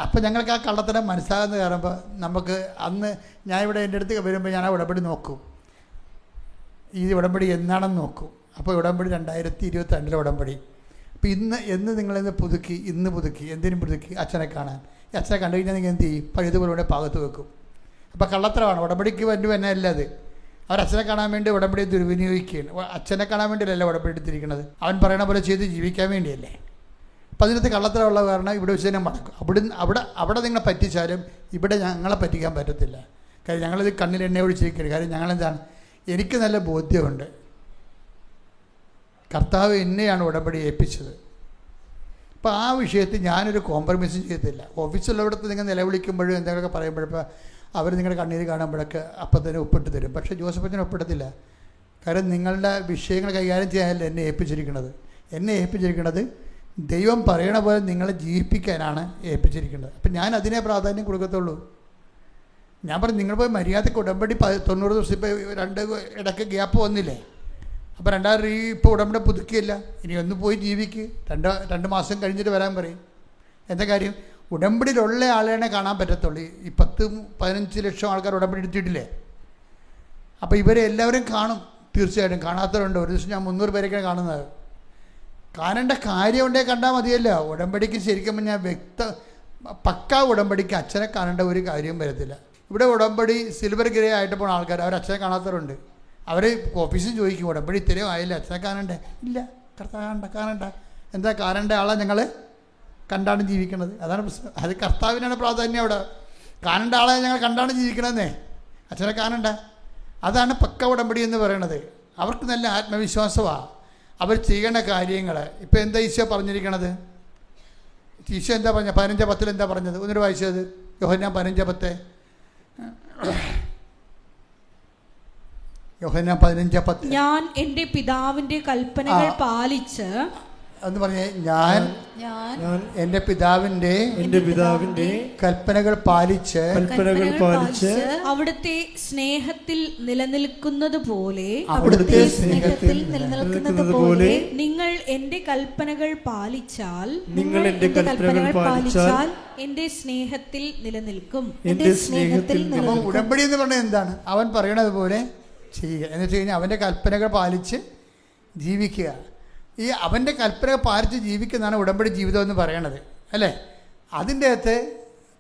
അപ്പം ഞങ്ങൾക്ക് ആ കള്ളത്തരം മനസ്സിലാകുന്ന കയറുമ്പോൾ നമുക്ക് അന്ന് ഞാൻ ഇവിടെ എൻ്റെ അടുത്ത് വരുമ്പോൾ ഞാൻ ആ ഉടമ്പടി നോക്കും, ഈ ഉടമ്പടി എന്നാണെന്ന് നോക്കും. അപ്പോൾ ഉടമ്പടി 2022 ഉടമ്പടി. അപ്പോൾ എന്ന് നിങ്ങളിന്ന് പുതുക്കി, എന്തിനും പുതുക്കി? അച്ഛനെ കാണാൻ. ഈ അച്ഛനെ കണ്ടു കഴിഞ്ഞാൽ നിങ്ങൾ എന്ത് ചെയ്യും? പഴുതുപോലെ പാകത്ത് വെക്കും. അപ്പോൾ കള്ളത്തരമാണ്. ഉടമ്പടിക്ക് വേണ്ടി തന്നെ അല്ല അത്. അവരച്ഛനെ കാണാൻ വേണ്ടി ഉടമ്പടി ദുർവിനിയോഗിക്കുകയാണ്. അച്ഛനെ കാണാൻ വേണ്ടിയല്ല ഉടമ്പടി എടുത്തിരിക്കുന്നത്, അവൻ പറയണ പോലെ ചെയ്ത് ജീവിക്കാൻ വേണ്ടിയല്ലേ. അപ്പം അതിനകത്ത് കള്ളത്തരമുള്ള കാരണം ഇവിടെ വെച്ച് തന്നെ മടക്കും. അവിടെ നിങ്ങളെ പറ്റിച്ചാലും ഇവിടെ ഞങ്ങളെ പറ്റിക്കാൻ പറ്റത്തില്ല. കാര്യം ഞങ്ങളിത് കണ്ണിൽ എണ്ണ ഒഴിച്ചിരിക്കരുത്. കാര്യം ഞങ്ങളെന്താണ്, എനിക്ക് നല്ല ബോധ്യമുണ്ട്, കർത്താവ് എന്നെയാണ് ഉടമ്പടി ഏൽപ്പിച്ചത്. അപ്പോൾ ആ വിഷയത്തിൽ ഞാനൊരു കോംപ്രമൈസും ചെയ്തില്ല. ഓഫീസിലുള്ളവിടത്ത് നിങ്ങൾ നിലവിളിക്കുമ്പോഴും എന്തെങ്കിലുമൊക്കെ പറയുമ്പോഴപ്പോൾ അവർ നിങ്ങളുടെ കണ്ണീര് കാണുമ്പോഴൊക്കെ അപ്പം തന്നെ ഒപ്പിട്ട് തരും. പക്ഷേ ജോസഫച്ചനെ ഒപ്പിടത്തില്ല. കാരണം നിങ്ങളുടെ വിഷയങ്ങൾ കൈകാര്യം ചെയ്യാനല്ല എന്നെ ഏൽപ്പിച്ചിരിക്കുന്നത് ദൈവം പറയണ പോലെ നിങ്ങളെ ജീവിപ്പിക്കാനാണ് ഏൽപ്പിച്ചിരിക്കുന്നത്. അപ്പം ഞാൻ അതിനെ പ്രാധാന്യം കൊടുക്കത്തുള്ളൂ. ഞാൻ പറഞ്ഞു, നിങ്ങൾ പോയി മര്യാദയ്ക്ക് ഉടമ്പടി 90 ദിവസം ഇപ്പോൾ 2 ഇടയ്ക്ക് ഗ്യാപ്പ് വന്നില്ലേ? അപ്പോൾ 2000 ഇപ്പോൾ ഉടമ്പടി പുതുക്കിയില്ല, ഇനി ഒന്ന് പോയി ജീവിക്ക്, 2 മാസം കഴിഞ്ഞിട്ട് വരാൻ പറയും. എന്താ കാര്യം, ഉടമ്പടിയിലുള്ള ആളെയാണ് കാണാൻ പറ്റത്തുള്ളൂ. ഈ 10-15 ലക്ഷം ആൾക്കാർ ഉടമ്പടി എടുത്തിട്ടില്ലേ? അപ്പോൾ ഇവരെ എല്ലാവരും കാണും, തീർച്ചയായിട്ടും. കാണാത്തവരുണ്ട്. ഒരു ദിവസം ഞാൻ 300 പേരൊക്കെയാണ് കാണുന്നത്. കാണേണ്ട കാര്യം ഉണ്ടെങ്കിൽ കണ്ടാൽ മതിയല്ലോ. ഉടമ്പടിക്ക് ശരിക്കും ഞാൻ പക്കാ ഉടമ്പടിക്ക് അച്ഛനെ കാണേണ്ട ഒരു കാര്യവും വരത്തില്ല. ഇവിടെ ഉടമ്പടി സിൽവർ ഗ്രേ ആയിട്ട് പോകുന്ന ആൾക്കാർ അവർ അച്ഛനെ കാണാത്തവരുണ്ട്. അവർ ഓഫീസിൽ ചോദിക്കും, ഉടമ്പടി ഇത്രയും ആയില്ല, അച്ഛനെ കാണണ്ടേ? ഇല്ല, കാണണ്ട. എന്താ കാണേണ്ട ആളെ ഞങ്ങൾ കണ്ടാണ് ജീവിക്കണത്. അതാണ് പ്രശ്നം. അത് കർത്താവിനാണ് പ്രാധാന്യം. അവിടെ കാണേണ്ട ആളെ ഞങ്ങൾ കണ്ടാണ് ജീവിക്കണമെന്നേ, അച്ഛനെ കാണണ്ട. അതാണ് പക്ക ഉടമ്പടി എന്ന് പറയണത്. അവർക്ക് നല്ല ആത്മവിശ്വാസമാണ് അവർ ചെയ്യേണ്ട കാര്യങ്ങൾ. ഇപ്പം എന്താ ഈശോ പറഞ്ഞിരിക്കണത്? ഈശോ എന്താ പറഞ്ഞത്? 15:10 എന്താ പറഞ്ഞത്? ഒന്നിട്ട് വായിച്ചത്. യോഹന്നാൻ 15:10. യോഹന്നാൻ 15:10. ഞാൻ എൻ്റെ പിതാവിൻ്റെ കൽപ്പനകൾ പാലിച്ച് എന്ന് പറഞ്ഞേ, ഞാൻ എൻ്റെ പിതാവിൻ്റെ കൽപ്പനകൾ പാലിച്ച് അവിടുത്തെ സ്നേഹത്തിൽ നിലനിൽക്കുന്നത് പോലെ നിങ്ങൾ എൻ്റെ കൽപ്പനകൾ പാലിച്ചാൽ എൻ്റെ സ്നേഹത്തിൽ നിലനിൽക്കും. ഉടമ്പടി എന്ന് പറഞ്ഞാൽ എന്താണ്? അവൻ പറയണത് പോലെ ചെയ്യുക എന്ന് വെച്ച് കഴിഞ്ഞാൽ അവൻ്റെ കൽപ്പനകൾ പാലിച്ച് ജീവിക്കുക. ഈ അവൻ്റെ കൽപ്പന പാലിച്ച് ജീവിക്കുന്നതാണ് ഉടമ്പടി ജീവിതം എന്ന് പറയണത്, അല്ലേ? അതിൻ്റെ അകത്ത്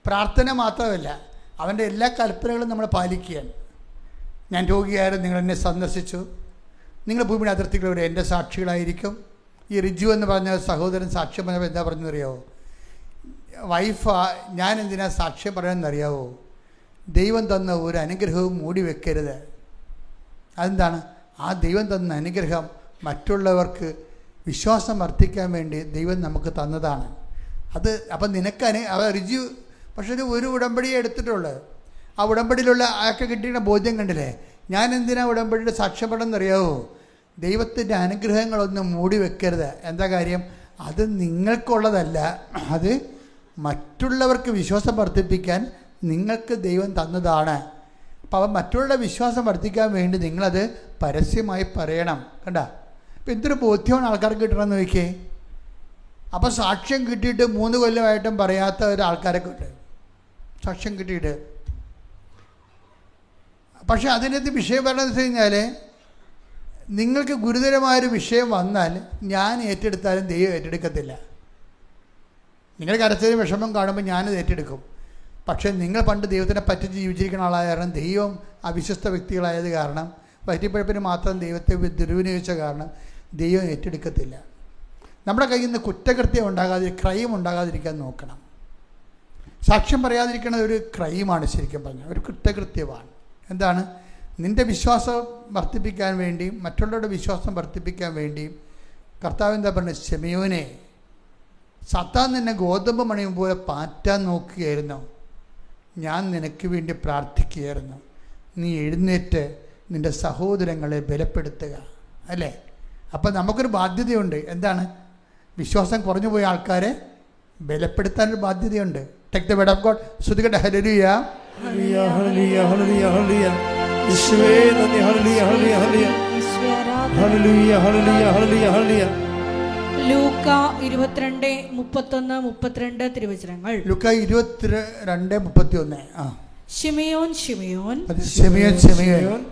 പ്രാർത്ഥന മാത്രമല്ല, അവൻ്റെ എല്ലാ കൽപ്പനകളും നമ്മൾ പാലിക്കുകയാണ്. ഞാൻ രോഗിയായാലും നിങ്ങൾ എന്നെ സന്ദർശിച്ചു, നിങ്ങൾ ഭൂമിയുടെ അതിർത്തികളോട് എൻ്റെ സാക്ഷികളായിരിക്കും. ഈ റിജു എന്ന് പറഞ്ഞ സഹോദരൻ സാക്ഷ്യം പറഞ്ഞപ്പോൾ എന്താ പറഞ്ഞെന്നറിയാവോ? ഞാൻ എന്തിനാ സാക്ഷ്യം പറയണമെന്നറിയാവോ? ദൈവം തന്ന ഒരു അനുഗ്രഹവും മൂടി വെക്കരുത്. അതെന്താണ്? ആ ദൈവം തന്ന അനുഗ്രഹം മറ്റുള്ളവർക്ക് വിശ്വാസം വർദ്ധിക്കാൻ വേണ്ടി ദൈവം നമുക്ക് തന്നതാണ്. അത് അപ്പം റിജു പക്ഷെ ഒരു ഉടമ്പടിയെ എടുത്തിട്ടുള്ളൂ. ആ ഉടമ്പടിയിലുള്ള ആൾക്ക് കിട്ടിയ ബോധ്യം കണ്ടില്ലേ? ഞാൻ എന്തിനാ ഉടമ്പടിയുടെ സാക്ഷ്യപ്പെടുന്നറിയാവോ? ദൈവത്തിൻ്റെ അനുഗ്രഹങ്ങളൊന്നും മൂടി വെക്കരുത്. എന്താ കാര്യം? അത് നിങ്ങൾക്കുള്ളതല്ല, അത് മറ്റുള്ളവർക്ക് വിശ്വാസം വർദ്ധിപ്പിക്കാൻ നിങ്ങൾക്ക് ദൈവം തന്നതാണ്. അപ്പോൾ മറ്റുള്ളവരുടെ വിശ്വാസം വർദ്ധിക്കാൻ വേണ്ടി നിങ്ങളത് പരസ്യമായി പറയണം. കണ്ട, ഇപ്പം എന്തൊരു ബോധ്യമാണ് ആൾക്കാർക്ക് കിട്ടണമെന്ന് നോക്കിയേ. അപ്പോൾ സാക്ഷ്യം കിട്ടിയിട്ട് 3 കൊല്ലമായിട്ടും പറയാത്ത ഒരാൾക്കാരൊക്കെ ഉണ്ട്, സാക്ഷ്യം കിട്ടിയിട്ട്. പക്ഷെ അതിനകത്ത് വിഷയം പറയണമെന്ന് വെച്ച് കഴിഞ്ഞാൽ, നിങ്ങൾക്ക് ഗുരുതരമായൊരു വിഷയം വന്നാൽ ഞാൻ ഏറ്റെടുത്താലും ദൈവം ഏറ്റെടുക്കത്തില്ല. നിങ്ങൾ കരച്ചതിന് വിഷമം കാണുമ്പോൾ ഞാനത് ഏറ്റെടുക്കും. പക്ഷേ നിങ്ങൾ പണ്ട് ദൈവത്തിനെ പറ്റിച്ച് ജീവിച്ചിരിക്കുന്ന ആളായ കാരണം, ദൈവം അവിശ്വസ്ത വ്യക്തികളായത് കാരണം, വയറ്റിപ്പഴപ്പിന് മാത്രം ദൈവത്തെ ദുർവിനിയോഗിച്ച കാരണം ദൈവം ഏറ്റെടുക്കത്തില്ല. നമ്മുടെ കയ്യിൽ നിന്ന് കുറ്റകൃത്യം ക്രൈം ഉണ്ടാകാതിരിക്കാൻ നോക്കണം. സാക്ഷ്യം പറയാതിരിക്കുന്നത് ഒരു ക്രൈമാണ്, ശരിക്കും പറഞ്ഞാൽ ഒരു കുറ്റകൃത്യമാണ്. എന്താണ്? നിൻ്റെ വിശ്വാസം വർദ്ധിപ്പിക്കാൻ വേണ്ടിയും മറ്റുള്ളവരുടെ വിശ്വാസം വർദ്ധിപ്പിക്കാൻ വേണ്ടിയും കർത്താവ് എന്താ പറഞ്ഞത്? ശിമയോനെ, സത്താൻ നിന്നെ ഗോതമ്പ് മണിയും പോലെ പാറ്റാൻ നോക്കുകയായിരുന്നു, ഞാൻ നിനക്ക് വേണ്ടി പ്രാർത്ഥിക്കുകയായിരുന്നു. നീ എഴുന്നേറ്റ് നിൻ്റെ സഹോദരങ്ങളെ ബലപ്പെടുത്തുക. അല്ലേ? അപ്പം നമുക്കൊരു ബാധ്യതയുണ്ട്. എന്താണ്? വിശ്വാസം കുറഞ്ഞു പോയ ആൾക്കാരെ ബലപ്പെടുത്താനൊരു ബാധ്യതയുണ്ട്. Take the word of God. ശ്രുതികട്ടെ. ഹല്ലേലൂയ, ഹല്ലേലൂയ, ഹല്ലേലൂയ, ഹല്ലേലൂയ, ഹല്ലേലൂയ. യേശുവേ നന്ദി. ഹല്ലേലൂയ, ഹല്ലേലൂയ, ഹല്ലേലൂയ, ഹല്ലേലൂയ, ഹല്ലേലൂയ, ഹല്ലേലൂയ, ഹല്ലേലൂയ. ലൂക്ക 22:31-32 തിരുവചനങ്ങൾ. ലൂക്ക 22:31. ശിമയോൻ, ശിമയോൻ,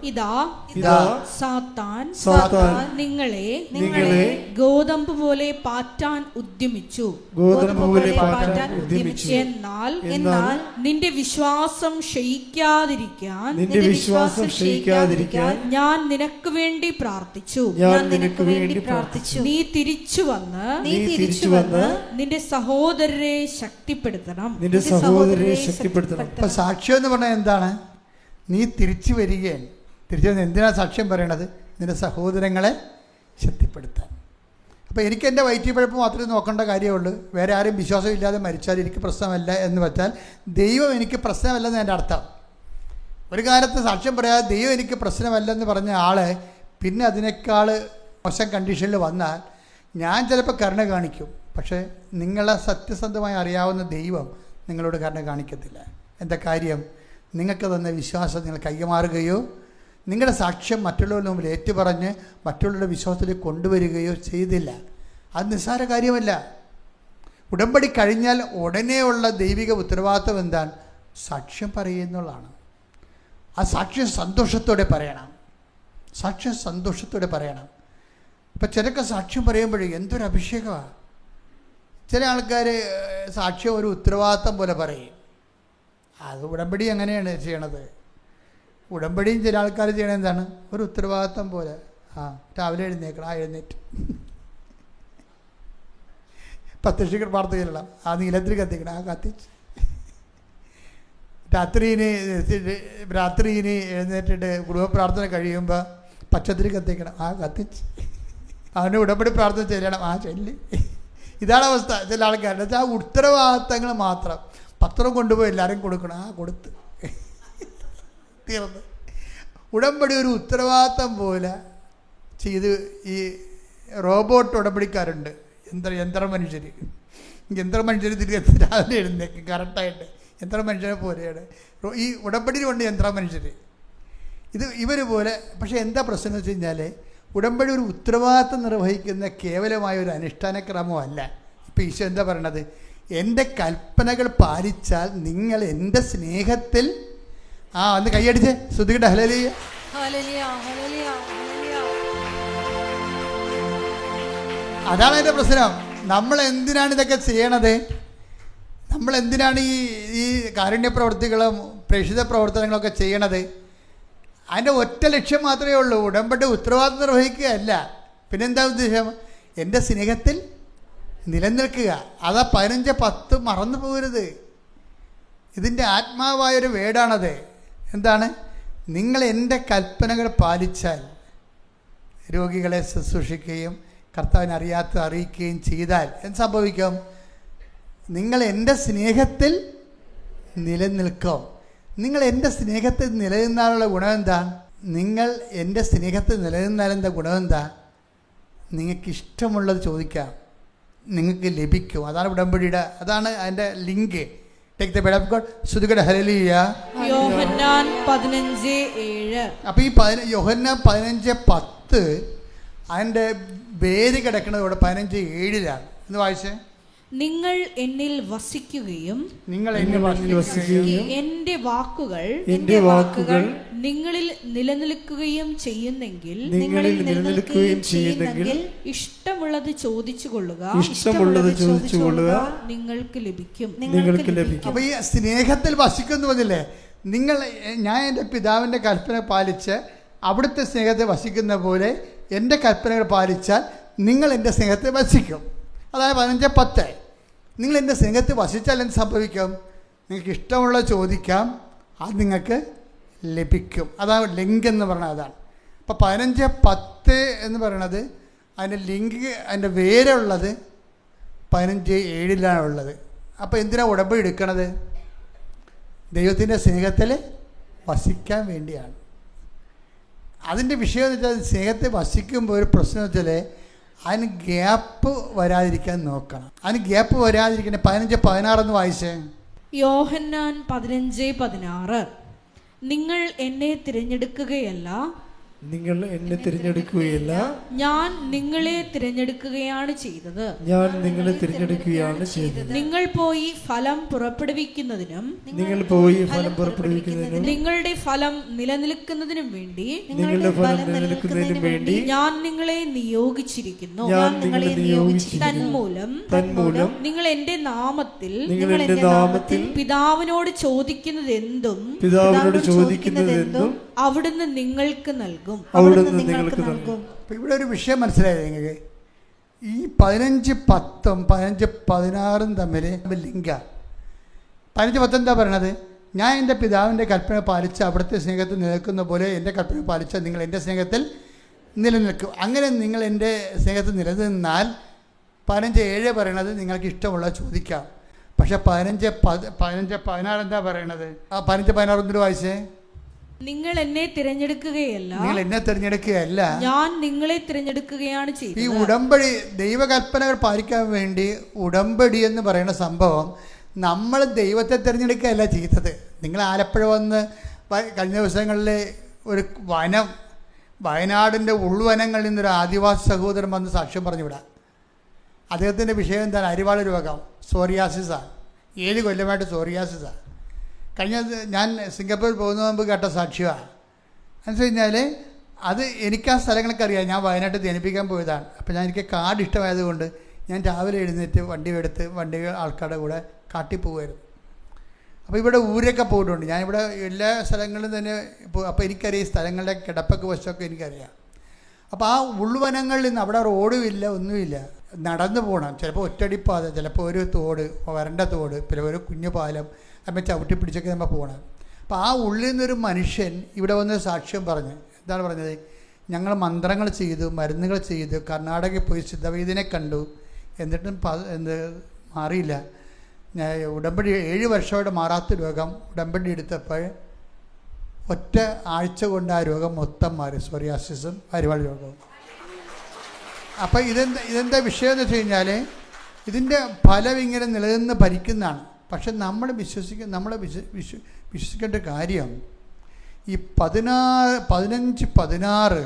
ഇതാ സാത്താൻ നിങ്ങളെ ഗോതമ്പ് പോലെ പാറ്റാൻ ഉദ്യമിച്ചു. എന്നാൽ നിന്റെ വിശ്വാസം ക്ഷയിക്കാതിരിക്കാൻ ഞാൻ നിനക്ക് വേണ്ടി പ്രാർത്ഥിച്ചു. നീ തിരിച്ചു വന്ന് നിന്റെ സഹോദരരെ ശക്തിപ്പെടുത്തണം. സാക്ഷ്യം എന്ന് പറഞ്ഞാൽ എന്താണ്? നീ തിരിച്ചു വരികയാണ്. തിരിച്ചു വന്ന് എന്തിനാണ് സാക്ഷ്യം പറയണത്? നിന്റെ സഹോദരങ്ങളെ ശക്തിപ്പെടുത്താൻ. അപ്പോൾ എനിക്ക് എൻ്റെ വയറ്റിപ്പഴപ്പ് മാത്രമേ നോക്കേണ്ട കാര്യമുള്ളൂ. വേറെ ആരും വിശ്വാസമില്ലാതെ മരിച്ചാൽ എനിക്ക് പ്രശ്നമല്ല എന്ന് വെച്ചാൽ ദൈവം എനിക്ക് പ്രശ്നമല്ലെന്ന് എൻ്റെ അർത്ഥം. ഒരു കാലത്ത് സാക്ഷ്യം പറയാതെ ദൈവം എനിക്ക് പ്രശ്നമല്ലെന്ന് പറഞ്ഞ ആൾ പിന്നെ അതിനേക്കാൾ മോശം കണ്ടീഷനിൽ വന്നാൽ ഞാൻ ചിലപ്പോൾ കരുണ കാണിക്കും. പക്ഷേ നിങ്ങളെ സത്യസന്ധമായി അറിയാവുന്ന ദൈവം നിങ്ങളോട് കരുണ കാണിക്കത്തില്ല. എന്താ കാര്യം? നിങ്ങൾക്ക് തന്ന വിശ്വാസം നിങ്ങൾ കൈമാറുകയോ നിങ്ങളുടെ സാക്ഷ്യം മറ്റുള്ളവരുടെ മുമ്പിൽ ഏറ്റുപറഞ്ഞ് മറ്റുള്ളവരുടെ വിശ്വാസത്തിലേക്ക് കൊണ്ടുവരികയോ ചെയ്തില്ല. അത് നിസ്സാര കാര്യമല്ല. ഉടമ്പടി കഴിഞ്ഞാൽ ഉടനെയുള്ള ദൈവിക ഉത്തരവാദിത്വം എന്താണ്? സാക്ഷ്യം പറയുന്നുള്ളതാണ്. ആ സാക്ഷ്യം സന്തോഷത്തോടെ പറയണം. സാക്ഷ്യം സന്തോഷത്തോടെ പറയണം. ഇപ്പം ചിലക്ക് സാക്ഷ്യം പറയുമ്പോഴേ എന്തൊരു അഭിഷേകമാണ്. ചില ആൾക്കാർ സാക്ഷ്യം ഒരു ഉത്തരവാദിത്വം പോലെ പറയും. അത് ഉടമ്പടി അങ്ങനെയാണ് ചെയ്യണത്. ഉടമ്പടിയും ചില ആൾക്കാർ ചെയ്യണത് എന്താണ്? ഒരു ഉത്തരവാദിത്വം പോലെ. രാവിലെ എഴുന്നേക്കണം, എഴുന്നേറ്റ് പ്രത്യക്ഷ പ്രാർത്ഥന ചെല്ലണം, നീലത്തിൽ കത്തിക്കണം, കത്തിച്ച് രാത്രി എഴുന്നേറ്റിട്ട് കുടുംബ പ്രാർത്ഥന കഴിയുമ്പോൾ പച്ചത്തിരി കത്തിക്കണം, കത്തിച്ച് അവന് ഉടമ്പടി പ്രാർത്ഥന ചെല്ലണം, ചെല്ലി. ഇതാണ് അവസ്ഥ ചില ആൾക്കാരുടെ. ആ ഉത്തരവാദിത്തങ്ങൾ മാത്രം. പത്രം കൊണ്ടുപോയി എല്ലാവരും കൊടുക്കണം, കൊടുത്ത് തീർന്ന്. ഉടമ്പടി ഒരു ഉത്തരവാദിത്തം പോലെ ചെയ്ത് ഈ റോബോട്ട് ഉടമ്പടിക്കാരുണ്ട്, യന്ത്രമനുഷ്യർ തിരികെ രാവിലെ എഴുന്നേക്കും കറക്റ്റായിട്ട്. യന്ത്രമനുഷ്യരെ പോലെയാണ് ഈ ഉടമ്പടിയിലുണ്ട് യന്ത്രമനുഷ്യർ. ഇവർ പോലെ. പക്ഷേ എന്താ പ്രശ്നം എന്ന് വെച്ച് കഴിഞ്ഞാൽ ഉടമ്പടി ഒരു ഉത്തരവാദിത്വം നിർവഹിക്കുന്ന കേവലമായ ഒരു അനുഷ്ഠാന ക്രമമല്ല. ഇപ്പം ഈശോ എന്താ പറയണത്? എൻ്റെ കൽപ്പനകൾ പാലിച്ചാൽ നിങ്ങൾ എൻ്റെ സ്നേഹത്തിൽ ഒന്ന് കൈയടിച്ച് ശ്രുതികട്ടെ. ഹല്ലേലൂയ, അതാണ് എൻ്റെ പ്രശ്നം. നമ്മൾ എന്തിനാണ് ഇതൊക്കെ ചെയ്യണത്? നമ്മൾ എന്തിനാണ് ഈ കാരുണ്യ പ്രവൃത്തികളും പ്രേക്ഷിത പ്രവർത്തനങ്ങളൊക്കെ ചെയ്യണത്? അതിൻ്റെ ഒറ്റ ലക്ഷ്യം മാത്രമേ ഉള്ളൂ, ഉടമ്പടി ഉത്തരവാദിത്വം നിർവഹിക്കുകയല്ല. പിന്നെന്താ ഉദ്ദേശം? എൻ്റെ സ്നേഹത്തിൽ നിലനിൽക്കുക. അതാ 15:10 മറന്നു പോകരുത്. ഇതിൻ്റെ ആത്മാവായൊരു വേടാണത്. എന്താണ്? നിങ്ങൾ എൻ്റെ കൽപ്പനകൾ പാലിച്ചാൽ, രോഗികളെ ശുശ്രൂഷിക്കുകയും കർത്താവിനെ അറിയിക്കുകയും ചെയ്താൽ എന്ത് സംഭവിക്കും? നിങ്ങൾ എൻ്റെ സ്നേഹത്തിൽ നിലനിൽക്കും. നിങ്ങൾ എൻ്റെ സ്നേഹത്തിൽ നിലനിന്നാലുള്ള ഗുണം എന്താ? നിങ്ങൾ എൻ്റെ സ്നേഹത്തിൽ നിലനിന്നാലെന്താ ഗുണം എന്താ? നിങ്ങൾക്ക് ഇഷ്ടമുള്ളത് ചോദിക്കാം, നിങ്ങൾക്ക് ലഭിക്കും. അതാണ് ഉടമ്പടിയുടെ, അതാണ് അതിൻ്റെ link. Take the word of God. ശ്രുതികട ഹല്ലേലൂയ. യോഹന്നാൻ 15:7. അപ്പോൾ ഈ യോഹന്നാൻ 15:10 അതിൻ്റെ വേര് കിടക്കുന്നത് ഇവിടെ 15:7 എന്ന് വായിച്ചേ. നിങ്ങൾ എന്നിൽ വസിക്കുകയും നിങ്ങൾ എന്നിൽ വസിക്കുകയും എന്റെ വാക്കുകൾ നിങ്ങളിൽ നിലനിൽക്കുകയും ചെയ്യുന്നെങ്കിൽ ഇഷ്ടമുള്ളത് ചോദിച്ചു കൊള്ളുക, നിങ്ങൾക്ക് ലഭിക്കും. അപ്പൊ ഈ സ്നേഹത്തിൽ വസിക്കുന്നു പറഞ്ഞില്ലേ? ഞാൻ എൻ്റെ പിതാവിൻ്റെ കൽപ്പന പാലിച്ച് അവിടുത്തെ സ്നേഹത്തെ വസിക്കുന്ന പോലെ എൻ്റെ കൽപ്പനകൾ പാലിച്ചാൽ നിങ്ങൾ എൻ്റെ സ്നേഹത്തെ വസിക്കും. അതായത് 15:10. നിങ്ങൾ എൻ്റെ സ്നേഹത്തിൽ വസിച്ചാൽ എന്ത് സംഭവിക്കും? നിങ്ങൾക്ക് ഇഷ്ടമുള്ളത് ചോദിക്കാം, അത് നിങ്ങൾക്ക് ലഭിക്കും. അതാണ് ലിങ്ക് എന്ന് പറയുന്നത്. അതാണ്. അപ്പോൾ 15:10 എന്ന് പറയണത് അതിൻ്റെ ലിങ്ക്, അതിൻ്റെ വേരുള്ളത് 15:7 ഉള്ളത്. അപ്പോൾ എന്തിനാണ് ഉടമ്പടി എടുക്കണത്? ദൈവത്തിൻ്റെ സ്നേഹത്തിൽ വസിക്കാൻ വേണ്ടിയാണ്. അതിൻ്റെ വിഷയം എന്ന് വെച്ചാൽ സ്നേഹത്തെ വസിക്കുമ്പോൾ ഒരു പ്രശ്നം വെച്ചാൽ അതിന് ഗ്യാപ്പ് വരാതിരിക്കാൻ നോക്കണം. അതിന് ഗ്യാപ്പ് വരാതിരിക്കണേ 15:16 എന്ന് വായിച്ചേ. യോഹന്നാൻ 15:16. നിങ്ങൾ എന്നെ തിരഞ്ഞെടുക്കുകയല്ല, ഞാൻ നിങ്ങളെ തിരഞ്ഞെടുക്കുകയാണ് ചെയ്തത്. നിങ്ങൾ പോയി ഫലം പുറപ്പെടുവിക്കുന്നതിനും നിങ്ങളുടെ ഫലം നിലനിൽക്കുന്നതിനും വേണ്ടി ഞാൻ നിങ്ങളെ നിയോഗിച്ചിരിക്കുന്നു. തന്മൂലം നിങ്ങൾ എന്റെ നാമത്തിൽ പിതാവിനോട് ചോദിക്കുന്നതെന്തും അവിടുന്ന് നിങ്ങൾക്ക് നൽകും. ഇവിടെ ഒരു വിഷയം മനസ്സിലായത് നിങ്ങൾക്ക്? ഈ 15:10 15:16 തമ്മിൽ ലിങ്ക. 15:10 എന്താ പറയണത്? ഞാൻ എൻ്റെ പിതാവിൻ്റെ കൽപ്പന പാലിച്ച് അവിടുത്തെ സ്നേഹത്തിൽ നിലനിൽക്കുന്ന പോലെ എൻ്റെ കൽപ്പന പാലിച്ചാൽ നിങ്ങൾ എൻ്റെ സ്നേഹത്തിൽ നിലനിൽക്കും. അങ്ങനെ നിങ്ങൾ എൻ്റെ സ്നേഹത്തിൽ നിലനിന്നാൽ 15:7 പറയണത് നിങ്ങൾക്ക് ഇഷ്ടമുള്ളത് ചോദിക്കാം. പക്ഷെ 15:16 എന്താ പറയണത്? 15:16 ഒന്നിട്ട് വായിച്ചേ. നിങ്ങൾ എന്നെ തിരഞ്ഞെടുക്കുകയല്ല, ഞാൻ നിങ്ങളെ തിരഞ്ഞെടുക്കുകയാണ് ചെയ്തത്. ഈ ഉടമ്പടി ദൈവകൽപ്പനകൾ പാലിക്കാൻ വേണ്ടി ഉടമ്പടി എന്ന് പറയുന്ന സംഭവം നമ്മൾ ദൈവത്തെ തിരഞ്ഞെടുക്കുകയല്ല ചെയ്തത്. നിങ്ങൾ ആലപ്പുഴ വന്ന് കഴിഞ്ഞ ദിവസങ്ങളിൽ ഒരു വയനാടിൻ്റെ ഉൾവനങ്ങളിൽ നിന്നൊരു ആദിവാസി സഹോദരൻ വന്ന് സാക്ഷ്യം പറഞ്ഞു വിടാം. അദ്ദേഹത്തിൻ്റെ വിഷയം എന്താണ്? അരിവാള രോഗം, സോറിയാസിസാണ്. 7 കൊല്ലമായിട്ട് സോറിയാസിസാണ്. ഞാൻ സിംഗപ്പൂർ പോകുന്ന മുമ്പ് കേട്ട സാക്ഷ്യമാണ്. എന്ന് വെച്ച് കഴിഞ്ഞാൽ അത് എനിക്ക് ആ സ്ഥലങ്ങളൊക്കെ അറിയാം. ഞാൻ വയനാട്ടിൽ ധ്യാനിപ്പിക്കാൻ പോയതാണ്. അപ്പോൾ എനിക്ക് കാട് ഇഷ്ടമായതുകൊണ്ട് ഞാൻ രാവിലെ എഴുന്നേറ്റ് വണ്ടി ആൾക്കാരുടെ കൂടെ കാട്ടിൽ പോകുമായിരുന്നു. അപ്പോൾ ഇവിടെ ഊരൊക്കെ പോയിട്ടുണ്ട്. ഞാനിവിടെ എല്ലാ സ്ഥലങ്ങളിലും തന്നെ അപ്പോൾ എനിക്കറിയാം ഈ സ്ഥലങ്ങളുടെ കിടപ്പൊക്കെ വശമൊക്കെ എനിക്കറിയാം. അപ്പോൾ ആ ഉൾവനങ്ങളിൽ നിന്ന് അവിടെ റോഡുമില്ല, ഒന്നുമില്ല, നടന്നു പോകണം. ചിലപ്പോൾ ഒറ്റടിപ്പാത, ചിലപ്പോൾ ഒരു തോട്, വരണ്ട തോട്, പിന്നെ ഒരു കുഞ്ഞു പാലം, നമ്മൾ ചവിട്ടി പിടിച്ചൊക്കെ നമ്മൾ പോകണം. അപ്പോൾ ആ ഉള്ളിൽ നിന്നൊരു മനുഷ്യൻ ഇവിടെ വന്ന് സാക്ഷ്യം പറഞ്ഞു. എന്താണ് പറഞ്ഞത്? ഞങ്ങൾ മന്ത്രങ്ങൾ ചെയ്തു, മരുന്നുകൾ ചെയ്തു, കർണാടകയിൽ പോയി സിദ്ധവൈദ്യനെ കണ്ടു, എന്നിട്ടും മാറിയില്ല. ഉടമ്പടി 7 വർഷമായിട്ട് മാറാത്ത രോഗം ഉടമ്പടി എടുത്തപ്പോൾ ഒറ്റ ആഴ്ച കൊണ്ട് ആ രോഗം മൊത്തം മാറി. സോറിയാസിസും അരിവാൾ രോഗവും. അപ്പോൾ ഇതെന്താ വിഷയം എന്ന് വെച്ച് കഴിഞ്ഞാൽ ഇതിൻ്റെ ഫലം ഇങ്ങനെ നിലനിന്ന് ഭരിക്കുന്നതാണ്. പക്ഷെ നമ്മൾ വിശ്വസിക്കേണ്ട കാര്യം ഈ 15-16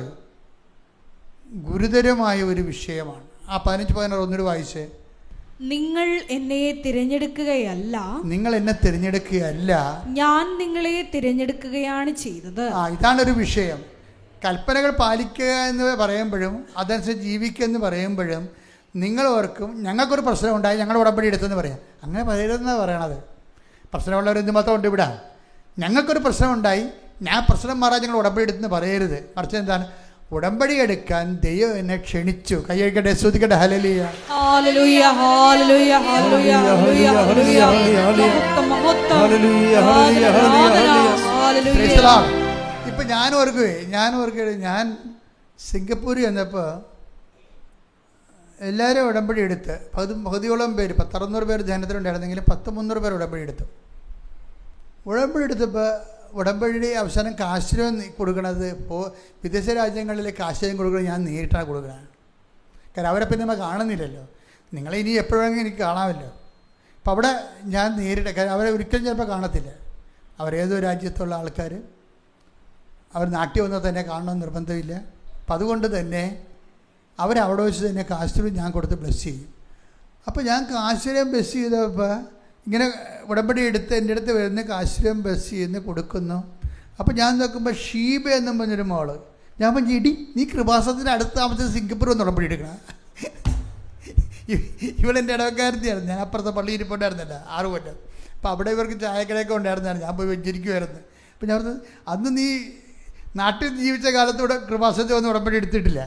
ഗുരുതരമായ ഒരു വിഷയമാണ്. ആ 15-16 ഒന്നുകൂടി വായിച്ചേ. നിങ്ങൾ എന്നെ തിരഞ്ഞെടുക്കുകയല്ല, ഞാൻ നിങ്ങളെ തിരഞ്ഞെടുക്കുകയാണ് ചെയ്തത്. ഇതാണൊരു വിഷയം. കൽപ്പനകൾ പാലിക്കുക എന്ന് പറയുമ്പോഴും അതനുസരിച്ച് ജീവിക്കുക എന്ന് പറയുമ്പോഴും നിങ്ങൾ ഓർക്കും ഞങ്ങൾക്കൊരു പ്രശ്നം ഉണ്ടായി, ഞങ്ങൾ ഉടമ്പടി എടുത്തെന്ന് പറയാം. അങ്ങനെ പറയരുതെന്നാണ് പറയണത്. പ്രശ്നമുള്ളവർ എന്ത് മാത്രം ഉണ്ട് ഇവിടെ? ഞങ്ങൾക്കൊരു പ്രശ്നം ഉണ്ടായി, ഞാൻ പ്രശ്നം മാറാൻ ഞങ്ങൾ ഉടമ്പടി എടുത്തെന്ന് പറയരുത്. മറിച്ച് എന്താണ്? ഉടമ്പടി എടുക്കാൻ ദൈവം എന്നെ ക്ഷണിച്ചു. കൈയ്യടിക്കട്ടെ, സ്തുതിക്കട്ടെ. ഹല്ലേലൂയ, ഹല്ലേലൂയ, ഹല്ലേലൂയ, ഹല്ലേലൂയ, ഹല്ലേലൂയ, ഹല്ലേലൂയ. ഇപ്പം ഞാൻ ഓർക്കുകയാണ്, ഞാൻ സിംഗപ്പൂരിൽ ചെന്നപ്പോൾ എല്ലാവരും ഉടമ്പടി എടുത്ത് പകുതിയോളം പേര് 100-600 പേര് ധ്യാനത്തിലുണ്ടായിരുന്നെങ്കിലും 10-300 പേർ ഉടമ്പടി എടുത്തു. ഉടമ്പടി എടുത്തപ്പോൾ ഉടമ്പടി അവസാനം കാശ്രയം കൊടുക്കണത് ഇപ്പോൾ വിദേശ രാജ്യങ്ങളിൽ കാശ്രയം കൊടുക്കുന്നത് ഞാൻ നേരിട്ടാണ് കൊടുക്കുന്നത്. കാരണം അവരെ പിന്നെ നമ്മൾ കാണുന്നില്ലല്ലോ. നിങ്ങളെ ഇനി എപ്പോഴെങ്കിലും എനിക്ക് കാണാമല്ലോ. അപ്പം അവിടെ ഞാൻ നേരിട്ട്, കാരണം അവരെ ഒരിക്കലും ചിലപ്പോൾ കാണത്തില്ല. അവരേതോ രാജ്യത്തുള്ള ആൾക്കാർ അവർ നാട്ടിൽ വന്നാൽ തന്നെ കാണണമെന്ന് നിർബന്ധമില്ല. അപ്പം അതുകൊണ്ട് തന്നെ അവരവിടെ വെച്ച് തന്നെ കാശ്രയം ഞാൻ കൊടുത്ത് ബ്ലസ് ചെയ്യും. അപ്പോൾ ഞാൻ കാശ്രയം ബ്ലസ് ചെയ്തപ്പോൾ ഇങ്ങനെ ഉടമ്പടി എടുത്ത് എൻ്റെ അടുത്ത് വരുന്ന കാശ്രയം ബ്ലസ് ചെയ്യുന്ന കൊടുക്കുന്നു. അപ്പോൾ ഞാൻ നോക്കുമ്പോൾ ഷീബ എന്നും പറഞ്ഞൊരു മോള്, ഞാൻ പറഞ്ഞു ഇടി നീ കൃപാസനത്തിന് അടുത്ത താമസിച്ച സിംഗപ്പൂർ ഒന്ന് ഉടമ്പടി എടുക്കണം. ഇവിടെ എൻ്റെ ഇടവക്കാരത്തിയായിരുന്നു. ഞാൻ അപ്പുറത്തെ പള്ളി ഇരിപ്പുണ്ടായിരുന്നില്ല 6 കൊല്ലം. അപ്പോൾ അവിടെ ഇവർക്ക് ചായക്കടയൊക്കെ ഉണ്ടായിരുന്നതാണ്. ഞാൻ പോയി വെഞ്ചരിക്കുമായിരുന്നു. അപ്പോൾ ഞാൻ പറഞ്ഞത് അന്ന് നീ നാട്ടിൽ ജീവിച്ച കാലത്തൂടെ കൃപാസനത്തിൽ ഒന്നും ഉടമ്പടി എടുത്തിട്ടില്ല.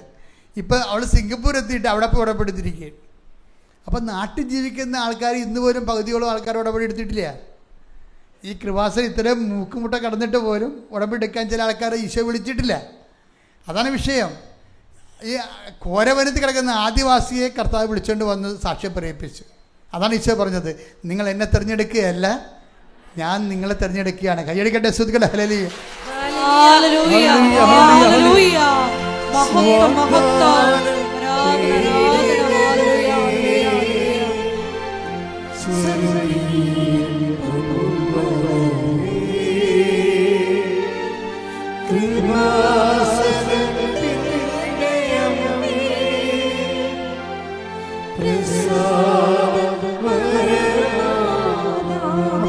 ഇപ്പം അവൾ സിംഗപ്പൂർ എത്തിയിട്ട് അവിടെ പോയി ഉടമ്പടി എടുത്തിരിക്കുകയാണ്. അപ്പം നാട്ടിൽ ജീവിക്കുന്ന ആൾക്കാർ ഇന്ന് പോലും പകുതിയോളം ആൾക്കാർ ഉടമ്പടി എടുത്തിട്ടില്ല. ഈ കൃപാസനം ഇത്രയും മൂക്കുമുട്ട കടന്നിട്ട് പോലും ഉടമ്പടി എടുക്കാൻ ചില ആൾക്കാർ ഈശോ വിളിച്ചിട്ടില്ല. അതാണ് വിഷയം. ഈ കോരവനത്തിൽ കിടക്കുന്ന ആദിവാസിയെ കർത്താവ് വിളിച്ചുകൊണ്ട് വന്ന് സാക്ഷ്യം പറയിപ്പിച്ചു. അതാണ് ഈശോ പറഞ്ഞത്, നിങ്ങൾ എന്നെ തിരഞ്ഞെടുക്കുകയല്ല, ഞാൻ നിങ്ങളെ തിരഞ്ഞെടുക്കുകയാണ്. കൈയടിക്കട്ടെ, സ്തുതിക്കട്ടെ, ഹല്ലേലൂയ. ഹല്ലേലൂയ, ഹല്ലേലൂയ. മഹത്വം, മഹത്വം. ആരാധന, ആരാധന.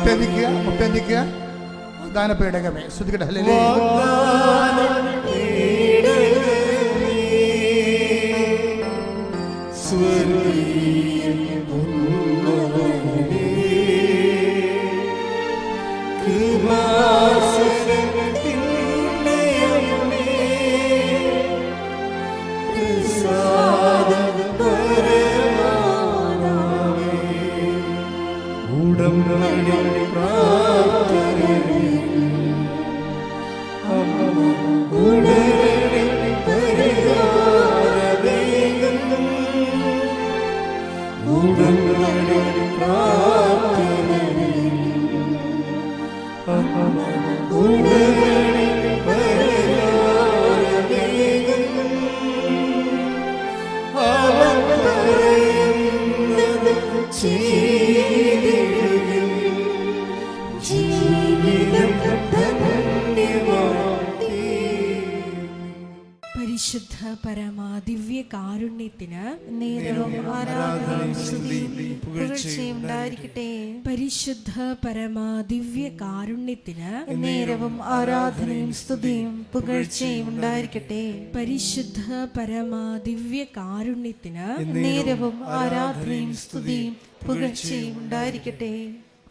ഹല്ലേലൂയ, മുട്ടനിക്കുക വാഗ്ദാന പേടകമേ, സ്തുതിക്കട്ടെ, ഹല്ലേലൂയ. പരിശുദ്ധ പരമാ ദിവ്യ കാരുണ്യത്തിന് നേരവും ആരാധനയും സ്തുതിയും പുകഴ്ചയും ഉണ്ടായിരിക്കട്ടെ. പരിശുദ്ധ പരമാ ദിവ്യ കാരുണ്യത്തിന് നേരവും ആരാധനയും സ്തുതിയും പുകഴ്ചയും ഉണ്ടായിരിക്കട്ടെ. പരിശുദ്ധ പരമാ ദിവ്യ കാരുണ്യത്തിന് നേരവും ആരാധനയും സ്തുതിയും പുകഴ്ചയും ഉണ്ടായിരിക്കട്ടെ.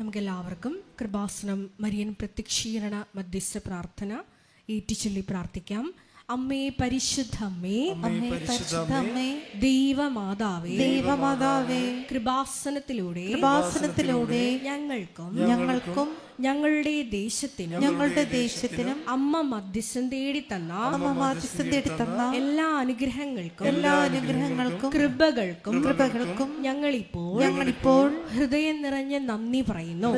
നമുക്കെല്ലാവർക്കും കൃപാസനം മരിയൻ പ്രത്യക്ഷീകരണ മധ്യസ്ഥ പ്രാർത്ഥന ഏറ്റുചൊല്ലി പ്രാർത്ഥിക്കാം. അമ്മേ പരിശുദ്ധ അമ്മേ, അമ്മേ പരിശുദ്ധ അമ്മേ, ദൈവമാതാവേ, ദൈവമാതാവേ, കൃപാസനത്തിലൂടെ ഞങ്ങൾക്കും ഞങ്ങളുടെ ദേശത്തിനും അമ്മ മധ്യസ്ഥം തേടി തന്ന എല്ലാ അനുഗ്രഹങ്ങൾക്കും കൃപകൾക്കും ഞങ്ങളിപ്പോൾ ഹൃദയം നിറഞ്ഞ നന്ദി പറയുന്നു.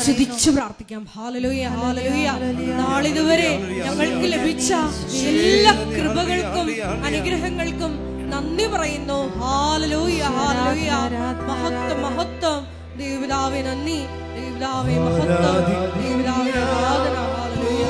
സ്തുതിച്ചു പ്രാർത്ഥിക്കാം. ഹല്ലേലൂയ, ഹല്ലേലൂയ. നാളിതുവരെ ഞങ്ങൾക്ക് ലഭിച്ച എല്ലാ കൃപകൾക്കും അനുഗ്രഹങ്ങൾക്കും നന്ദി പറയുന്നു. ഹല്ലേലൂയ, ഹല്ലേലൂയ. മഹത്വം, മഹത്വം. ദൈവപിതാവേ നന്ദി, ദൈവപിതാവേ മഹത്വം, ദൈവപിതാവേ ആരാധന. ഹല്ലേലൂയ.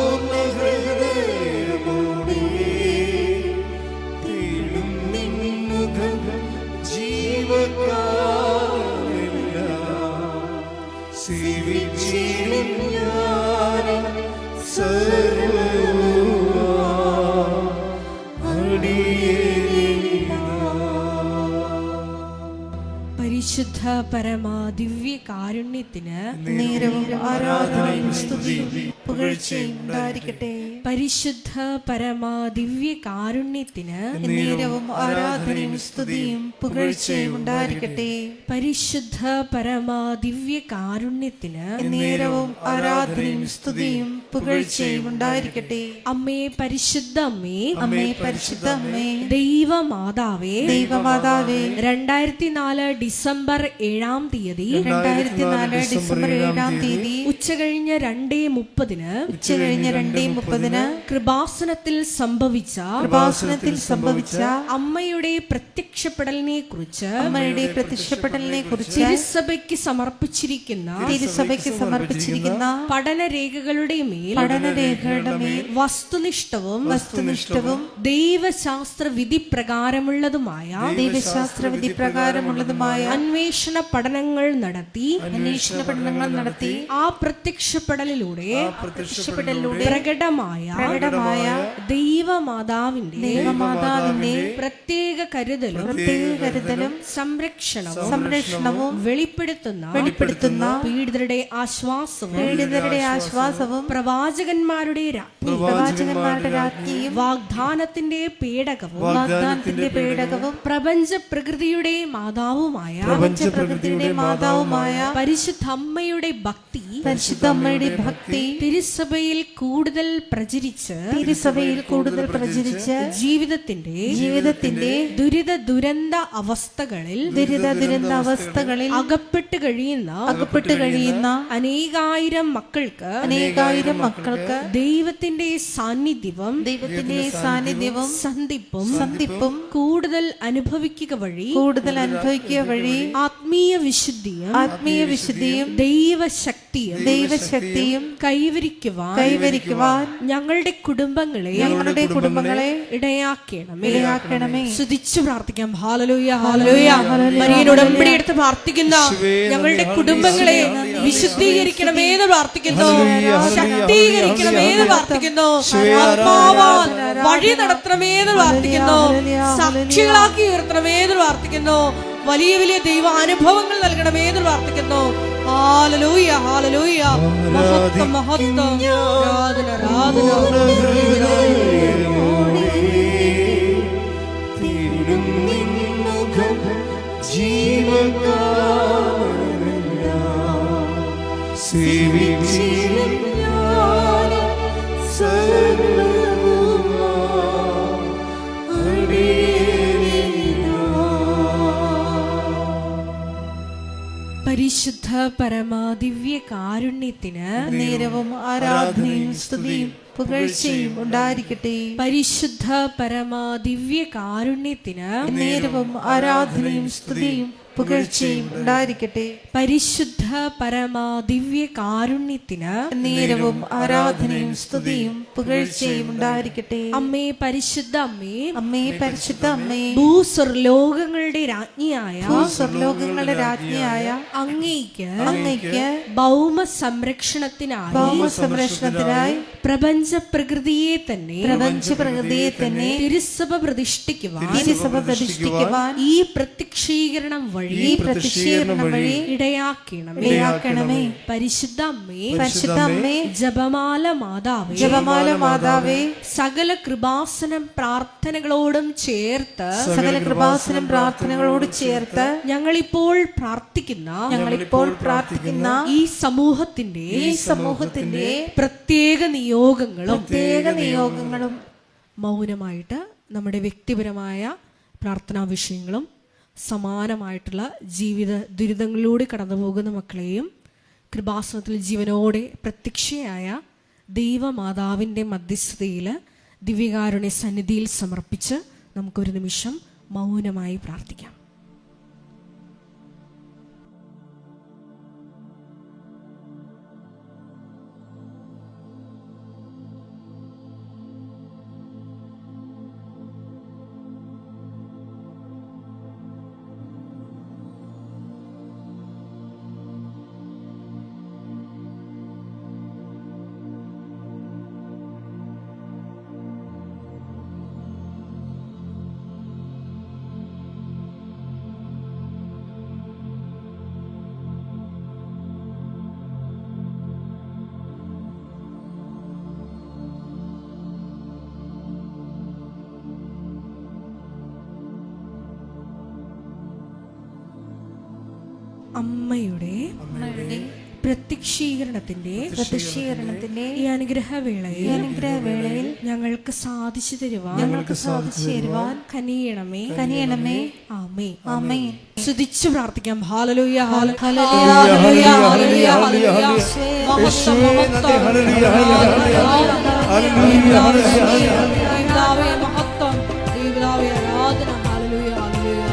പരിശുദ്ധ പരമാ ദിവ്യ കാരുണ്യത്തിന് നേരവും ആരാധനയും സ്തുതിയും പുകഴ്ചയും ഉണ്ടായിരിക്കട്ടെ. പരിശുദ്ധ പരമാ ദിവ്യ കാരുണ്യത്തിന് നേരവും ആരാധനയും സ്തുതിയും പുകഴ്ചയും ഉണ്ടായിരിക്കട്ടെ. പരിശുദ്ധ പരമാ ദിവ്യ കാരുണ്യത്തിന് നേരവും ആരാധനയും സ്തുതിയും പുകഴ്ചയും ഉണ്ടായിരിക്കട്ടെ. അമ്മേ പരിശുദ്ധ അമ്മേ, അമ്മേ പരിശുദ്ധ അമ്മേ, ദൈവമാതാവേ, ദൈവമാതാവേ, 2004 ഡിസംബർ 7-ാം തീയതി 2004 ഡിസംബർ 7-ാം തീയതി ഉച്ചകഴിഞ്ഞ് 2:30 ഉച്ചകഴിഞ്ഞ് 2:30 കൃപാസനത്തിൽ സംഭവിച്ച അമ്മയുടെ പ്രത്യക്ഷപ്പെടലിനെ കുറിച്ച് തിരുസഭയ്ക്ക് സമർപ്പിച്ചിരിക്കുന്ന പഠനരേഖകളുടെ മേൽ വസ്തുനിഷ്ഠവും ദൈവശാസ്ത്ര വിധി പ്രകാരമുള്ളതുമായ അന്വേഷണ പഠനങ്ങൾ നടത്തി ആ പ്രത്യക്ഷപ്പെടലിലൂടെ പ്രകടമായ ദൈവമാതാവിന്റെ പ്രത്യേക കരുതലും സംരക്ഷണവും വെളിപ്പെടുത്തുന്ന പീഡിതരുടെ ആശ്വാസവും പ്രവാചകന്മാരുടെ രാജ്ഞിയും വാഗ്ദാനത്തിന്റെ പേടകവും പ്രപഞ്ച പ്രകൃതിയുടെ മാതാവുമായ പരിശുദ്ധ അമ്മയുടെ ഭക്തി തിരുസഭയിൽ കൂടുതൽ പ്രചരിച്ച് ജീവിതത്തിന്റെ ദുരിത അവസ്ഥകളിൽ അകപ്പെട്ട് കഴിയുന്ന അനേകായിരം മക്കൾക്ക് ദൈവത്തിന്റെ സാന്നിധ്യവും സന്ധിപ്പും കൂടുതൽ അനുഭവിക്കുക വഴി ആത്മീയ വിശുദ്ധിയും ദൈവശക്തിയും കൈവരിക്കുവാൻ ഞങ്ങളുടെ കുടുംബങ്ങളെ ഇടയാക്കണമേ. സ്തുതിച്ചു പ്രാർത്ഥിക്കാം. ഹല്ലേലൂയ, ഹല്ലേലൂയ. മരിയനോട് ഉടമ്പടി എടുത്ത് പ്രാർത്ഥിക്കുന്ന ഞങ്ങളുടെ കുടുംബങ്ങളെ വിശുദ്ധീകരിക്കണമേ എന്ന് പ്രാർത്ഥിക്കുന്നു, ശക്തീകരിക്കണമേ എന്ന് പ്രാർത്ഥിക്കുന്നു, ആത്മാവാൽ വഴി നടത്തണമേ എന്ന് പ്രാർത്ഥിക്കുന്നു, സാക്ഷികളാക്കി ഉയർത്തണമേ എന്ന് പ്രാർത്ഥിക്കുന്നു, വലിയ വലിയ ദൈവാനുഭവങ്ങൾ നൽകണമേ എന്ന് പ്രാർത്ഥിക്കുന്നു. ഹല്ലേലൂയ, ഹല്ലേലൂയ. മഹത്വം, മഹത്വം. ആരാധന, ആരാധന. പരിശുദ്ധ പരമാ ദിവ്യ കാരുണ്യത്തിന് നേരവും ആരാധനയും സ്തുതിയും പുകഴ്ചയും ഉണ്ടായിരിക്കട്ടെ. പരിശുദ്ധ പരമാ ദിവ്യ കാരുണ്യത്തിന് നേരവും ആരാധനയും സ്തുതിയും പുകഴ്ചയും ഉണ്ടായിരിക്കട്ടെ. പരിശുദ്ധ പരമാ ദിവ്യ കാരുണ്യത്തിന് നേരവും ആരാധനയും സ്തുതിയും പുകഴ്ചയും ഉണ്ടായിരിക്കട്ടെ. അമ്മേ പരിശുദ്ധ അമ്മേ, അമ്മേ പരിശുദ്ധ അമ്മേ, ഭൂസ്വർലോകങ്ങളുടെ രാജ്ഞിയായ അങ്ങയ്ക്ക് ഭൗമ സംരക്ഷണത്തിനായി പ്രപഞ്ച പ്രകൃതിയെ തന്നെ തിരുസഭ പ്രതിഷ്ഠിക്കുവാൻ ഈ പ്രത്യക്ഷീകരണം വഴി ഇടയാക്കണമേ. പരിശുദ്ധ അമ്മേ, ജപമാല മാതാവേ, സകല കൃപാസനം പ്രാർത്ഥനകളോടും ചേർത്ത് ഞങ്ങളിപ്പോൾ പ്രാർത്ഥിക്കുന്ന ഈ സമൂഹത്തിന്റെ പ്രത്യേക നിയോഗങ്ങളും മൗനമായിട്ട് നമ്മുടെ വ്യക്തിപരമായ പ്രാർത്ഥനാ വിഷയങ്ങളും സമാനമായിട്ടുള്ള ജീവിത ദുരിതങ്ങളിലൂടെ കടന്നു പോകുന്ന മക്കളെയും കൃപാസനത്തിൽ ജീവനോടെ പ്രത്യക്ഷയായ ദൈവമാതാവിൻ്റെ മധ്യസ്ഥതയിൽ ദിവ്യകാരുണ്യ സന്നിധിയിൽ സമർപ്പിച്ച് നമുക്കൊരു നിമിഷം മൗനമായി പ്രാർത്ഥിക്കാം. അമ്മയുടെ പ്രത്യക്ഷീകരണത്തിന്റെ ഈ അനുഗ്രഹവേളയിൽ ഞങ്ങൾക്ക് സാധിച്ചു തരുവാൻ കനിയണമേ. ആമേൻ. സ്തുതിച്ചു പ്രാർത്ഥിക്കാം. ഹല്ലേലൂയ, ഹല്ലേലൂയ, ഹല്ലേലൂയ, ഹല്ലേലൂയ, ഹല്ലേലൂയ. മഹത്വം, ദൈവമേ ആരാധന. ഹല്ലേലൂയ, ഹല്ലേലൂയ.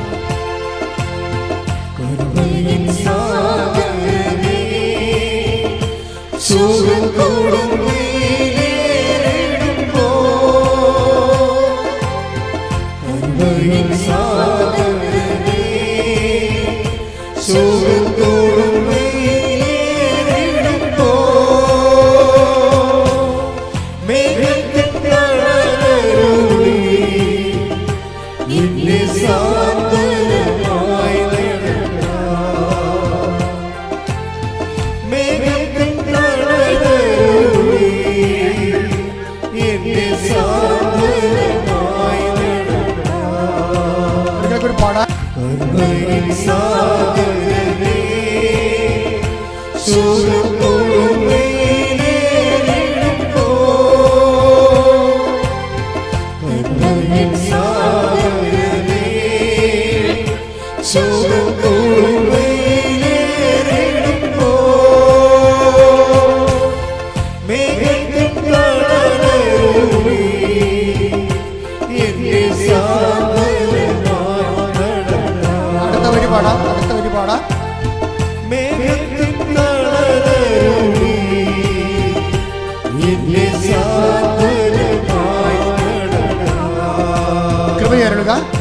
കൃപയരുളുക.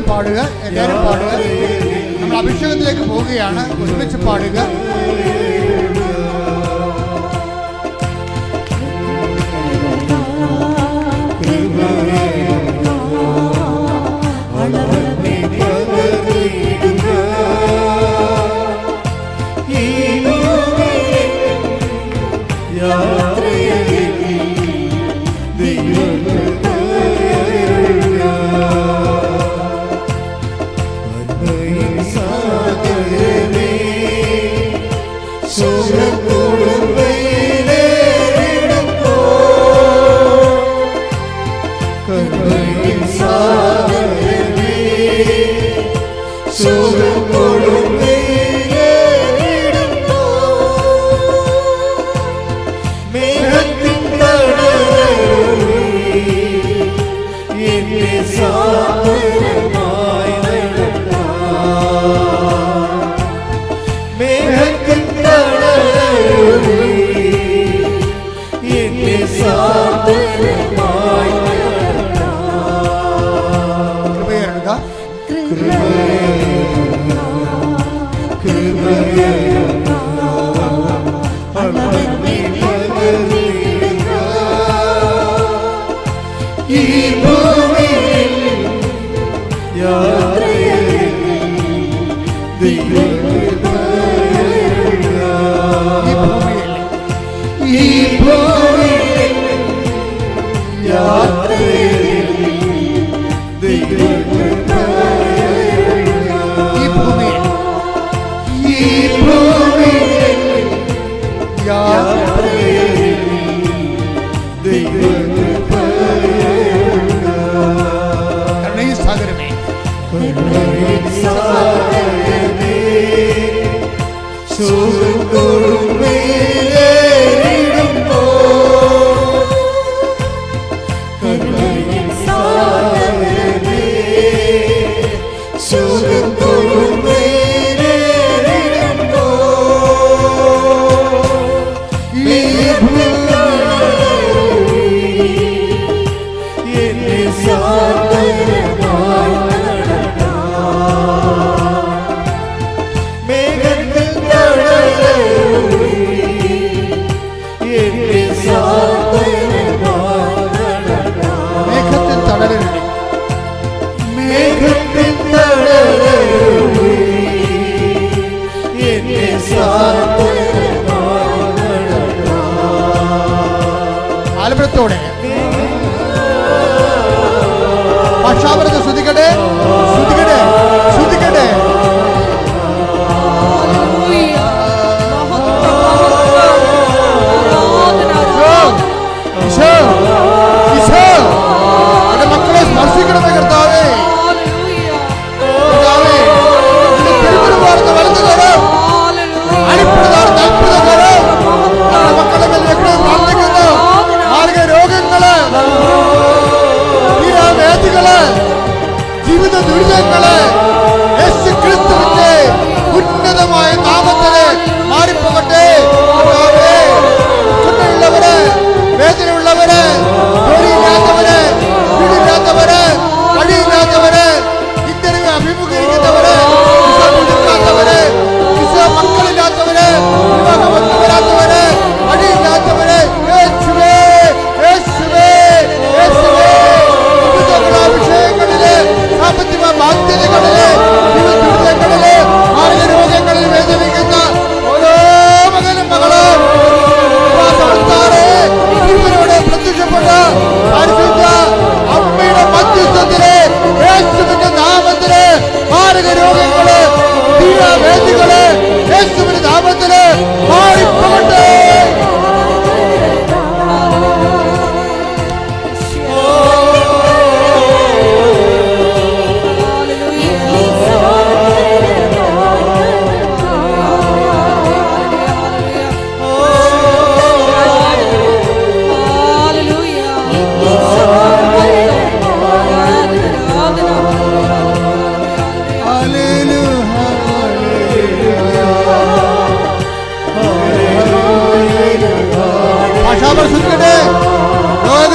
പാടുക, എല്ലാവരും പാടുക. നമ്മൾ അഭിഷേകത്തിലേക്ക് പോവുകയാണ്. ഒരുമിച്ച് പാടുക. Yes, സ്വരത്തോടെ ഭാഷാപരത്തെ ശ്രദ്ധിക്കട്ടെ, ശ്രദ്ധിക്കട്ടെ, ശ്രദ്ധിക്കട്ടെ. എന്റെ മക്കളെ സ്പർശിക്കണമേ കർത്താവേ. കർത്താവേ, നിന്റെ തിരുമുറുവാർന്ന വലതുകരം, അടിപ്പിടുതാർന്ന അത്ഭുതകരം നമ്മുടെ മക്കളുടെ മേൽ വെക്കണേ പ്രാർത്ഥിക്കുന്നു. മാർഗ രോഗങ്ങള്, തീരാവേദികള്, ജീവിത ദുരിതങ്ങള് യേശു ക്രിസ്തുവിന്റെ ഉന്നതമായ നാമത്തില് മാറിപ്പോകട്ടെ. ഉള്ളവര്, വേദനയുള്ളവര്, ജോലിയില്ലാത്തവര്, വീടില്ലാത്തവര്, വഴിയില്ലാത്തവര്, ഇന്റർവ്യൂ അഭിമുഖീകരിക്കുന്നവര്, വിസ മക്കളില്ലാത്തവര്, വിവാഹമൊന്നും വരാത്തവര്, വഴിയില്ലാത്തവര്, യേശുവേ, യേശുവേ, യേശുവേ. വിഷയങ്ങളില്, സാമ്പത്തിക ബാധ്യതകളില്, ദുരിതങ്ങളില്, ആരോഗ്യ രോഗങ്ങളിൽ വേദനിക്കുന്ന ഓരോ മകനും മകളും പ്രത്യക്ഷപ്പെട്ട പരിശുദ്ധ അമ്മയുടെ മധ്യസ്ഥത്തില് യേശുവിന്റെ നാമത്തില് മാരക രോഗങ്ങള്, തീരാവേദികള് യേശുവിന്റെ നാമത്തില് മാറിപ്പോകട്ടെ.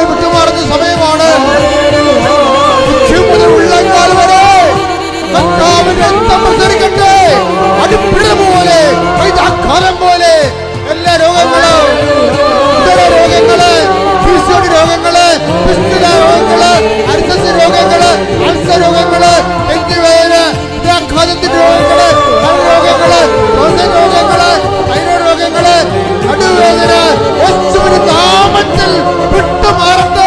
വിട്ടുമാറുന്ന സമയമാണ്. ഉള്ളങ്കാൽ വരെ പ്രസരിക്കട്ടെ. അടിപ്പിഴ പോലെ, കാലം പോലെ എല്ലാ രോഗങ്ങളും, രോഗങ്ങള്, രോഗങ്ങള്, രോഗങ്ങള്, അർസസ് രോഗങ്ങള്, അൾസർ രോഗങ്ങള്, നെഞ്ചുവേദന, ഹൃദയാഘാതത്തിന്റെ രോഗങ്ങള്, രോഗങ്ങള്, രോഗങ്ങള്, തൈറോയ്ഡ് രോഗങ്ങള്, നടുവേദന യേശുവിന്റെ നാമത്തിൽ വിട്ടുമാറട്ടെ.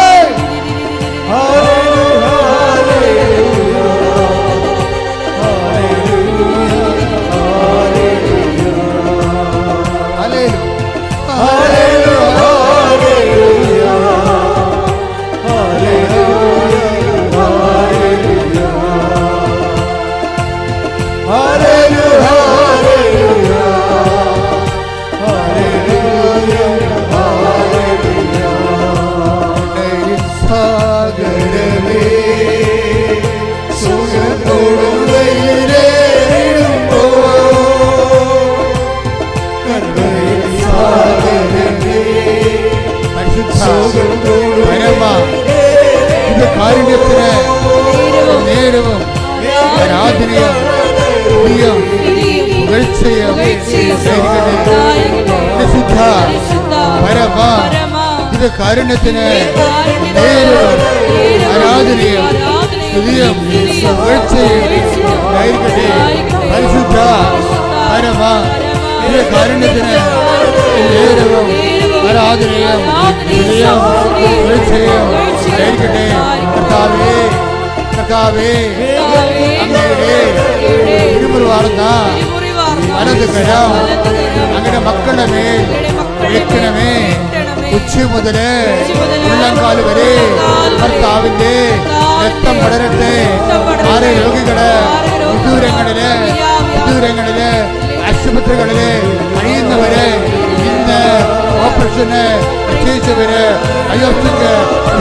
കാരുണ്യത്തിന് നേരവും ആരാധനയും പുകഴ്ചയും ശുദ്ധ പരമ ഇത് കാരുണ്യത്തിന് നേരവും ആരാധനയും സ്തുതിയും പുകഴ്ചയും ആയിരിക്കട്ടെ. പരിശുദ്ധ പരമ ഇത് കാരുണ്യത്തിന് നേരവും ആരാധനയും സ്തുതിയും പുകഴ്ചയും ആയിരിക്കട്ടെ. കർത്താവേ, കർത്താവേ, അങ്ങയുടെ ഇരുമുറിവാർന്ന വലതുകരം അങ്ങനെ മക്കളുടെ മേൽ വെക്കണമേ. ഉച്ച മുതല് ഉള്ളങ്കാല് വരെ കർത്താവിന്റെ രക്തം പടരട്ടെ. ആരെ രോഗികള്, വിദൂരങ്ങളില് ആശുപത്രികളില് കഴിയുന്നവര്, ഇന്ന് ഓപ്പറേഷന് നിശ്ചയിച്ചവര്, അയോധ്യക്ക്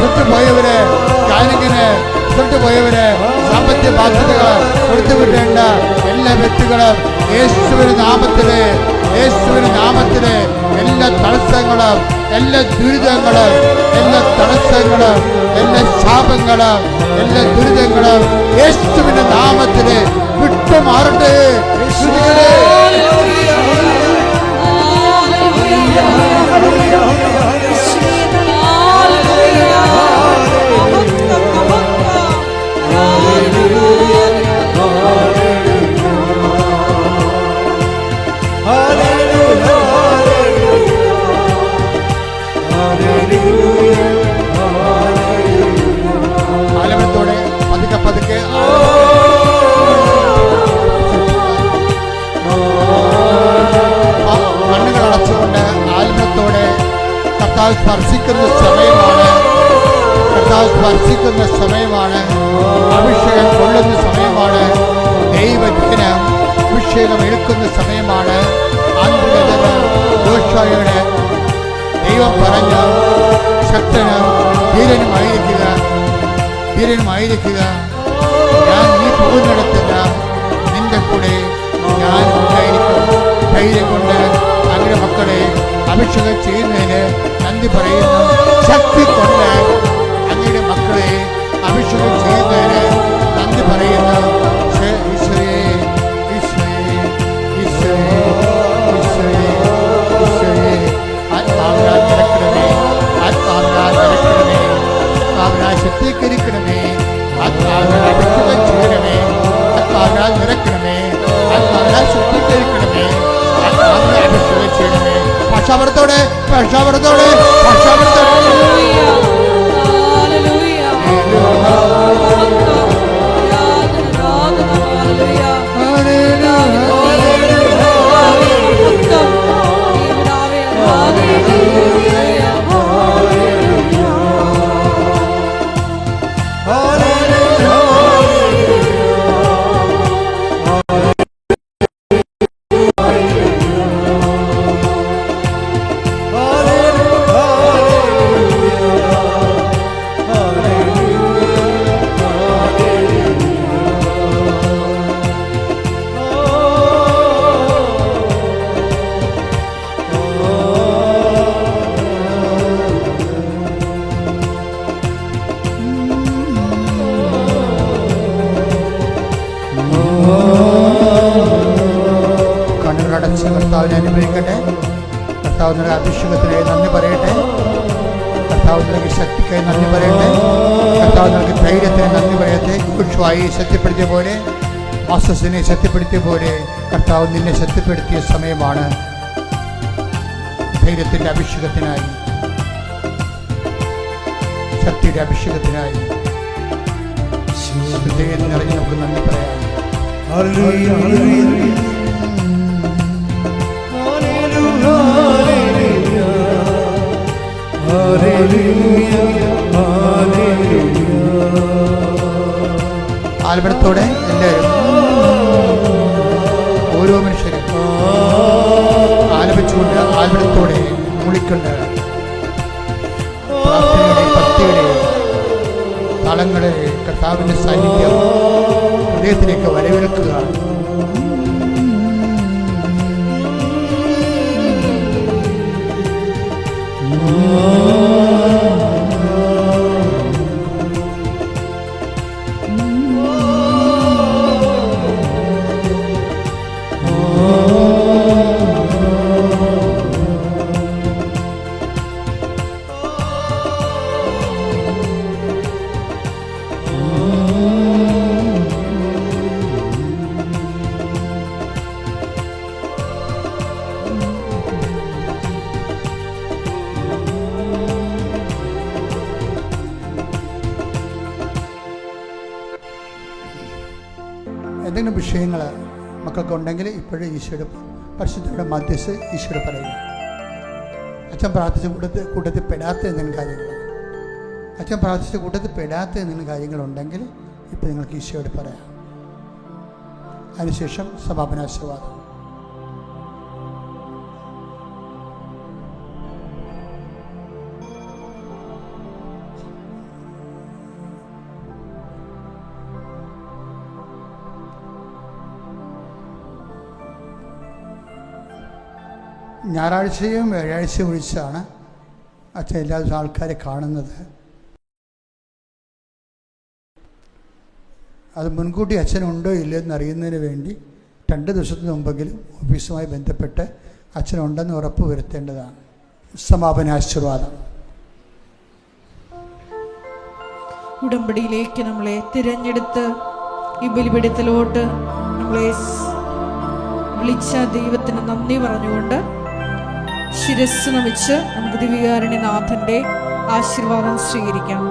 വിട്ടുപോയവര്, സ്കാനിങ്ങിന് വിട്ടുപോയവര്, സാമ്പത്തിക ബാധ്യതകൾ കൊടുത്തുവിട്ടേണ്ട എല്ലാ വ്യക്തികളും യേശുവിന്റെ നാമത്തില്, യേശുവിന്റെ നാമത്തില് എല്ലാ തടസ്സങ്ങളും, എല്ലാ ദുരിതങ്ങളും, എല്ലാ തടസ്സങ്ങളും, എല്ലാ ശാപങ്ങളും, എല്ലാ ദുരിതങ്ങളും യേശുവിന്റെ നാമത്തില് വിട്ടുമാറട്ടെ. Hallelujah. കർത്താവ് സ്പർശിക്കുന്ന സമയമാണ്. കർത്താവ് സ്പർശിക്കുന്ന സമയമാണ്. അഭിഷേകം കൊള്ളുന്ന സമയമാണ്. ദൈവത്തിന് അഭിഷേകം എടുക്കുന്ന സമയമാണ്. യോശുവയോട് ദൈവം പറഞ്ഞു, ശക്തനും ധീരനുമായിരിക്കുക, ഞാൻ നീ പോകുന്നിടത്തില്ല, നിന്റെ കൂടെ ഞാൻ ഉണ്ടായിരിക്കും. ധൈര്യം കൊണ്ട് അങ്ങനെ മക്കളെ അഭിഷേകം ചെയ്യുന്നതിന് നന്ദി പറയുന്നു. ശക്തി കൊണ്ട് അങ്ങയുടെ മക്കളെ അഭിഷേകം ചെയ്യുന്നതിന് നന്ദി പറയുന്നു. ശക്തീകരിക്കണമേ, ആത്മാവിനാൽ അഭിഷേകം ചെയ്യണമേ, ആത്മാവിനാൽ നിറയ്ക്കണമേ, ആത്മാവിനാൽ ശക്തീകരിക്കണമേ, ആത്മാവിനാൽ അഭിഷേകം ചെയ്യണമേ. ഭാഷാപരത്തോടെ കർത്താവിനെ അനുഭവിക്കട്ടെ. കർത്താവ് നിങ്ങളുടെ അഭിഷേകത്തിനായി നന്ദി പറയട്ടെ. കർത്താവ് നൽകി ശക്തിക്കായി നന്ദി പറയട്ടെ. കർത്താവ് നൽകി ധൈര്യത്തിന് നന്ദി പറയട്ടെ. യോശുവയെ ശക്തിപ്പെടുത്തിയ പോലെ, മോസസിനെ ശക്തിപ്പെടുത്തിയ പോലെ കർത്താവ് നിന്നെ ശക്തിപ്പെടുത്തിയ സമയമാണ്. ധൈര്യത്തിൻ്റെ അഭിഷേകത്തിനായി, ശക്തിയുടെ അഭിഷേകത്തിനായി ഹൃദയം നിറഞ്ഞ് നമുക്ക് നന്ദി പറയാം. ആൽബത്തോടെ എല്ലാവരും ഓരോ മനുഷ്യരും ആലപിച്ചുകൊണ്ട് ആൽബത്തോടെ മൂളിക്കൊണ്ട് പ്രാർത്ഥനയുടെ ഭക്തിയുടെ താളങ്ങളെ കർത്താവിൻ്റെ സാന്നിധ്യം ഹൃദയത്തിലേക്ക് വരവേൽക്കുക. എന്തെങ്കിലും വിഷയങ്ങൾ മക്കൾക്ക് ഉണ്ടെങ്കിൽ ഇപ്പോഴും ഈശോയുടെ പരിശുദ്ധയുടെ മധ്യസ്ഥ ഈശോയുടെ പറയുക. അച്ഛൻ പ്രാർത്ഥിച്ച കൂട്ടത്തിൽ പെടാത്ത എന്തെങ്കിലും കാര്യങ്ങൾ, അച്ഛൻ പ്രാർത്ഥിച്ച കൂട്ടത്തിൽ പെടാത്ത എന്തെങ്കിലും കാര്യങ്ങളുണ്ടെങ്കിൽ ഇപ്പോൾ നിങ്ങൾക്ക് ഈശോയോട് പറയാം. അതിനുശേഷം സമാപനാശീർവാദം. ഞായറാഴ്ചയും വ്യാഴാഴ്ചയും ഒഴിച്ചാണ് അച്ഛൻ എല്ലാ ദിവസവും ആൾക്കാരെ കാണുന്നത്. അത് മുൻകൂട്ടി അച്ഛനുണ്ടോ ഇല്ലയോ എന്നറിയുന്നതിന് വേണ്ടി 2 ദിവസത്തിന് മുമ്പെങ്കിലും ഓഫീസുമായി ബന്ധപ്പെട്ട് അച്ഛനുണ്ടെന്ന് ഉറപ്പ് വരുത്തേണ്ടതാണ്. സമാപനാശീർവാദം. ഉടമ്പടിയിലേക്ക് നമ്മളെ തിരഞ്ഞെടുത്ത് ഈ ബലിപീഠത്തിലോട്ട് നമ്മളെ വിളിച്ച ദൈവത്തിന് നന്ദി പറഞ്ഞുകൊണ്ട് ശിരസ് നമിച്ച് നമുക്ക് ദിവ്യകാരുണ്യനാഥന്റെ ആശീർവാദം സ്വീകരിക്കാം.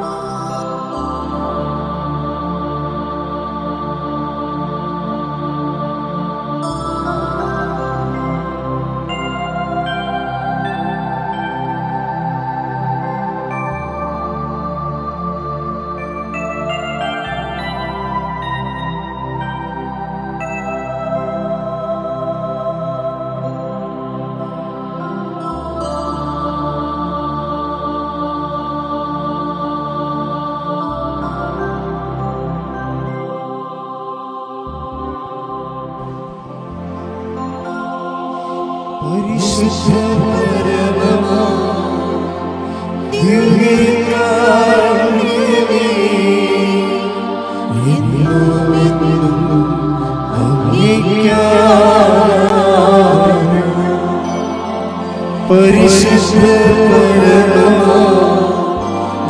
പരിശുദ്ധ പരമമാ ദിവ്യകാരുണ്യമേ, എന്നുമെന്നും അങ്ങേയ്ക്കാരാധന. പരിശുദ്ധ പരമമാ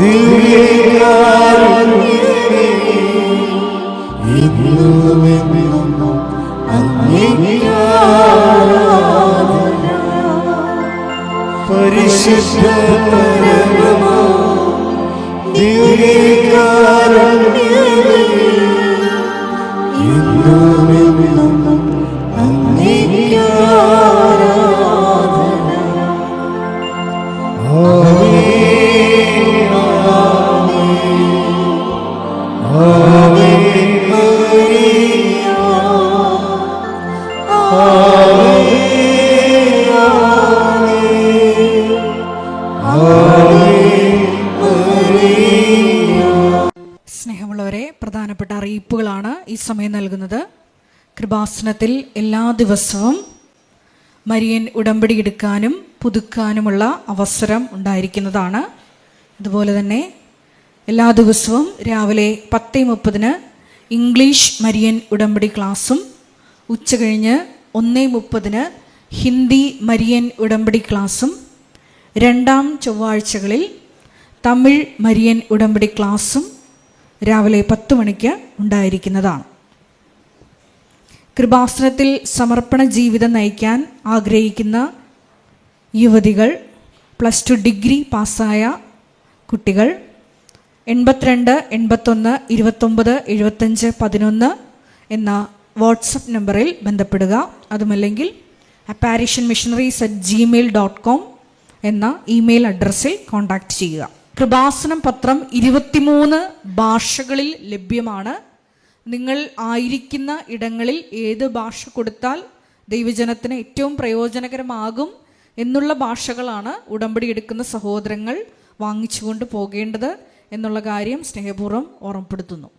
ദിവ്യകാരുണ്യമേ, എന്നുമെന്നും അങ്ങേയ്ക്കാരാധന. പരിശുദ്ധ പരമമാ ദിവ്യകാരുണ്യമേ, എന്നുമെന്നും അങ്ങേയ്ക്കാരാധന. ആമേൻ, ആവേ മരിയ, ആവേ സ്നേഹമുള്ളവരെ, പ്രധാനപ്പെട്ട അറിയിപ്പുകളാണ് ഈ സമയം നൽകുന്നത്. കൃപാസനത്തിൽ എല്ലാ ദിവസവും മരിയൻ ഉടമ്പടി എടുക്കാനും പുതുക്കാനുമുള്ള അവസരം ഉണ്ടായിരിക്കുന്നതാണ്. അതുപോലെ തന്നെ എല്ലാ ദിവസവും രാവിലെ 10:30 ഇംഗ്ലീഷ് മരിയൻ ഉടമ്പടി ക്ലാസ്സും ഉച്ചകഴിഞ്ഞ് 1:30 ഹിന്ദി മരിയൻ ഉടമ്പടി ക്ലാസ്സും രണ്ടാം ചൊവ്വാഴ്ചകളിൽ തമിഴ് മരിയൻ ഉടമ്പടി ക്ലാസ്സും രാവിലെ 10 മണിക്ക് ഉണ്ടായിരിക്കുന്നതാണ്. കൃപാസനത്തിൽ സമർപ്പണ ജീവിതം നയിക്കാൻ ആഗ്രഹിക്കുന്ന യുവതികൾ, +2 ഡിഗ്രി പാസ്സായ കുട്ടികൾ 82 81 29 75 11 എന്ന വാട്സപ്പ് നമ്പറിൽ ബന്ധപ്പെടുക. അതുമല്ലെങ്കിൽ apparitionmissionaries@gmail.com എന്ന ഇമെയിൽ അഡ്രസ്സിൽ കോൺടാക്റ്റ് ചെയ്യുക. കൃപാസനം പത്രം 23 ഭാഷകളിൽ ലഭ്യമാണ്. നിങ്ങൾ ആയിരിക്കുന്ന ഇടങ്ങളിൽ ഏത് ഭാഷ കൊടുത്താൽ ദൈവജനത്തിന് ഏറ്റവും പ്രയോജനകരമാകും എന്നുള്ള ഭാഷകളാണ് ഉടമ്പടി എടുക്കുന്ന സഹോദരങ്ങൾ വാങ്ങിച്ചുകൊണ്ട് പോകേണ്ടത് എന്നുള്ള കാര്യം സ്നേഹപൂർവ്വം ഓർമ്മപ്പെടുത്തുന്നു.